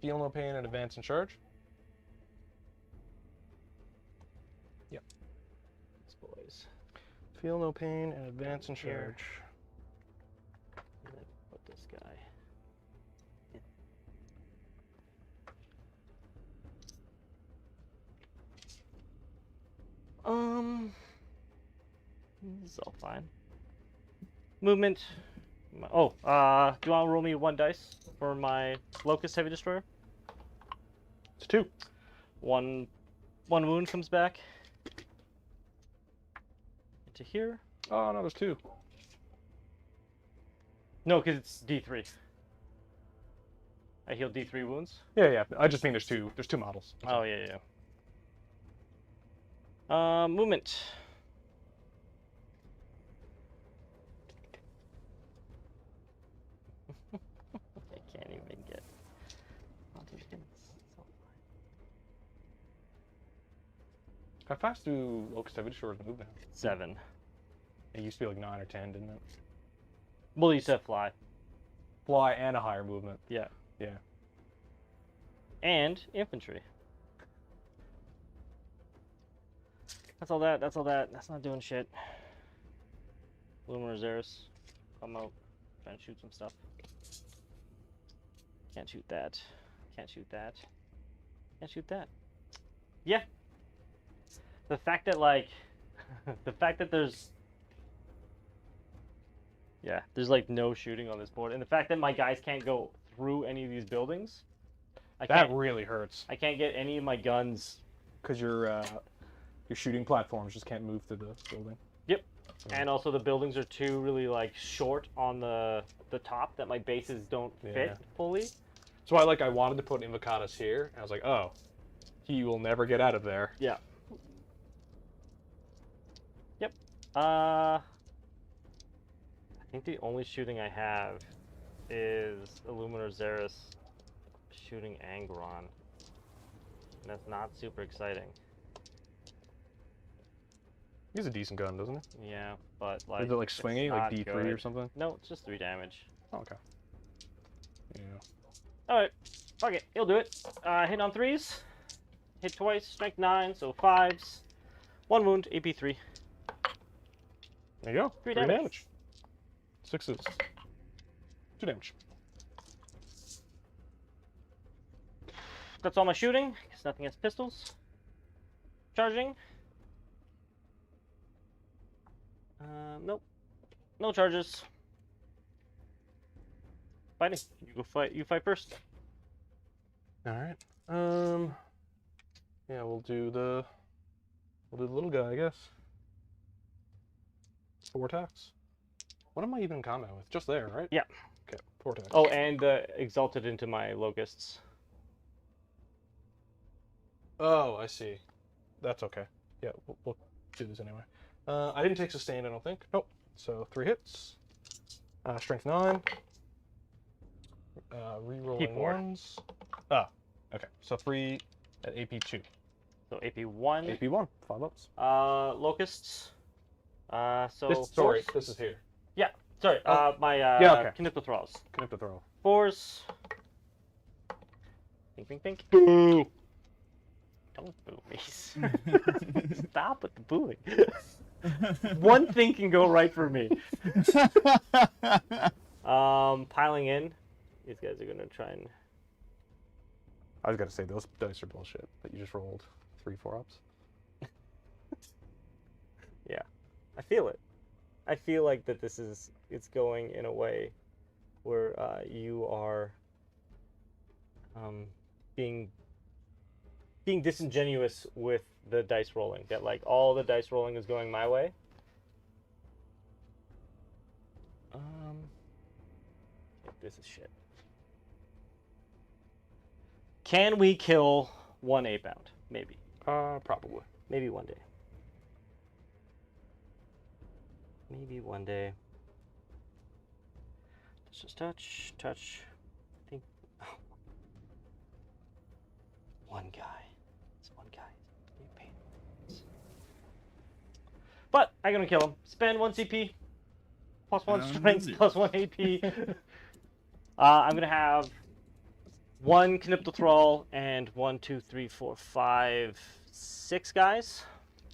Speaker 3: feel no pain and advance and charge. Yep.
Speaker 2: These boys.
Speaker 3: Feel no pain and advance and
Speaker 2: Here.
Speaker 3: charge.
Speaker 2: And then put this guy. This is all fine. Movement. Do you want to roll me 1 dice for my Locust Heavy Destroyer?
Speaker 3: It's 2.
Speaker 2: One wound comes back into here.
Speaker 3: Oh, no, there's 2.
Speaker 2: No, because it's D3. I heal D3 wounds.
Speaker 3: Yeah. I just mean there's 2 models.
Speaker 2: Oh, yeah. Movement. I can't even get.
Speaker 3: How fast do Locust Heavy Destroyers move now?
Speaker 2: 7.
Speaker 3: It used to be like 9 or 10, didn't it?
Speaker 2: Well, you said fly.
Speaker 3: Fly and a higher movement.
Speaker 2: Yeah.
Speaker 3: Yeah.
Speaker 2: And infantry. That's all that. That's not doing shit. Luminous Zeros. Come out. Try and shoot some stuff. Can't shoot that. Can't shoot that. Can't shoot that. Yeah. The fact that, like... the fact that there's... Yeah, there's, like, no shooting on this board. And the fact that my guys can't go through any of these buildings.
Speaker 3: That really hurts.
Speaker 2: I can't get any of my guns.
Speaker 3: Because your shooting platforms just can't move through the building.
Speaker 2: Yep. And also the buildings are too really like short on the top that my bases don't fit fully.
Speaker 3: So I wanted to put Invocatus here, and I was like, oh, he will never get out of there.
Speaker 2: Yeah. Yep. I think the only shooting I have is Illuminor Xeris shooting Angron. And that's not super exciting.
Speaker 3: He's a decent gun, doesn't he?
Speaker 2: Yeah, but like...
Speaker 3: Is it like swingy, like D3
Speaker 2: good.
Speaker 3: or something?
Speaker 2: No, it's just 3 damage.
Speaker 3: Oh, okay. Yeah.
Speaker 2: Alright, fuck it, he'll do it. Hit on 3s. Hit twice, strength 9, so 5s. 1 wound, AP 3.
Speaker 3: There you go.
Speaker 2: 3
Speaker 3: 3
Speaker 2: damage.
Speaker 3: damage. 6s. 2 damage.
Speaker 2: That's all my shooting, because nothing has pistols. Charging. Nope. No charges. Fighting. You go fight. You fight first.
Speaker 3: All right. Yeah, we'll do the little guy, I guess. 4 attacks. What am I even in combat with? Just there, right?
Speaker 2: Yeah.
Speaker 3: Okay, 4 attacks.
Speaker 2: Oh, and exalted into my locusts.
Speaker 3: Oh, I see. That's okay. Yeah, we'll do this anyway. I didn't take sustained, I don't think. Nope. So 3 hits. Strength 9. Rerolling
Speaker 2: P4.
Speaker 3: 1s. Ah, okay. So 3 at AP 2.
Speaker 2: So AP 1.
Speaker 3: AP 1, 5 ups.
Speaker 2: Locusts. So
Speaker 3: Sorry,
Speaker 2: fours?
Speaker 3: this is here.
Speaker 2: Yeah. Sorry. My
Speaker 3: yeah, okay.
Speaker 2: Knipto Thralls.
Speaker 3: Connect the throw.
Speaker 2: 4s. Pink, pink, pink.
Speaker 3: Boo!
Speaker 2: Don't boo me. Stop with the booing. One thing can go right for me. Piling in. These guys are gonna try and.
Speaker 3: I was gonna say those dice are bullshit that you just rolled 3 4 ups.
Speaker 2: Yeah, I feel it. I feel like that it's going in a way where you are being disingenuous with the dice rolling. That like all the dice rolling is going my way. This is shit. Can we kill one 8-bound? Maybe.
Speaker 3: Probably.
Speaker 2: Maybe one day. Maybe one day. Let's just touch. I think. Oh. One guy. It's one guy. You pain. But I'm gonna kill him. Spend 1 CP. Plus 1 strength. Plus 1 AP. I'm gonna have 1 Kniptal Thrall and 1, 2, 3, 4, 5, 6 guys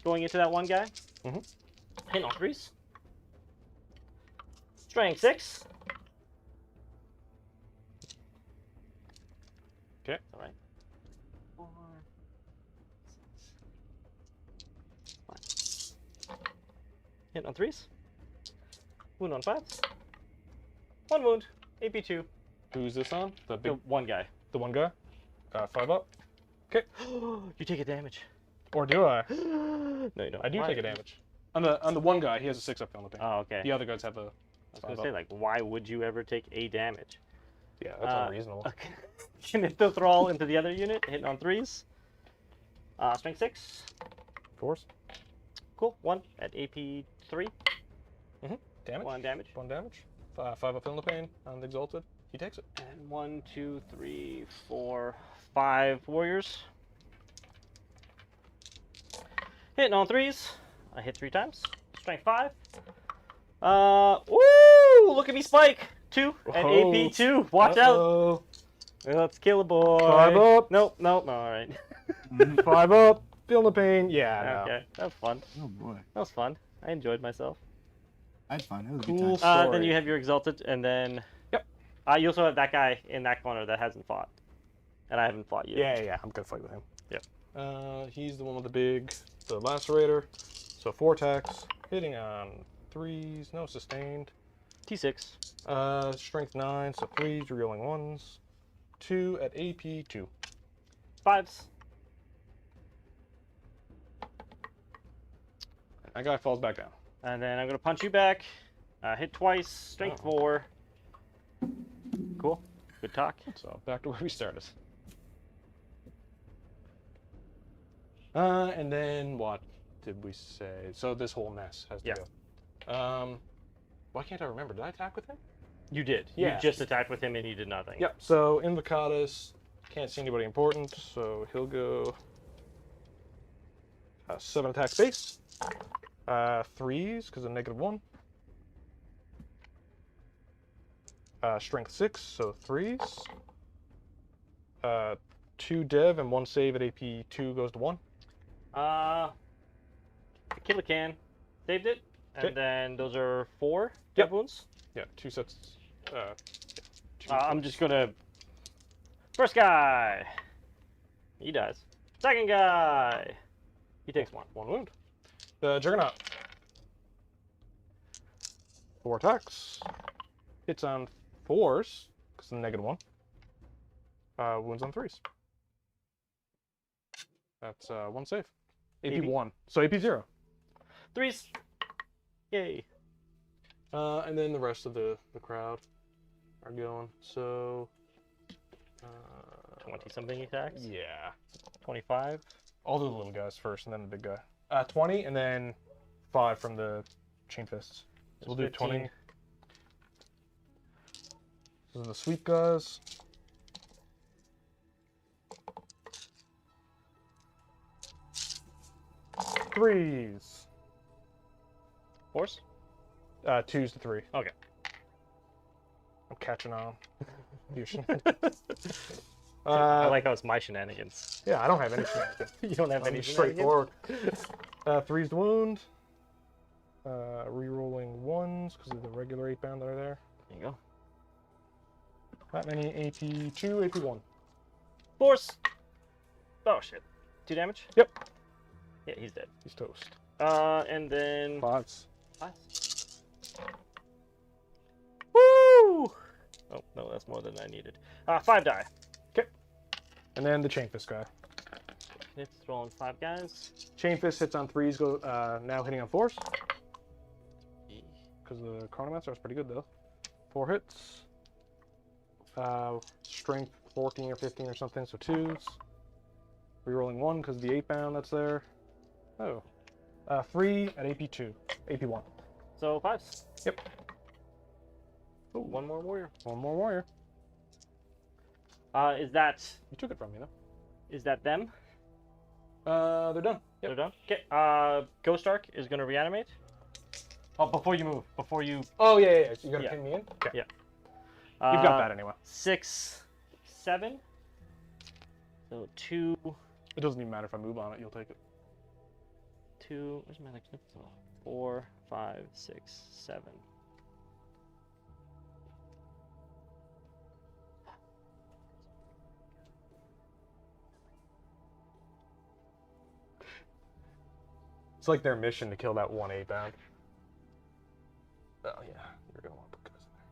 Speaker 2: going into that one guy. Hitting all 3s. Strength 6.
Speaker 3: Okay.
Speaker 2: All right. 4, 6, 5. Hitting on 3s. Wound on 5s. 1 wound. AP 2.
Speaker 3: Who's this on? The big
Speaker 2: one guy.
Speaker 3: The one guy? 5 up. Okay.
Speaker 2: You take a damage.
Speaker 3: Or do I?
Speaker 2: No, you don't.
Speaker 3: I do
Speaker 2: Why?
Speaker 3: take a damage. On the one guy, he has a 6 up on the thing.
Speaker 2: Oh, okay.
Speaker 3: The other guys have a
Speaker 2: I was
Speaker 3: 5
Speaker 2: gonna
Speaker 3: up.
Speaker 2: say, like, why would you ever take a damage?
Speaker 3: Yeah, that's unreasonable.
Speaker 2: Okay. Kniptal Thrall into the other unit, hitting on 3s. Strength 6.
Speaker 3: Force.
Speaker 2: Cool. 1 at AP 3.
Speaker 3: Damage.
Speaker 2: 1 damage.
Speaker 3: 1 damage. 5 up in the pain on the exalted. He takes it.
Speaker 2: And 1, 2, 3, 4, 5 warriors. Hitting on 3s. I hit 3 times. Strength 5. Woo! Look at me spike. 2 and
Speaker 3: Whoa.
Speaker 2: AP 2. Watch out. Let's kill a boy.
Speaker 3: 5 up.
Speaker 2: Nope. All right.
Speaker 3: 5 up. Feeling the pain. Yeah.
Speaker 2: Okay. That was fun.
Speaker 1: Oh boy,
Speaker 2: That was fun. I enjoyed myself.
Speaker 1: I had fun. It was a
Speaker 3: Cool.
Speaker 1: good time.
Speaker 2: Then
Speaker 3: Sorry.
Speaker 2: you have your exalted, and then
Speaker 3: Yep.
Speaker 2: You also have that guy in that corner that hasn't fought, and I haven't fought yet.
Speaker 3: Yeah. I'm gonna fight with him.
Speaker 2: Yep.
Speaker 3: He's the one with the lacerator. So 4 attacks, hitting on 3s, no sustained.
Speaker 2: T6.
Speaker 3: Strength 9, so 3s, reeling 1s. 2 at AP 2.
Speaker 2: 5s.
Speaker 3: That guy falls back down.
Speaker 2: And then I'm gonna punch you back. Hit twice. Strength 4. Cool. Good talk.
Speaker 3: So back to where we started. And then what did we say? So this whole mess has to go. Why can't I remember? Did I attack with him?
Speaker 2: You did.
Speaker 3: Yeah.
Speaker 2: You just attacked with him and he did nothing.
Speaker 3: Yep. So Invocatus can't see anybody important, so he'll go 7 attack space. 3s because of -1. Strength 6, so 3s. 2 dev and 1 save at AP 2 goes to 1.
Speaker 2: Kill a can. Saved it. And
Speaker 3: Okay.
Speaker 2: then those are 4
Speaker 3: Yep.
Speaker 2: dev wounds.
Speaker 3: Yeah, 2 sets. 2
Speaker 2: I'm just gonna. First guy. He dies. Second guy. He takes 1.
Speaker 3: 1 wound. The Juggernaut. 4 attacks. Hits on 4s because of -1. Wounds on 3s. That's 1 save. AP 1. So AP 0.
Speaker 2: 3s. Yay.
Speaker 3: And then the rest of the crowd are going. So
Speaker 2: 20 something attacks.
Speaker 3: yeah.
Speaker 2: 25.
Speaker 3: I'll do the little guys first and then the big guy. 20 and then 5 from the chain fists. So we'll do 20.
Speaker 2: 15.
Speaker 3: Those are the sweep guys. Threes.
Speaker 2: 4s.
Speaker 3: 2s to 3.
Speaker 2: Okay.
Speaker 3: I'm catching on. You should.
Speaker 2: I like how it's my shenanigans.
Speaker 3: Yeah, I don't have any shenanigans.
Speaker 2: You don't have
Speaker 3: I'm
Speaker 2: any
Speaker 3: just
Speaker 2: shenanigans?
Speaker 3: straightforward. 3s to wound. Rerolling 1s because of the regular 8-bound that are there.
Speaker 2: There you go.
Speaker 3: That many AP 2, AP 1.
Speaker 2: 4s. Oh shit. 2 damage?
Speaker 3: Yep.
Speaker 2: Yeah, he's dead.
Speaker 3: He's toast.
Speaker 2: And then
Speaker 3: 5s.
Speaker 2: 5. Woo! Oh no, that's more than I needed. 5 die.
Speaker 3: Okay. And then the chain fist guy.
Speaker 2: It's rolling 5 guys.
Speaker 3: Chain fist hits on 3s, go now hitting on 4s. Because the Chronomancer is pretty good though. 4 hits. Strength 14 or 15 or something, so 2s. Rerolling 1 because the 8 bound that's there. Oh. 3 at AP2. AP1.
Speaker 2: So 5s.
Speaker 3: Yep.
Speaker 2: Ooh, 1 more warrior.
Speaker 3: 1 more warrior.
Speaker 2: Is that
Speaker 3: You took it from me though.
Speaker 2: is that them?
Speaker 3: They're done. Yep.
Speaker 2: They're done. Okay. Ghost Ark is gonna reanimate. Oh, before you move, before you.
Speaker 3: Oh yeah. You gotta
Speaker 2: Yeah.
Speaker 3: pin me in. Okay.
Speaker 2: Yeah.
Speaker 3: You've got that anyway.
Speaker 2: 6, 7. So 2,
Speaker 3: It doesn't even matter if I move on it. You'll take it.
Speaker 2: 2. Where's my next? 4, 5, 6, 7.
Speaker 3: It's like their mission to kill that 1 8 bound. Oh yeah, you're gonna want to put guys in there.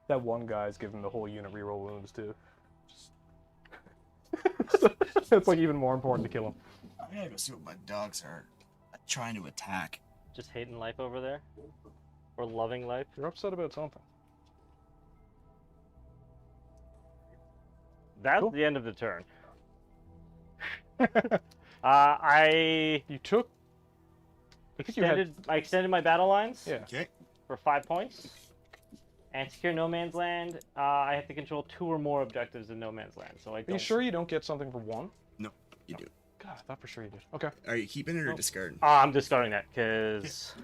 Speaker 3: That one guy's giving the whole unit reroll wounds too. It's like even more important to kill him.
Speaker 1: I gotta go see what my dogs are trying to attack.
Speaker 2: Just hating life over there, or loving life.
Speaker 3: You're upset about something.
Speaker 2: That's
Speaker 3: Cool.
Speaker 2: the end of the turn. I
Speaker 3: You took. I think you had.
Speaker 2: extended my battle lines
Speaker 3: Yeah.
Speaker 1: Okay.
Speaker 2: for 5 points. And secure no man's land. I have to control 2 or more objectives in no man's land. So I
Speaker 3: Are
Speaker 2: don't.
Speaker 3: you sure you don't get something for 1?
Speaker 1: No, you do.
Speaker 3: God, I thought for sure you did. Okay.
Speaker 1: Are you keeping it or
Speaker 2: Nope.
Speaker 1: discarding?
Speaker 2: I'm discarding that because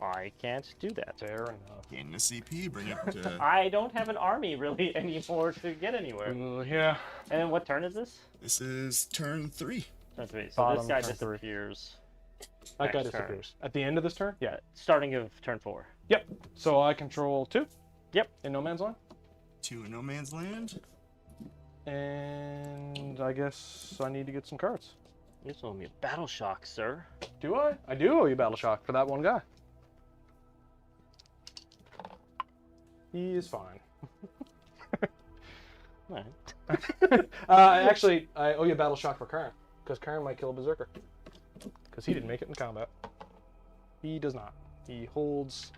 Speaker 2: I can't do that.
Speaker 3: Fair enough.
Speaker 1: Gain the CP, bring it to.
Speaker 2: I don't have an army really anymore to get anywhere.
Speaker 3: Yeah.
Speaker 2: And what turn is this?
Speaker 1: This is turn 3.
Speaker 2: Turn 3. So
Speaker 3: Bottom
Speaker 2: this guy
Speaker 3: turn 3.
Speaker 2: disappears.
Speaker 3: That guy
Speaker 2: Next turn.
Speaker 3: disappears. At the end of this turn?
Speaker 2: Yeah, starting of turn 4.
Speaker 3: Yep. So I control 2?
Speaker 2: Yep.
Speaker 3: In no man's land?
Speaker 1: 2 in no man's land.
Speaker 3: And I guess I need to get some cards.
Speaker 2: You just owe me a battle shock, sir.
Speaker 3: Do I? I do owe you Battle Shock for that one guy. He is fine.
Speaker 2: Alright.
Speaker 3: Actually, I owe you Battle Shock for Karn, because Karn might kill a Berserker. Because he didn't make it in combat. He does not. He holds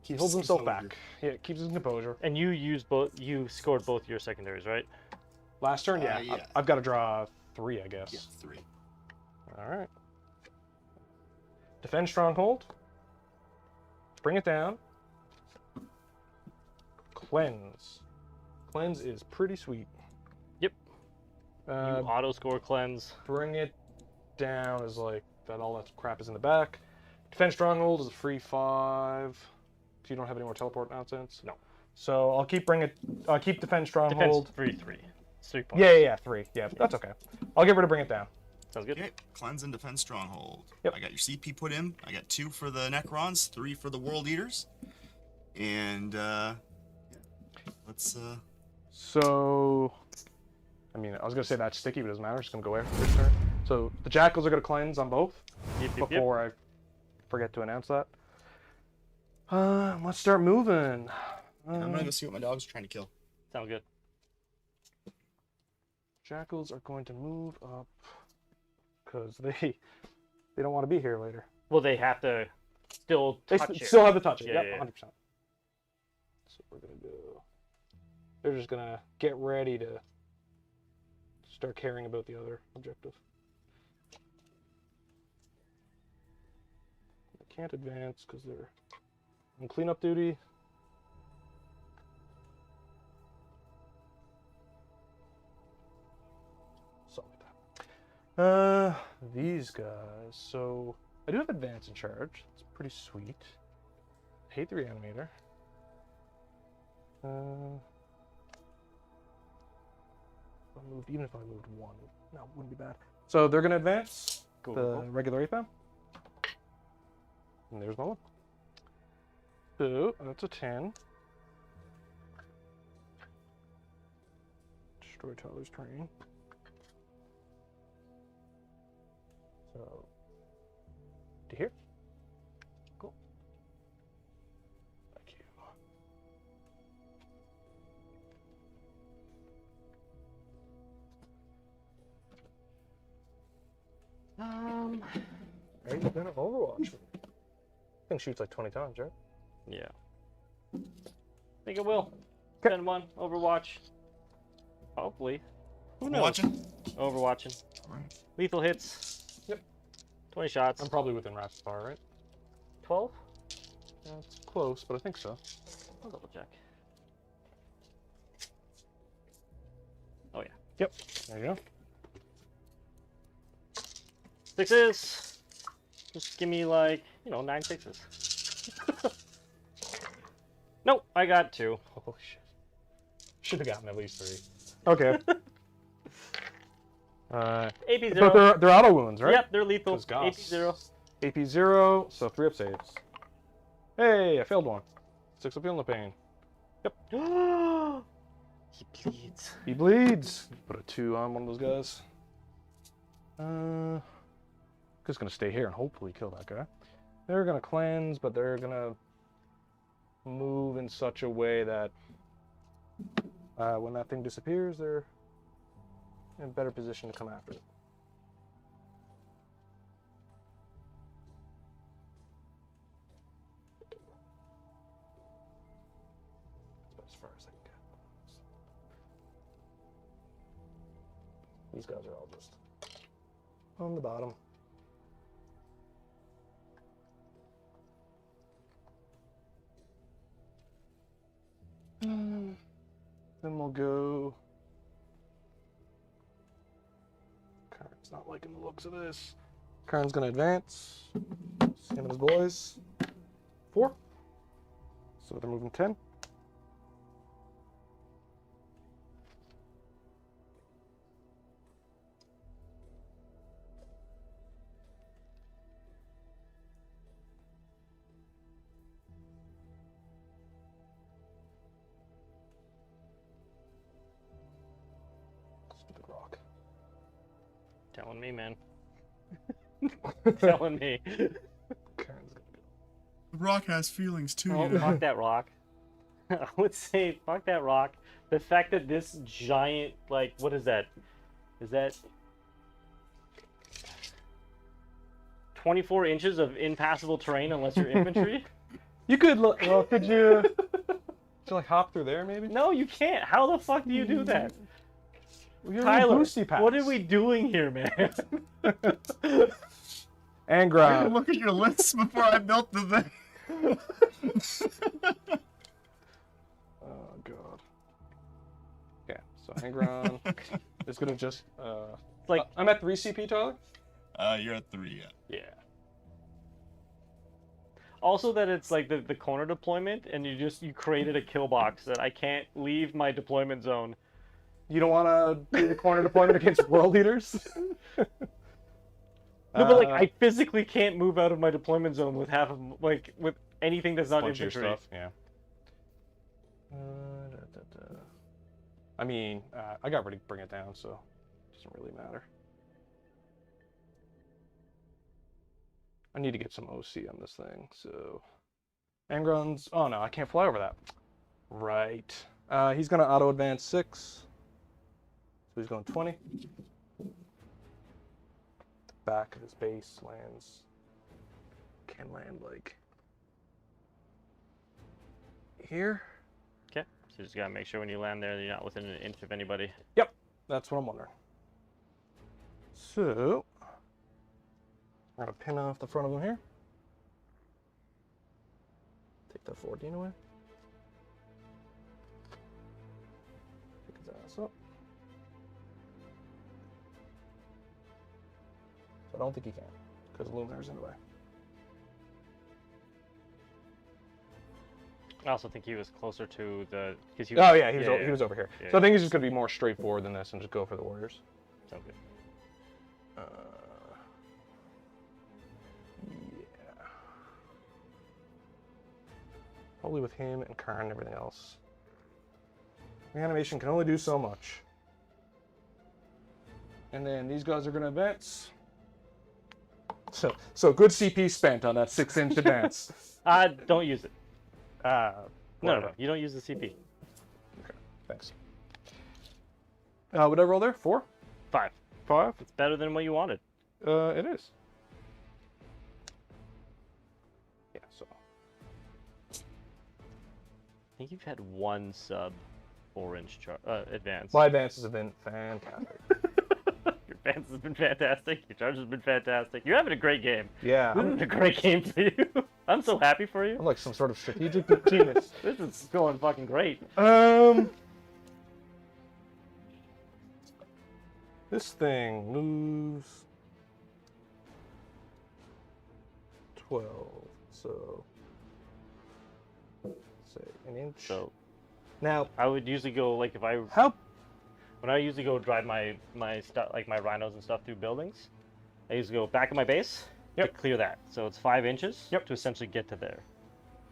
Speaker 1: Keeps
Speaker 3: himself
Speaker 1: composure.
Speaker 3: back. Yeah, keeps his composure.
Speaker 2: And you used both. You scored both your secondaries, right?
Speaker 3: Last turn, yeah.
Speaker 1: Yeah.
Speaker 3: I've got to draw 3, I guess.
Speaker 1: Yeah, 3.
Speaker 3: All right. Defend Stronghold. Bring it down. Cleanse. Cleanse is pretty sweet.
Speaker 2: Yep. You
Speaker 3: Uh,
Speaker 2: auto score cleanse.
Speaker 3: bring it down is like that. All that crap is in the back. Defend Stronghold is a free 5. So you don't have any more teleport nonsense.
Speaker 2: No.
Speaker 3: So I'll keep keep Defend Stronghold.
Speaker 2: Defense 3. 3 points.
Speaker 3: Yeah, 3. Yeah, that's okay. I'll get rid of Bring It Down.
Speaker 2: Sounds good.
Speaker 1: Okay, cleanse and defend stronghold.
Speaker 3: Yep.
Speaker 1: I got your CP put in. I got 2 for the Necrons, 3 for the World Eaters, and yeah. Let's
Speaker 3: So, I mean, I was gonna say that's sticky, but it doesn't matter. It's gonna go after this turn. So the Jackals are gonna cleanse on both
Speaker 2: Yep.
Speaker 3: before I forget to announce that. Let's start moving.
Speaker 1: I'm gonna go see what my dogs are trying to kill.
Speaker 2: Sounds good.
Speaker 3: Jackals are going to move up because they don't want to be here later.
Speaker 2: Well, they have to still
Speaker 3: They
Speaker 2: touch it.
Speaker 3: still have to touch it.
Speaker 2: Yeah,
Speaker 3: Yep,
Speaker 2: yeah.
Speaker 3: 100%. So we're gonna go. They're just gonna get ready to start caring about the other objective. They can't advance because they're on cleanup duty. Something like that. These guys. So I do have advance in charge. It's pretty sweet. Hate the reanimator. Even if I moved 1, no, it wouldn't be bad. So they're gonna advance
Speaker 2: Cool,
Speaker 3: the
Speaker 2: cool.
Speaker 3: regular 8 bound. And there's my 1. So that's a 10. Storyteller's Train. So, to here. Cool. Thank you. Are you gonna Overwatch? Thing shoots like 20 times, right?
Speaker 2: Yeah. Think it will.
Speaker 3: Okay.
Speaker 2: 10-1, Overwatch. Hopefully. Who knows?
Speaker 1: Watching?
Speaker 2: Overwatching.
Speaker 1: Alright.
Speaker 2: Lethal hits.
Speaker 3: Yep.
Speaker 2: 20 shots.
Speaker 3: I'm probably within rapid fire, right?
Speaker 2: 12?
Speaker 3: Yeah, it's close, but I think so.
Speaker 2: I'll double check. Oh yeah.
Speaker 3: Yep. There you go.
Speaker 2: Sixes. Just give me like, 9 sixes. Nope, I got 2.
Speaker 3: Oh shit. Should have gotten at least 3. Okay.
Speaker 2: AP0.
Speaker 3: But they're auto wounds, right?
Speaker 2: Yep, they're lethal.
Speaker 3: 'Cause Goss.
Speaker 2: AP0.
Speaker 3: AP0, so 3 up saves. Hey, I failed one. 6 up healing the pain. Yep.
Speaker 2: He bleeds.
Speaker 3: He bleeds. Put a 2 on one of those guys. Just gonna stay here and hopefully kill that guy. They're gonna cleanse, but they're gonna move in such a way that when that thing disappears, they're in a better position to come after it. That's as far as I can get. These guys are all just on the bottom. Then we'll go. Karn's not liking the looks of this. Karn's gonna advance. Him and his boys. 4. So they're moving 10. Stupid rock.
Speaker 2: Telling me, man. Telling me.
Speaker 3: Karn's gonna go.
Speaker 1: The rock has feelings too,
Speaker 2: Oh, fuck that rock. I would say, fuck that rock. The fact that this giant, like, what is that? Is that 24 inches of impassable terrain unless you're infantry?
Speaker 3: You could look. Well, could you? Like hop through there, maybe?
Speaker 2: No, you can't. How the fuck do you do that?
Speaker 3: Well, you're in
Speaker 2: Tyler,
Speaker 3: boosty packs.
Speaker 2: what are we doing here, man?
Speaker 3: And
Speaker 1: I
Speaker 3: ground.
Speaker 1: look at your list before I built the thing.
Speaker 3: Oh god. Okay, so Angron is gonna just
Speaker 2: Like,
Speaker 3: I'm at 3 CP, Tyler?
Speaker 1: You're at 3, yeah.
Speaker 2: yeah. Also that it's like the corner deployment and you created a kill box that I can't leave my deployment zone.
Speaker 3: You don't wanna do the corner deployment against world leaders?
Speaker 2: No, but like I physically can't move out of my deployment zone with with anything that's not
Speaker 3: bunch of your
Speaker 2: infantry.
Speaker 3: stuff, yeah. I mean, I got ready to bring it down, so it doesn't really matter. I need to get some OC on this thing, so... Angron's... Oh no, I can't fly over that. Right. He's gonna auto-advance 6. So he's going 20. The back of his base lands... Can land, like... here?
Speaker 2: Okay. So you just gotta make sure when you land there you're not within an inch of anybody.
Speaker 3: Yep, that's what I'm wondering. So... I'm gonna pin off the front of him here. Take that 14 away. Pick his ass up. So I don't think he can, because Luminar's in the way.
Speaker 2: I also think he was closer to the... Cause he
Speaker 3: Oh yeah, he
Speaker 2: yeah.
Speaker 3: was over here.
Speaker 2: Yeah,
Speaker 3: So I think he's just gonna be more straightforward than this and just go for the Warriors.
Speaker 2: Sounds good.
Speaker 3: Yeah. Probably with him and Karn and everything else. Reanimation can only do so much. And then these guys are going to advance. So good CP spent on that 6-inch advance.
Speaker 2: Don't use it. No,
Speaker 3: Whatever.
Speaker 2: you don't use the CP.
Speaker 3: Okay, thanks. What did I roll there? 4?
Speaker 2: 5.
Speaker 3: 5?
Speaker 2: It's better than what you wanted.
Speaker 3: It is. Yeah, so.
Speaker 2: I think you've had one sub 4-inch advance.
Speaker 3: My advances have been fantastic.
Speaker 2: Your advance has been fantastic. Your charge has been fantastic. You're having a great game.
Speaker 3: Yeah,
Speaker 2: This is a great game for you. I'm so happy for you.
Speaker 3: I'm like some sort of strategic genius.
Speaker 2: This is going fucking great.
Speaker 3: This thing moves 12, so say an inch.
Speaker 2: So
Speaker 3: Now,
Speaker 2: I would usually go like if I
Speaker 3: how?
Speaker 2: when I usually go drive my stuff like my rhinos and stuff through buildings, I usually go back of my base to clear that. So it's 5 inches to essentially get to there.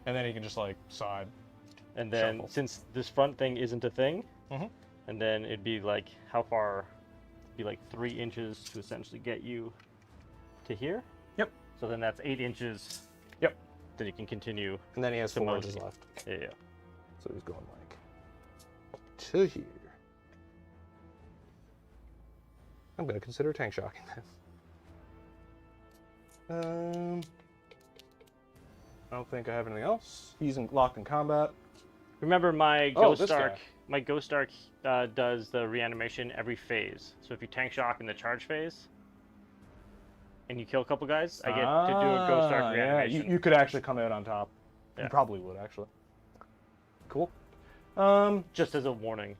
Speaker 3: And then you can just like side.
Speaker 2: And then
Speaker 3: Shuffle.
Speaker 2: since this front thing isn't a thing,
Speaker 3: Mhm.
Speaker 2: and then it'd be like how far? It'd be like 3 inches to essentially get you to here.
Speaker 3: Yep.
Speaker 2: So then that's 8 inches.
Speaker 3: Yep.
Speaker 2: Then you can continue.
Speaker 3: And then he has
Speaker 2: To
Speaker 3: 4
Speaker 2: most.
Speaker 3: inches left.
Speaker 2: Yeah.
Speaker 3: So he's going like to here. I'm gonna consider tank shocking this. I don't think I have anything else. He's locked in combat.
Speaker 2: Remember my
Speaker 3: Oh,
Speaker 2: Ghost
Speaker 3: this
Speaker 2: Ark.
Speaker 3: guy.
Speaker 2: My Ghost Ark does the reanimation every phase. So if you tank shock in the charge phase, and you kill a couple guys, I get to do a Ghost Ark
Speaker 3: Yeah,
Speaker 2: reanimation.
Speaker 3: you could actually come out on top.
Speaker 2: Yeah.
Speaker 3: You probably would actually. Cool.
Speaker 2: Just as a warning.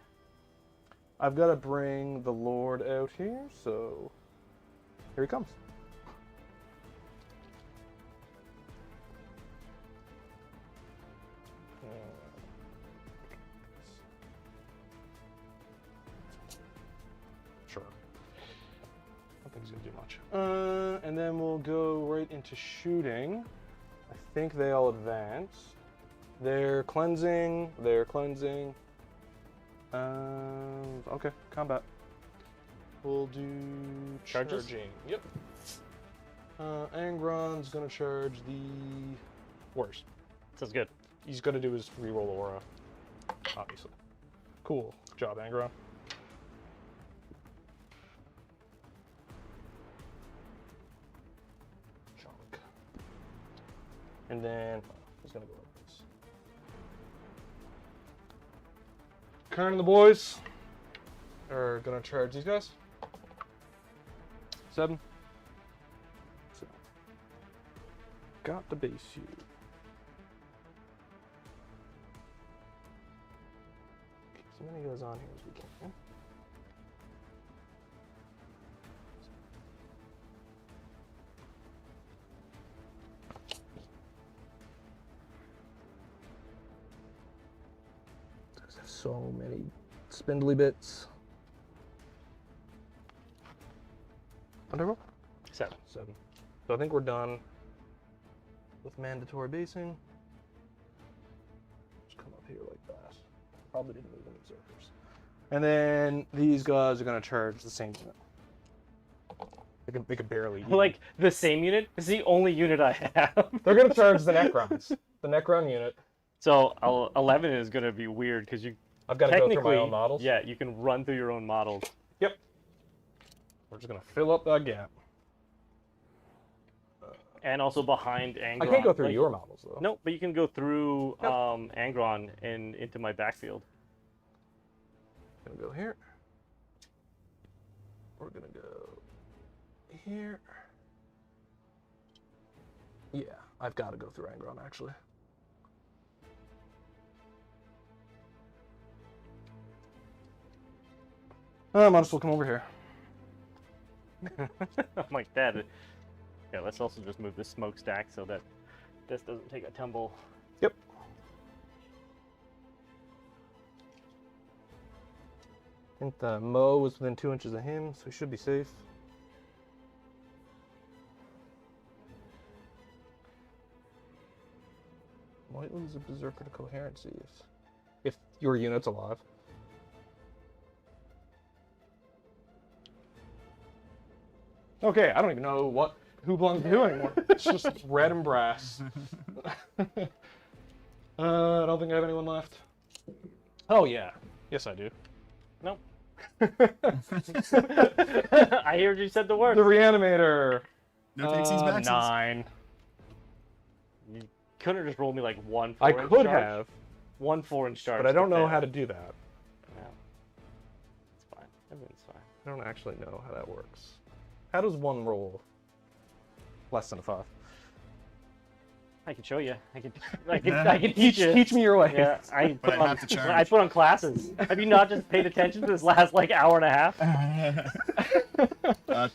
Speaker 3: I've got to bring the Lord out here, so here he comes. Sure. I don't think he's gonna do much. And then we'll go right into shooting. I think they all advance. They're cleansing. They're cleansing. Okay, combat. We'll do
Speaker 2: Charges?
Speaker 3: charging. Yep. Angron's gonna charge the Warriors.
Speaker 2: Sounds good.
Speaker 3: He's gonna do his reroll aura, obviously. Cool. Good job, Angron. Chunk. And then he's gonna go like this. Kern and the boys are gonna charge these guys. 7. So, got the base you. Keep as many guys on here as we can. There's so many spindly bits. Underroll?
Speaker 2: 7.
Speaker 3: 7. So I think we're done with mandatory basing. Just come up here like that. Probably didn't move any berserkers. And then these guys are going to charge the same unit. They can barely.
Speaker 2: Like the same unit? It's the only unit I have.
Speaker 3: They're going to charge the Necrons. The Necron unit.
Speaker 2: So 11 is gonna be weird because you
Speaker 3: I've got to go through
Speaker 2: technically
Speaker 3: my own models.
Speaker 2: yeah you can run through your own models.
Speaker 3: Yep. We're just going to fill up that gap.
Speaker 2: And also behind Angron.
Speaker 3: I can't go through
Speaker 2: Like,
Speaker 3: your models though.
Speaker 2: No, but you can go through
Speaker 3: Yep.
Speaker 2: Angron and into my backfield.
Speaker 3: Gonna go here. We're gonna go here. Yeah, I've got to go through Angron actually. I might as well come over here.
Speaker 2: I'm like that. Yeah, let's also just move this smokestack so that this doesn't take a tumble.
Speaker 3: Yep. I think the Mo was within 2 inches of him, so he should be safe. Might lose a berserker to coherency if your unit's alive. Okay, I don't even know who belongs to who anymore. It's just red and brass. I don't think I have anyone left. Oh yeah, yes I do.
Speaker 2: Nope. I heard you said the word.
Speaker 3: The Reanimator.
Speaker 1: No takesies, backsies.
Speaker 3: 9.
Speaker 2: You couldn't just roll me like 1
Speaker 3: I
Speaker 2: 4-inch
Speaker 3: could
Speaker 2: charge?
Speaker 3: have,
Speaker 2: 1 4-inch charge.
Speaker 3: but I don't
Speaker 2: to
Speaker 3: know
Speaker 2: fail.
Speaker 3: how to do that.
Speaker 2: No. It's fine. Everything's fine.
Speaker 3: I don't actually know how that works. How does one roll less than a 5?
Speaker 2: I can show you. I can teach you.
Speaker 3: Teach me your way.
Speaker 2: Yeah, I
Speaker 1: But
Speaker 2: put
Speaker 1: I
Speaker 2: on
Speaker 1: have to charge.
Speaker 2: I put on classes. Have you not just paid attention to this last like hour and a half?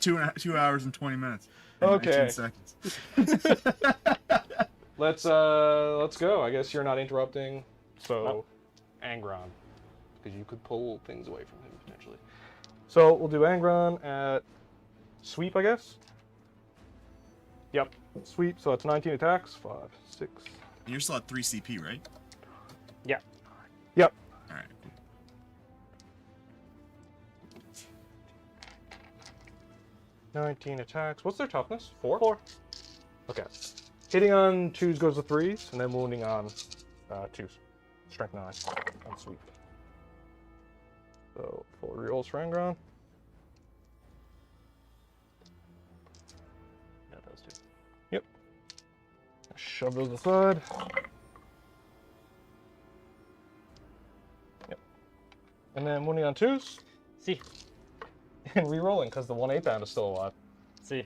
Speaker 1: 2 hours and 20 minutes. And
Speaker 3: Okay.
Speaker 1: 19 seconds.
Speaker 3: Let's go. I guess you're not interrupting. So,
Speaker 2: Nope.
Speaker 3: Angron, because you could pull things away from him potentially. So we'll do Angron at sweep, I guess. Yep, sweep. So that's 19 attacks. 5, 6.
Speaker 1: And you're still at 3 CP, right?
Speaker 2: Yeah.
Speaker 3: Yep.
Speaker 1: All right.
Speaker 3: 19 attacks. What's their toughness? 4?
Speaker 2: 4.
Speaker 3: Okay. Hitting on 2s goes to 3s, and then wounding on 2s. Strength 9 on sweep. So 4 rerolls for Angron.
Speaker 2: No, those two.
Speaker 3: Yep. Shove those aside. Yep. And then wounding on 2s,
Speaker 2: See.
Speaker 3: and rerolling because the 1/8 bound is still alive.
Speaker 2: See.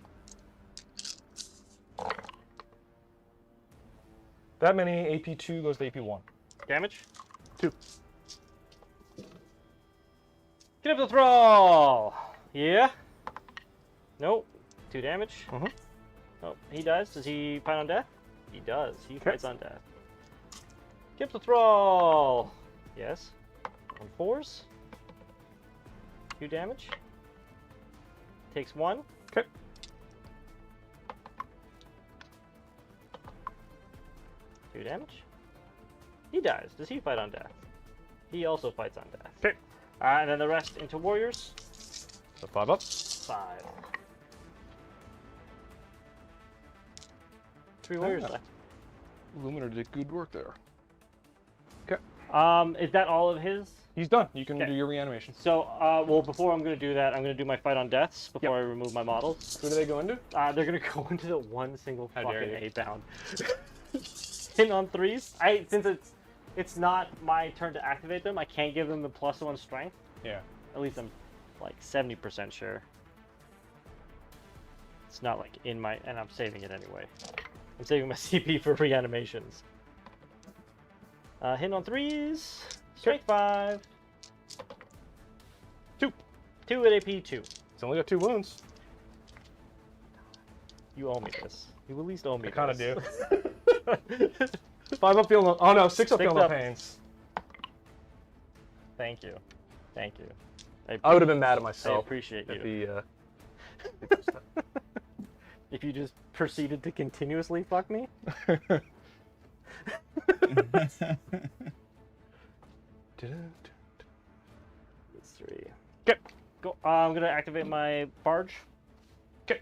Speaker 3: That many AP2 goes to AP1.
Speaker 2: Damage.
Speaker 3: 2.
Speaker 2: Get up the thrall! Yeah? Nope. 2 damage.
Speaker 3: Mhm.
Speaker 2: Oh, he dies. Does he fight on death? He does. He fights on death. Get up the thrall! Yes. On 4s. 2 damage. Takes 1.
Speaker 3: Okay.
Speaker 2: Two damage. He dies. Does he fight on death? He also fights on death.
Speaker 3: Okay.
Speaker 2: And then the rest into warriors.
Speaker 3: So 5 up.
Speaker 2: 5. 3 warriors left.
Speaker 3: Luminar did good work there.
Speaker 2: Is that all of his?
Speaker 3: He's done. You can
Speaker 2: Okay.
Speaker 3: do your reanimation.
Speaker 2: So, well, before I'm going to do that, I'm going to do my fight on deaths before I remove my models.
Speaker 3: Who do they go into?
Speaker 2: They're going to go into the one single
Speaker 3: How dare
Speaker 2: fucking
Speaker 3: you.
Speaker 2: 8-bound. Hit on 3s. Since it's not my turn to activate them, I can't give them the +1 strength.
Speaker 3: Yeah.
Speaker 2: At least I'm like 70% sure. It's not like in my, and I'm saving it anyway. I'm saving my CP for reanimations. Hit on 3s. Strength 5.
Speaker 3: 2.
Speaker 2: 2 at AP 2.
Speaker 3: It's only got 2 wounds.
Speaker 2: You owe me this. You at least owe me
Speaker 3: I kind of
Speaker 2: this.
Speaker 3: do. 5 up, feel no. Oh no, 6 up,
Speaker 2: 6
Speaker 3: feel no
Speaker 2: up.
Speaker 3: pains.
Speaker 2: Thank you. Thank you.
Speaker 3: I would have been mad at
Speaker 2: I
Speaker 3: myself
Speaker 2: appreciate
Speaker 3: if
Speaker 2: you.
Speaker 3: he.
Speaker 2: If you just proceeded to continuously fuck me. It's 3.
Speaker 3: Okay.
Speaker 2: Go. I'm gonna activate my barge.
Speaker 3: Okay.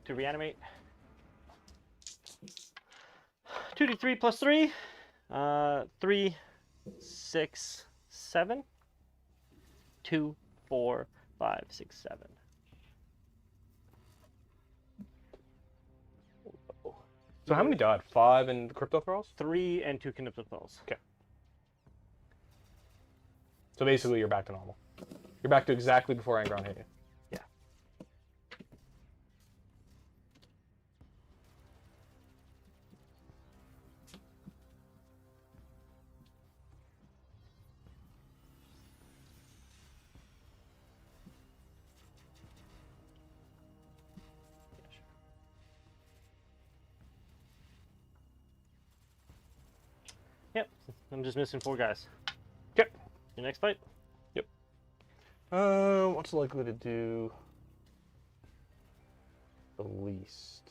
Speaker 2: To reanimate. 2d3 plus 3. 3, 6, 7. 2, 4, 5, 6, 7.
Speaker 3: So how many died? 5 in the crypto thralls?
Speaker 2: 3 and 2 Knipsophiles.
Speaker 3: Okay. So basically, you're back to normal. You're back to exactly before Angron hit you.
Speaker 2: Yeah. Yep, I'm just missing 4 guys.
Speaker 3: Okay.
Speaker 2: Your next fight?
Speaker 3: Yep. What's likely to do the least?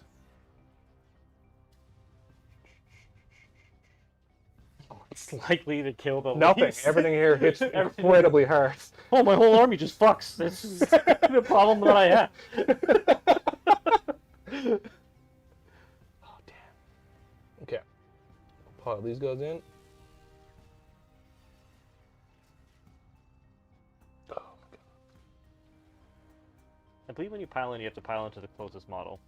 Speaker 2: It's likely to kill the
Speaker 3: Nothing.
Speaker 2: least.
Speaker 3: Everything here hits incredibly hard.
Speaker 2: Oh, my whole army just fucks. This is the problem that I have.
Speaker 3: Oh, damn. Okay. Pile these guys in. Oh, my God.
Speaker 2: I believe when you pile in, you have to pile into the closest model.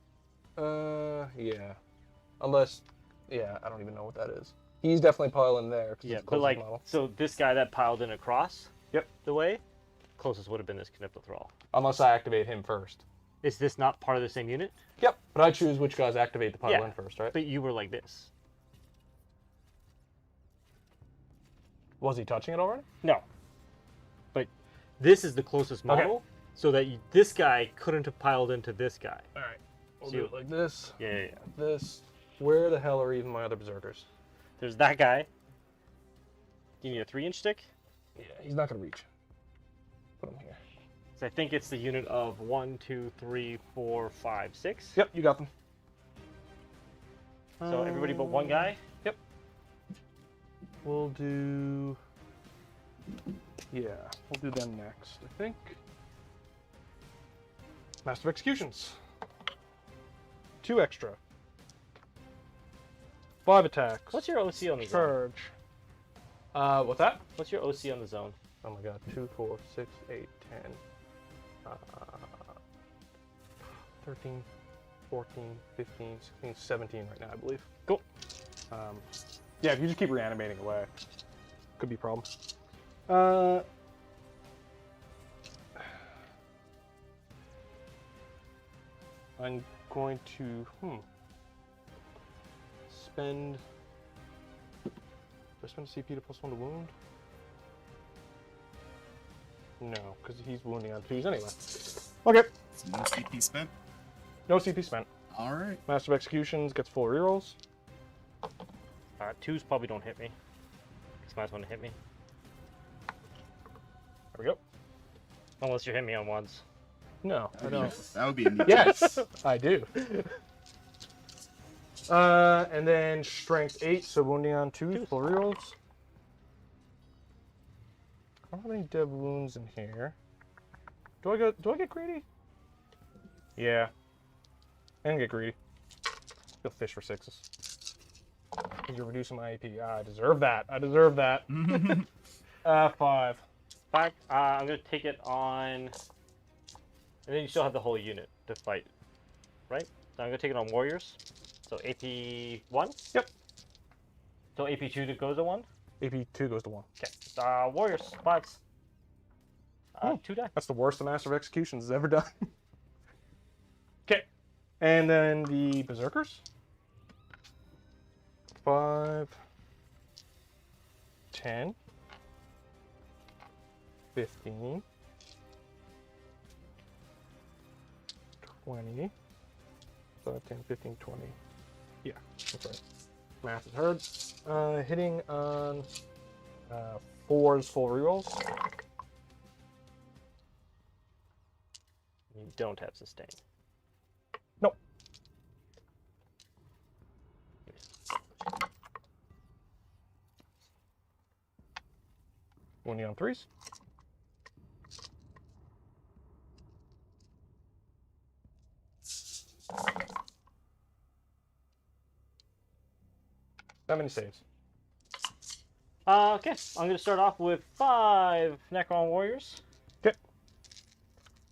Speaker 3: Yeah. Unless, yeah, I don't even know what that is. He's definitely piling there.
Speaker 2: Yeah,
Speaker 3: it's the
Speaker 2: but like,
Speaker 3: model.
Speaker 2: so this guy that piled in across
Speaker 3: Yep.
Speaker 2: the way, closest would have been this Kniptothrall.
Speaker 3: Unless I activate him first.
Speaker 2: Is this not part of the same unit?
Speaker 3: Yep, but I choose which guys activate the pile
Speaker 2: Yeah,
Speaker 3: in first, right?
Speaker 2: But you were like this.
Speaker 3: Was he touching it already?
Speaker 2: No. But this is the closest model, so that this guy couldn't have piled into this guy.
Speaker 3: All right. We'll
Speaker 2: So
Speaker 3: do it like this.
Speaker 2: Yeah.
Speaker 3: This. Where the hell are even my other berserkers?
Speaker 2: There's that guy. Do you need a 3-inch stick?
Speaker 3: Yeah, he's not going to reach. Put him here.
Speaker 2: So I think it's the unit of 1, 2, 3, 4, 5, 6.
Speaker 3: Yep, you got them.
Speaker 2: So everybody but one guy?
Speaker 3: Yep. We'll do... Yeah, we'll do them next, I think. Master of Executions. 2 extra. 5 attacks.
Speaker 2: What's your OC on the zone?
Speaker 3: Charge. What's that?
Speaker 2: What's your OC on the zone?
Speaker 3: Oh my god. 2, 4, 6, 8, 10. 13, 14, 15, 16, 17 right now, I believe.
Speaker 2: Cool.
Speaker 3: Yeah, if you just keep reanimating away, could be a problem. I'm going to spend. Do I spend a CP to +1 to wound? No, because he's wounding on 2s anyway. Okay.
Speaker 1: So no CP spent.
Speaker 3: No CP spent.
Speaker 1: All right.
Speaker 3: Master of Executions gets 4 rerolls.
Speaker 2: 2s probably don't hit me. These might want to hit me.
Speaker 3: There we go.
Speaker 2: Unless you hit me on 1s.
Speaker 3: No, I don't.
Speaker 1: That would be a neat.
Speaker 3: Yes, I do. And then Strength 8, so wounding on 2s, 4 rerolls. I don't have any dev wounds in here. Do I get greedy? Yeah. And get greedy. Go fish for 6s. You're reducing my AP. I deserve that. I deserve that. 5.
Speaker 2: I'm going to take it on... And then you still have the whole unit to fight, right? So I'm going to take it on warriors. So AP 1?
Speaker 3: Yep.
Speaker 2: So AP 2 goes to 1?
Speaker 3: AP 2 goes to 1.
Speaker 2: Okay. Warriors, 5s. 2 die.
Speaker 3: That's the worst the Master of Executions has ever done. Okay. And then the Berserkers. 5, 10, 15, 20, 5, 10, 15, 20. Yeah, that's right. Math is hard. Hitting on 4s full rerolls.
Speaker 2: You don't have sustain.
Speaker 3: Nope. Wounding on 3s. How many saves?
Speaker 2: Okay, I'm going to start off with 5 Necron warriors.
Speaker 3: Okay.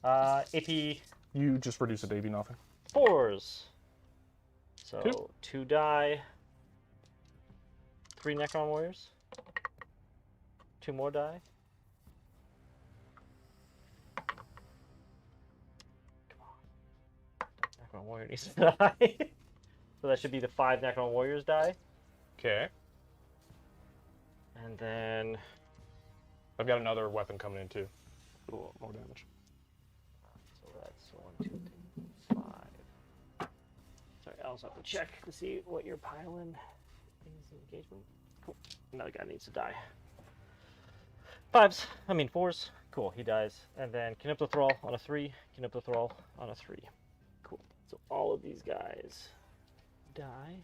Speaker 2: AP
Speaker 3: You just reduce it to 80 nothing.
Speaker 2: 4s. So
Speaker 3: 2.
Speaker 2: 2 die. 3 Necron warriors. 2 more die. Come on. Necron warrior needs to die. So that should be the 5 Necron warriors die.
Speaker 3: Okay.
Speaker 2: And then...
Speaker 3: I've got another weapon coming in too. Do a little more damage.
Speaker 2: So that's 1, 2, 3, 5. Sorry, I also have to check to see what your pile-in is engagement. Cool. Another guy needs to die. 5s. I mean 4s. Cool, he dies. And then Kniptothrall on a 3. Kniptothrall on a 3. Cool. So all of these guys die.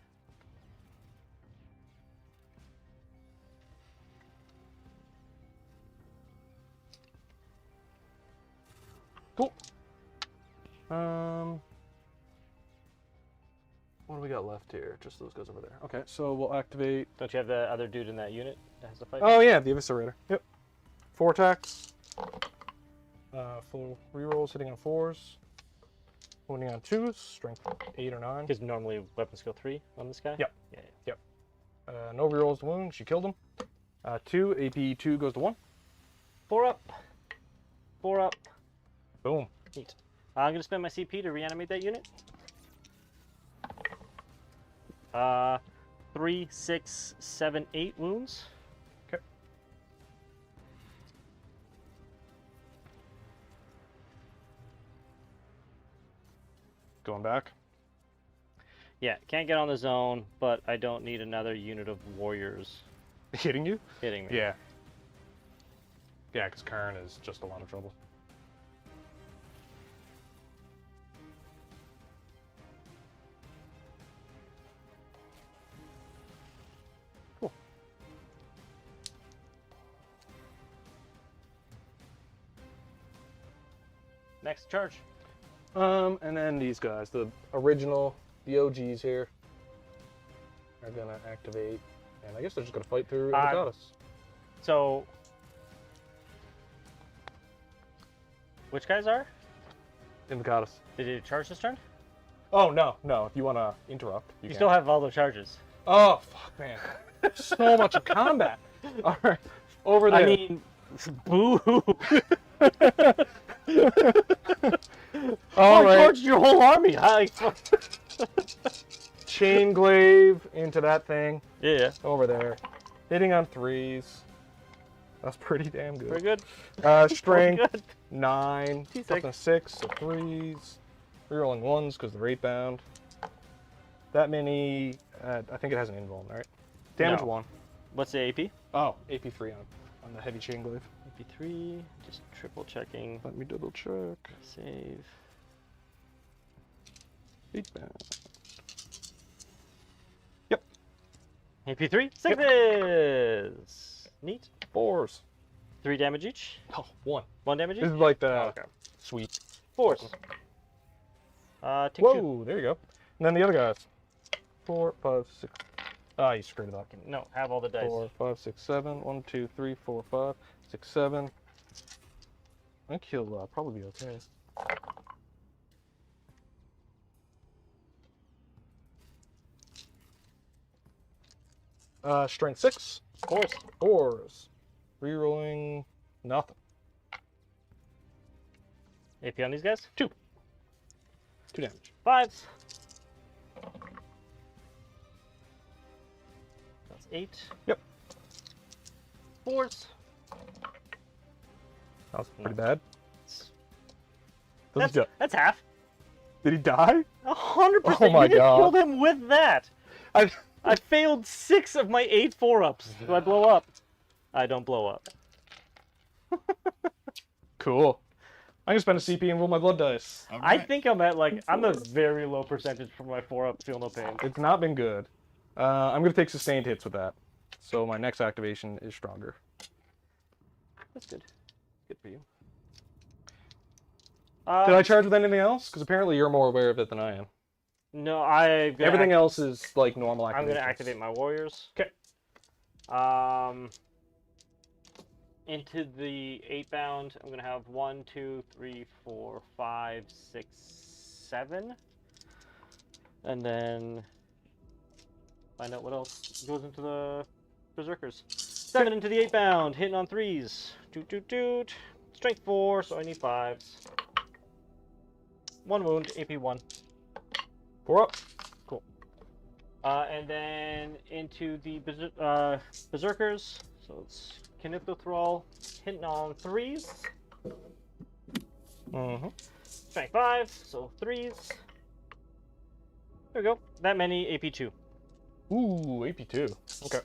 Speaker 3: Cool. What do we got left here? Just those guys over there. Okay, so we'll activate.
Speaker 2: Don't you have the other dude in that unit that has to fight?
Speaker 3: Oh yeah, the Eviscerator. Yep. 4 attacks. Full rerolls hitting on 4s. Wounding on 2s. Strength 8 or 9.
Speaker 2: Because normally weapon skill 3 on this guy?
Speaker 3: Yep.
Speaker 2: Yeah.
Speaker 3: Yep. No rerolls to wound. She killed him. 2. AP 2 goes to 1.
Speaker 2: 4 up. 4 up.
Speaker 3: Boom.
Speaker 2: Neat. I'm going to spend my CP to reanimate that unit. 3, 6, 7, 8 wounds.
Speaker 3: Okay. Going back.
Speaker 2: Yeah, can't get on the zone, but I don't need another unit of warriors
Speaker 3: Hitting you?
Speaker 2: hitting me.
Speaker 3: Yeah. Yeah, because Karn is just a lot of trouble. Cool.
Speaker 2: Next charge.
Speaker 3: And then these guys, the original, the OGs here, are gonna activate, and I guess they're just gonna fight through Leviathan.
Speaker 2: So, which guys are?
Speaker 3: Leviathan.
Speaker 2: Did you charge this turn?
Speaker 3: Oh no, no! If you wanna interrupt,
Speaker 2: You
Speaker 3: can.
Speaker 2: still have all the charges.
Speaker 3: Oh fuck, man! So much of combat. All right, over there.
Speaker 2: I mean, boo!
Speaker 3: all
Speaker 2: I
Speaker 3: right.
Speaker 2: charged your whole army.
Speaker 3: Chain glaive into that thing
Speaker 2: Yeah,
Speaker 3: over there, hitting on 3s. That's pretty damn good.
Speaker 2: pretty good.
Speaker 3: Strength
Speaker 2: Good.
Speaker 3: 9,
Speaker 2: T6.
Speaker 3: something 6, so 3s. Rerolling 1s because they're 8 bound. That many, I think it has an invuln, right? Damage
Speaker 2: No.
Speaker 3: 1.
Speaker 2: What's the AP?
Speaker 3: Oh, AP 3 on the heavy chain glaive.
Speaker 2: AP 3. Just triple checking.
Speaker 3: Let me double check.
Speaker 2: Save.
Speaker 3: 8 bound.
Speaker 2: AP 3. 6s. Neat.
Speaker 3: 4s.
Speaker 2: 3 damage each.
Speaker 3: Oh, 1.
Speaker 2: 1 damage each.
Speaker 3: This is like the
Speaker 2: okay.
Speaker 3: sweet.
Speaker 2: 4s. Take 2.
Speaker 3: Whoa, there you go. And then the other guys. 4, 5, 6. Ah, you screwed it up.
Speaker 2: No, have all the dice.
Speaker 3: 4, 5, 6, 7. 1, 2, 3, 4, 5, 6, 7. I think he'll probably be okay. Strength 6.
Speaker 2: 4s.
Speaker 3: 4s. Rerolling nothing.
Speaker 2: AP on these guys.
Speaker 3: 2 damage.
Speaker 2: 5s. That's 8.
Speaker 3: Yep.
Speaker 2: 4s.
Speaker 3: That was pretty bad.
Speaker 2: That's half.
Speaker 3: Did he die?
Speaker 2: 100%.
Speaker 3: Oh my
Speaker 2: you just
Speaker 3: God.
Speaker 2: killed him with that. I failed 6 of my 8 4-ups. Do I blow up? I don't blow up.
Speaker 3: Cool. I'm gonna spend a CP and roll my blood dice.
Speaker 1: All
Speaker 2: I
Speaker 1: right.
Speaker 2: think I'm at I'm a very low percentage for my 4-up. Feel no pain.
Speaker 3: It's not been good. I'm gonna take sustained hits with that. So my next activation is stronger.
Speaker 2: That's good. Good for you.
Speaker 3: Did I charge with anything else? Because apparently you're more aware of it than I am.
Speaker 2: No,
Speaker 3: Everything else is like normal activations.
Speaker 2: I'm gonna activate my warriors.
Speaker 3: Okay.
Speaker 2: Into the 8 bound, I'm gonna have 1, 2, 3, 4, 5, 6, 7, and then find out what else goes into the berserkers. 7 into the 8 bound, hitting on 3s. Doot doot doot. Strength 4, so I need 5s. 1 wound, AP 1.
Speaker 3: 4 up.
Speaker 2: Cool. And then into the berserkers. So it's Kniptothrall hitting on 3s.
Speaker 3: Mm-hmm.
Speaker 2: Strength 5, so 3s. There we go. That many AP 2.
Speaker 3: Ooh, AP2. Okay.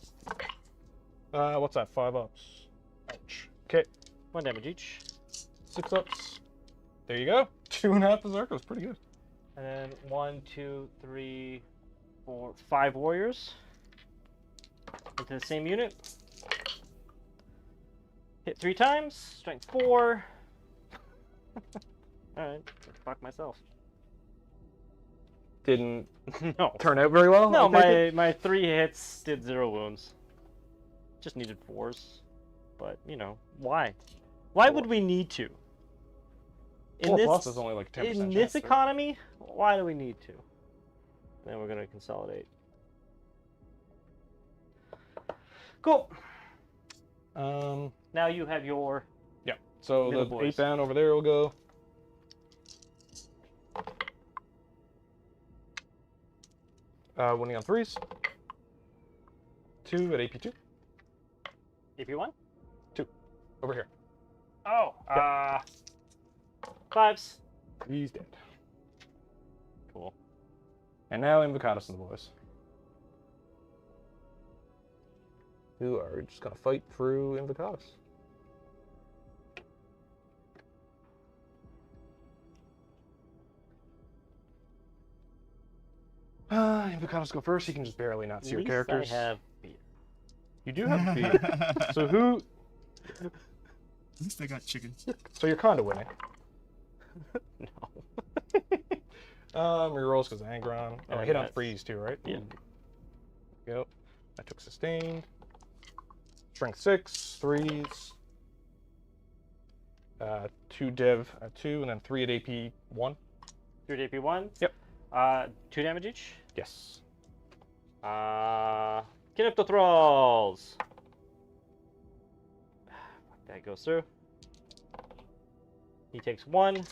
Speaker 3: What's that? 5 ups. Ouch. Okay.
Speaker 2: 1 damage each.
Speaker 3: 6 ups. There you go. 2.5 berserkers. Pretty good.
Speaker 2: And then 1, 2, 3, 4, 5 warriors. Into the same unit. Hit 3 times. Strength 4. Alright. Fuck myself.
Speaker 3: didn't
Speaker 2: No.
Speaker 3: turn out very well.
Speaker 2: No,
Speaker 3: I take it?
Speaker 2: my 3 hits did 0 wounds. Just needed 4s. But, you know, why? Why would we need to?
Speaker 3: Four plus is only like 10%
Speaker 2: in
Speaker 3: chance,
Speaker 2: this
Speaker 3: right?
Speaker 2: economy, why do we need to? Then we're gonna consolidate. Cool. Now you have your.
Speaker 3: Yeah. So
Speaker 2: Middle
Speaker 3: the
Speaker 2: boys.
Speaker 3: 8 down over there will go. Winning on 3s. 2 at AP2.
Speaker 2: AP1?
Speaker 3: 2. Over here.
Speaker 2: Oh,
Speaker 3: Yep.
Speaker 2: 5s.
Speaker 3: He's dead.
Speaker 2: Cool.
Speaker 3: And now Invocatus and the boys. Who are just gonna fight through Invocatus. Invocatus go first. He can just barely not see your characters.
Speaker 2: I have beer.
Speaker 3: You do have beer. So who?
Speaker 1: At least I got chicken.
Speaker 3: So you're kind of winning.
Speaker 2: No.
Speaker 3: Rerolls because of Angron. Oh, I hit on freeze too, right?
Speaker 2: Yeah.
Speaker 3: Yep. I took sustained. Strength 6, 3s. 2 dev at 2, and then 3 at AP 1.
Speaker 2: 3 at AP1?
Speaker 3: Yep.
Speaker 2: 2 damage each?
Speaker 3: Yes.
Speaker 2: Kinepto Thralls! That goes through. He takes 1.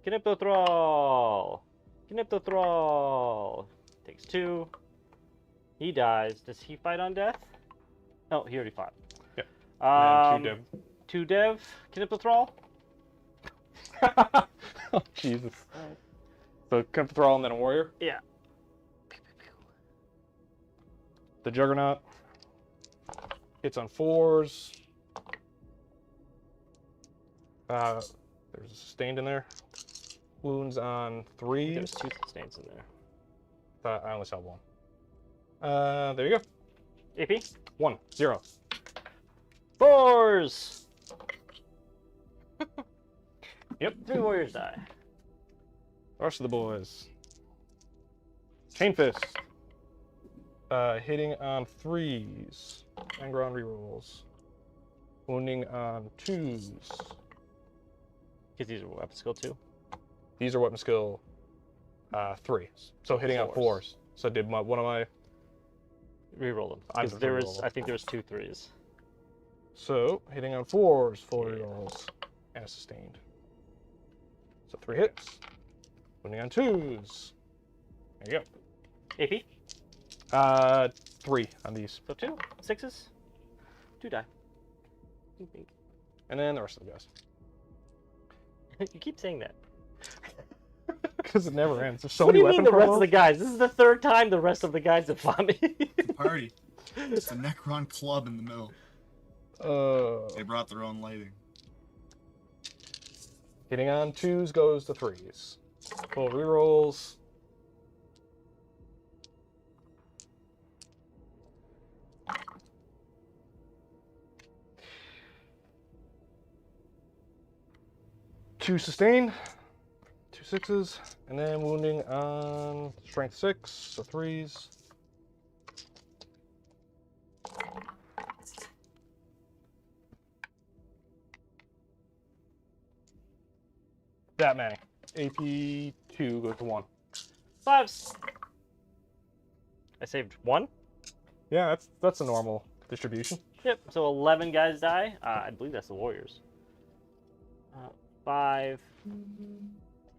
Speaker 2: Kinepto Thrall! Kinepto Thrall! Takes 2. He dies. Does he fight on death? Oh, he already fought.
Speaker 3: Yep.
Speaker 2: And
Speaker 3: then
Speaker 2: 2 dev. Kinepto Thrall?
Speaker 3: 2 dev. Oh, Jesus.
Speaker 2: Alright.
Speaker 3: So Kemp Thrall and then a warrior.
Speaker 2: Yeah.
Speaker 3: The Juggernaut. Hits on 4s. There's a sustained in there. Wounds on 3s.
Speaker 2: There's 2 sustains in there.
Speaker 3: I only saw 1. There you go.
Speaker 2: AP?
Speaker 3: 1, 0.
Speaker 2: 4s!
Speaker 3: Yep.
Speaker 2: 3 warriors die.
Speaker 3: The rest of the boys. Chain Fist. Hitting on 3s. Angron rerolls. Wounding on 2s.
Speaker 2: Because these are weapon skill 2.
Speaker 3: These are weapon skill 3. So hitting on 4s. So did one of my...
Speaker 2: Reroll them.
Speaker 3: I
Speaker 2: Because there was, I think there was 2 3s.
Speaker 3: So hitting on 4s, 4 rerolls, and a sustained. So 3 hits. Wounding on 2s. There you
Speaker 2: AP?
Speaker 3: go. 3 on these.
Speaker 2: So 2. 6s. 2 die.
Speaker 3: And then the rest of the guys.
Speaker 2: You keep saying that.
Speaker 3: Because it never ends. There's so
Speaker 2: What do
Speaker 3: many
Speaker 2: you mean
Speaker 3: weapon
Speaker 2: the rest of
Speaker 3: combos.
Speaker 2: the guys? This is the 3rd time the rest of the guys have fought me.
Speaker 1: Party. It's a Necron club in the middle. They brought their own lighting.
Speaker 3: Hitting on 2s goes to 3s. Full rerolls. Two sustain, 2 6s, and then wounding on strength 6, so 3s. That many. AP2 goes to 1.
Speaker 2: 5s. I saved 1.
Speaker 3: Yeah, that's a normal distribution.
Speaker 2: Yep. So 11 guys die. I believe that's the warriors. 5,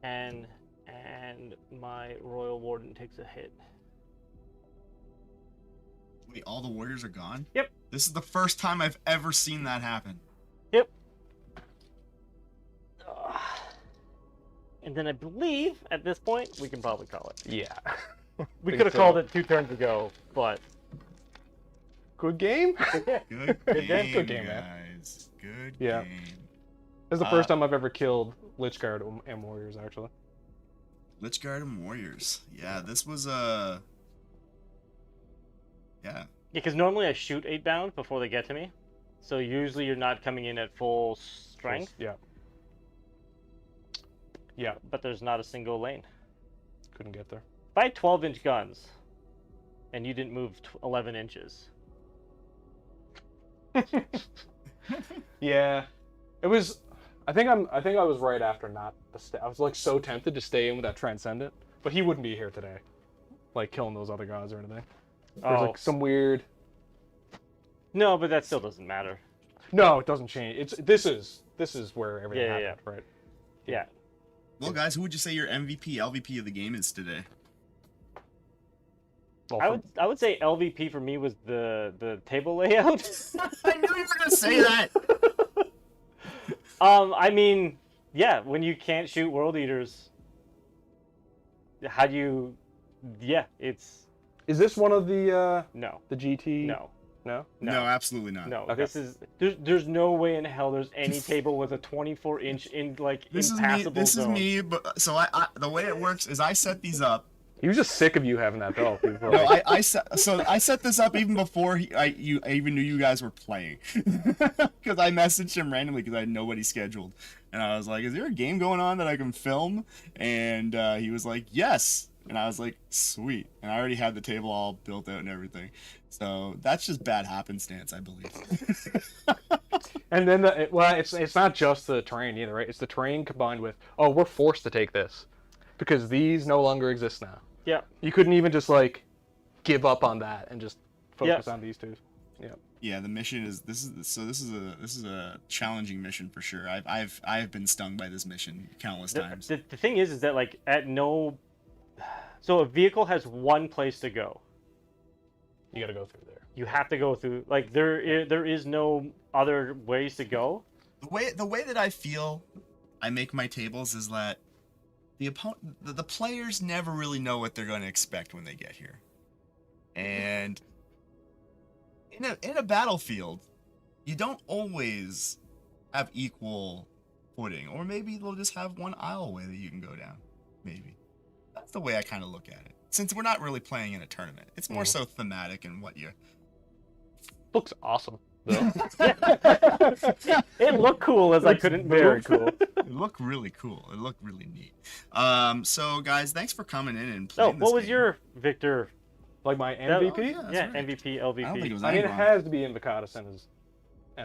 Speaker 2: 10, and my royal warden takes a hit.
Speaker 1: Wait, all the warriors are gone?
Speaker 2: Yep.
Speaker 1: This is the first time I've ever seen that happen.
Speaker 2: Yep. And then I believe at this point we can probably call it.
Speaker 3: Yeah.
Speaker 2: We could have called it 2 turns ago, but
Speaker 3: Good game?
Speaker 1: Good
Speaker 2: Good game?
Speaker 1: game,
Speaker 3: Good game, man.
Speaker 1: guys. Good
Speaker 3: Yeah.
Speaker 1: game.
Speaker 3: This is the first time I've ever killed Lichguard and Warriors, actually.
Speaker 1: Lichguard and Warriors. Yeah, this was yeah.
Speaker 2: because normally I shoot 8 bound before they get to me, so usually you're not coming in at full strength.
Speaker 3: Yeah. Yeah.
Speaker 2: But there's not a single lane.
Speaker 3: Couldn't get there.
Speaker 2: If I had 12-inch guns, and you didn't move 11 inches.
Speaker 3: Yeah, it was. I think I was right after not to stay. I was like so tempted to stay in with that Transcendent, but he wouldn't be here today, like killing those other guys or anything. There's like some weird.
Speaker 2: No, but that still doesn't matter.
Speaker 3: No, it doesn't change. This is where everything happened, right?
Speaker 2: Yeah.
Speaker 1: Well, guys, who would you say your MVP, LVP of the game is today?
Speaker 3: Well,
Speaker 2: I would say LVP for me was the table layout.
Speaker 1: I knew you were gonna say that.
Speaker 2: I mean, yeah, when you can't shoot world eaters, how do you? Yeah, it's.
Speaker 3: Is this one of the
Speaker 2: No.
Speaker 3: the GT?
Speaker 2: No.
Speaker 3: No.
Speaker 1: No, absolutely not.
Speaker 2: No.
Speaker 3: Okay.
Speaker 2: This is there's no way in hell there's any table with a 24-inch in like
Speaker 1: This
Speaker 2: impassable zone.
Speaker 1: is me. But so I the way it works is I set these up.
Speaker 3: He was just sick of you having that belt. Before.
Speaker 1: No, I set this up even before I even knew you guys were playing, because I messaged him randomly because I had nobody scheduled, and I was like, "Is there a game going on that I can film?" And he was like, "Yes," and I was like, "Sweet," and I already had the table all built out and everything, so that's just bad happenstance, I believe.
Speaker 3: And then it's not just the terrain either, right? It's the terrain combined with we're forced to take this because these no longer exist now.
Speaker 2: Yeah.
Speaker 3: You couldn't even just like give up on that and just focus on these two. Yeah.
Speaker 1: Yeah, the mission is this is a challenging mission for sure. I've been stung by this mission countless times.
Speaker 2: The thing is that like so a vehicle has one place to go.
Speaker 3: You got to go through there.
Speaker 2: You have to go through like there is no other ways to go.
Speaker 1: The way that I feel I make my tables is that the players never really know what they're going to expect when they get here, and in a battlefield, you don't always have equal footing, or maybe they'll just have one aisleway that you can go down. Maybe that's the way I kind of look at it. Since we're not really playing in a tournament, it's more so thematic and what you.
Speaker 3: Looks awesome.
Speaker 2: It looked cool as I couldn't move.
Speaker 3: Very cool.
Speaker 1: It looked really cool. It looked really neat. So guys, thanks for coming in and playing.
Speaker 2: What was your Victor?
Speaker 3: Like my MVP?
Speaker 2: Yeah, right. MVP, LVP.
Speaker 1: I don't think it was
Speaker 3: I mean, it
Speaker 1: Angron.
Speaker 3: has to be Invocatus and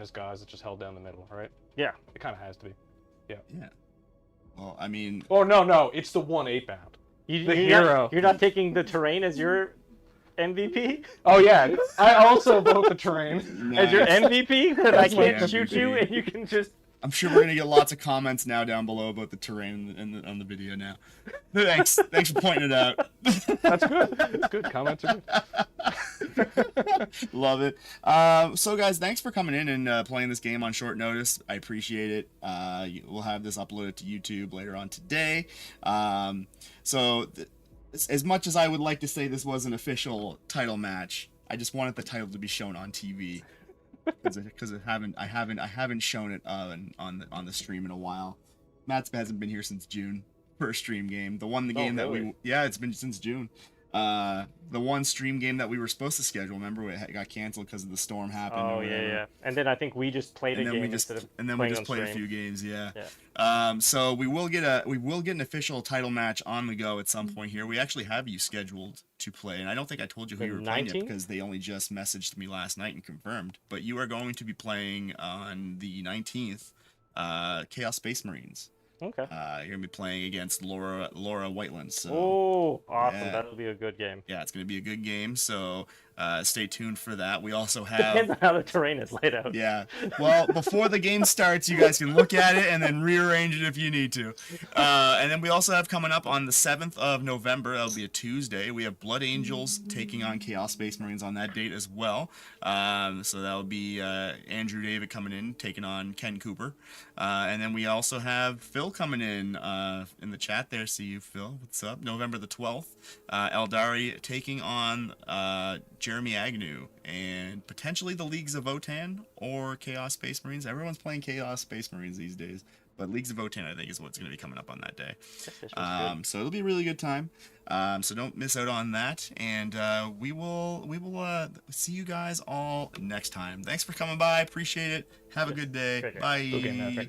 Speaker 3: his guys that just held down the middle, right?
Speaker 2: Yeah.
Speaker 3: It kind of has to be. Yeah.
Speaker 1: Well, I mean.
Speaker 3: Oh no, it's the 1/8 bound. The hero.
Speaker 2: You're not taking the terrain as your MVP?
Speaker 3: Oh yeah, I also vote the terrain.
Speaker 2: As your MVP? That I
Speaker 1: That's my
Speaker 2: can't shoot
Speaker 1: MVP.
Speaker 2: you and you can just...
Speaker 1: I'm sure we're gonna get lots of comments now down below about the terrain on the video now. Thanks for pointing it out.
Speaker 3: That's good. That's good. Comments are good.
Speaker 1: Love it. So guys, thanks for coming in and playing this game on short notice. I appreciate it. We'll have this uploaded to YouTube later on today. As much as I would like to say this was an official title match, I just wanted the title to be shown on TV. Because I haven't shown it on the stream in a while. Matt's hasn't been here since June for a stream game. It's been since June. The one stream game that we were supposed to schedule, remember, it got canceled because of the storm happened.
Speaker 2: Oh yeah. And then I think we just played a game instead of
Speaker 1: and then we just played a few games. Yeah.
Speaker 2: Yeah.
Speaker 1: So we will get an official title match on the go at some point here. We actually have you scheduled to play, and I don't think I told you who you were playing yet because they only just messaged me last night and confirmed. But you are going to be playing on the 19th, Chaos Space Marines.
Speaker 2: Okay.
Speaker 1: You're gonna be playing against Laura Whiteland. So,
Speaker 2: awesome!
Speaker 1: yeah.
Speaker 2: That'll be a good game.
Speaker 1: Yeah, it's gonna be a good game. So stay tuned for that. We also have.
Speaker 2: Depends on how the terrain is laid out.
Speaker 1: Yeah. Well, before the game starts, you guys can look at it and then rearrange it if you need to. And then we also have coming up on the 7th of November. That'll be a Tuesday. We have Blood Angels taking on Chaos Space Marines on that date as well. So that'll be Andrew David coming in, taking on Ken Cooper. And then we also have Phil coming in the chat there. See you, Phil. What's up? November the 12th. Eldari taking on Jeremy Agnew and potentially the Leagues of Votan or Chaos Space Marines. Everyone's playing Chaos Space Marines these days, but Leagues of Votan I think is what's going to be coming up on that day. So it'll be a really good time. So don't miss out on that, and we will see you guys all next time. Thanks for coming by. Appreciate it. Have a good day. Bye.
Speaker 2: Okay,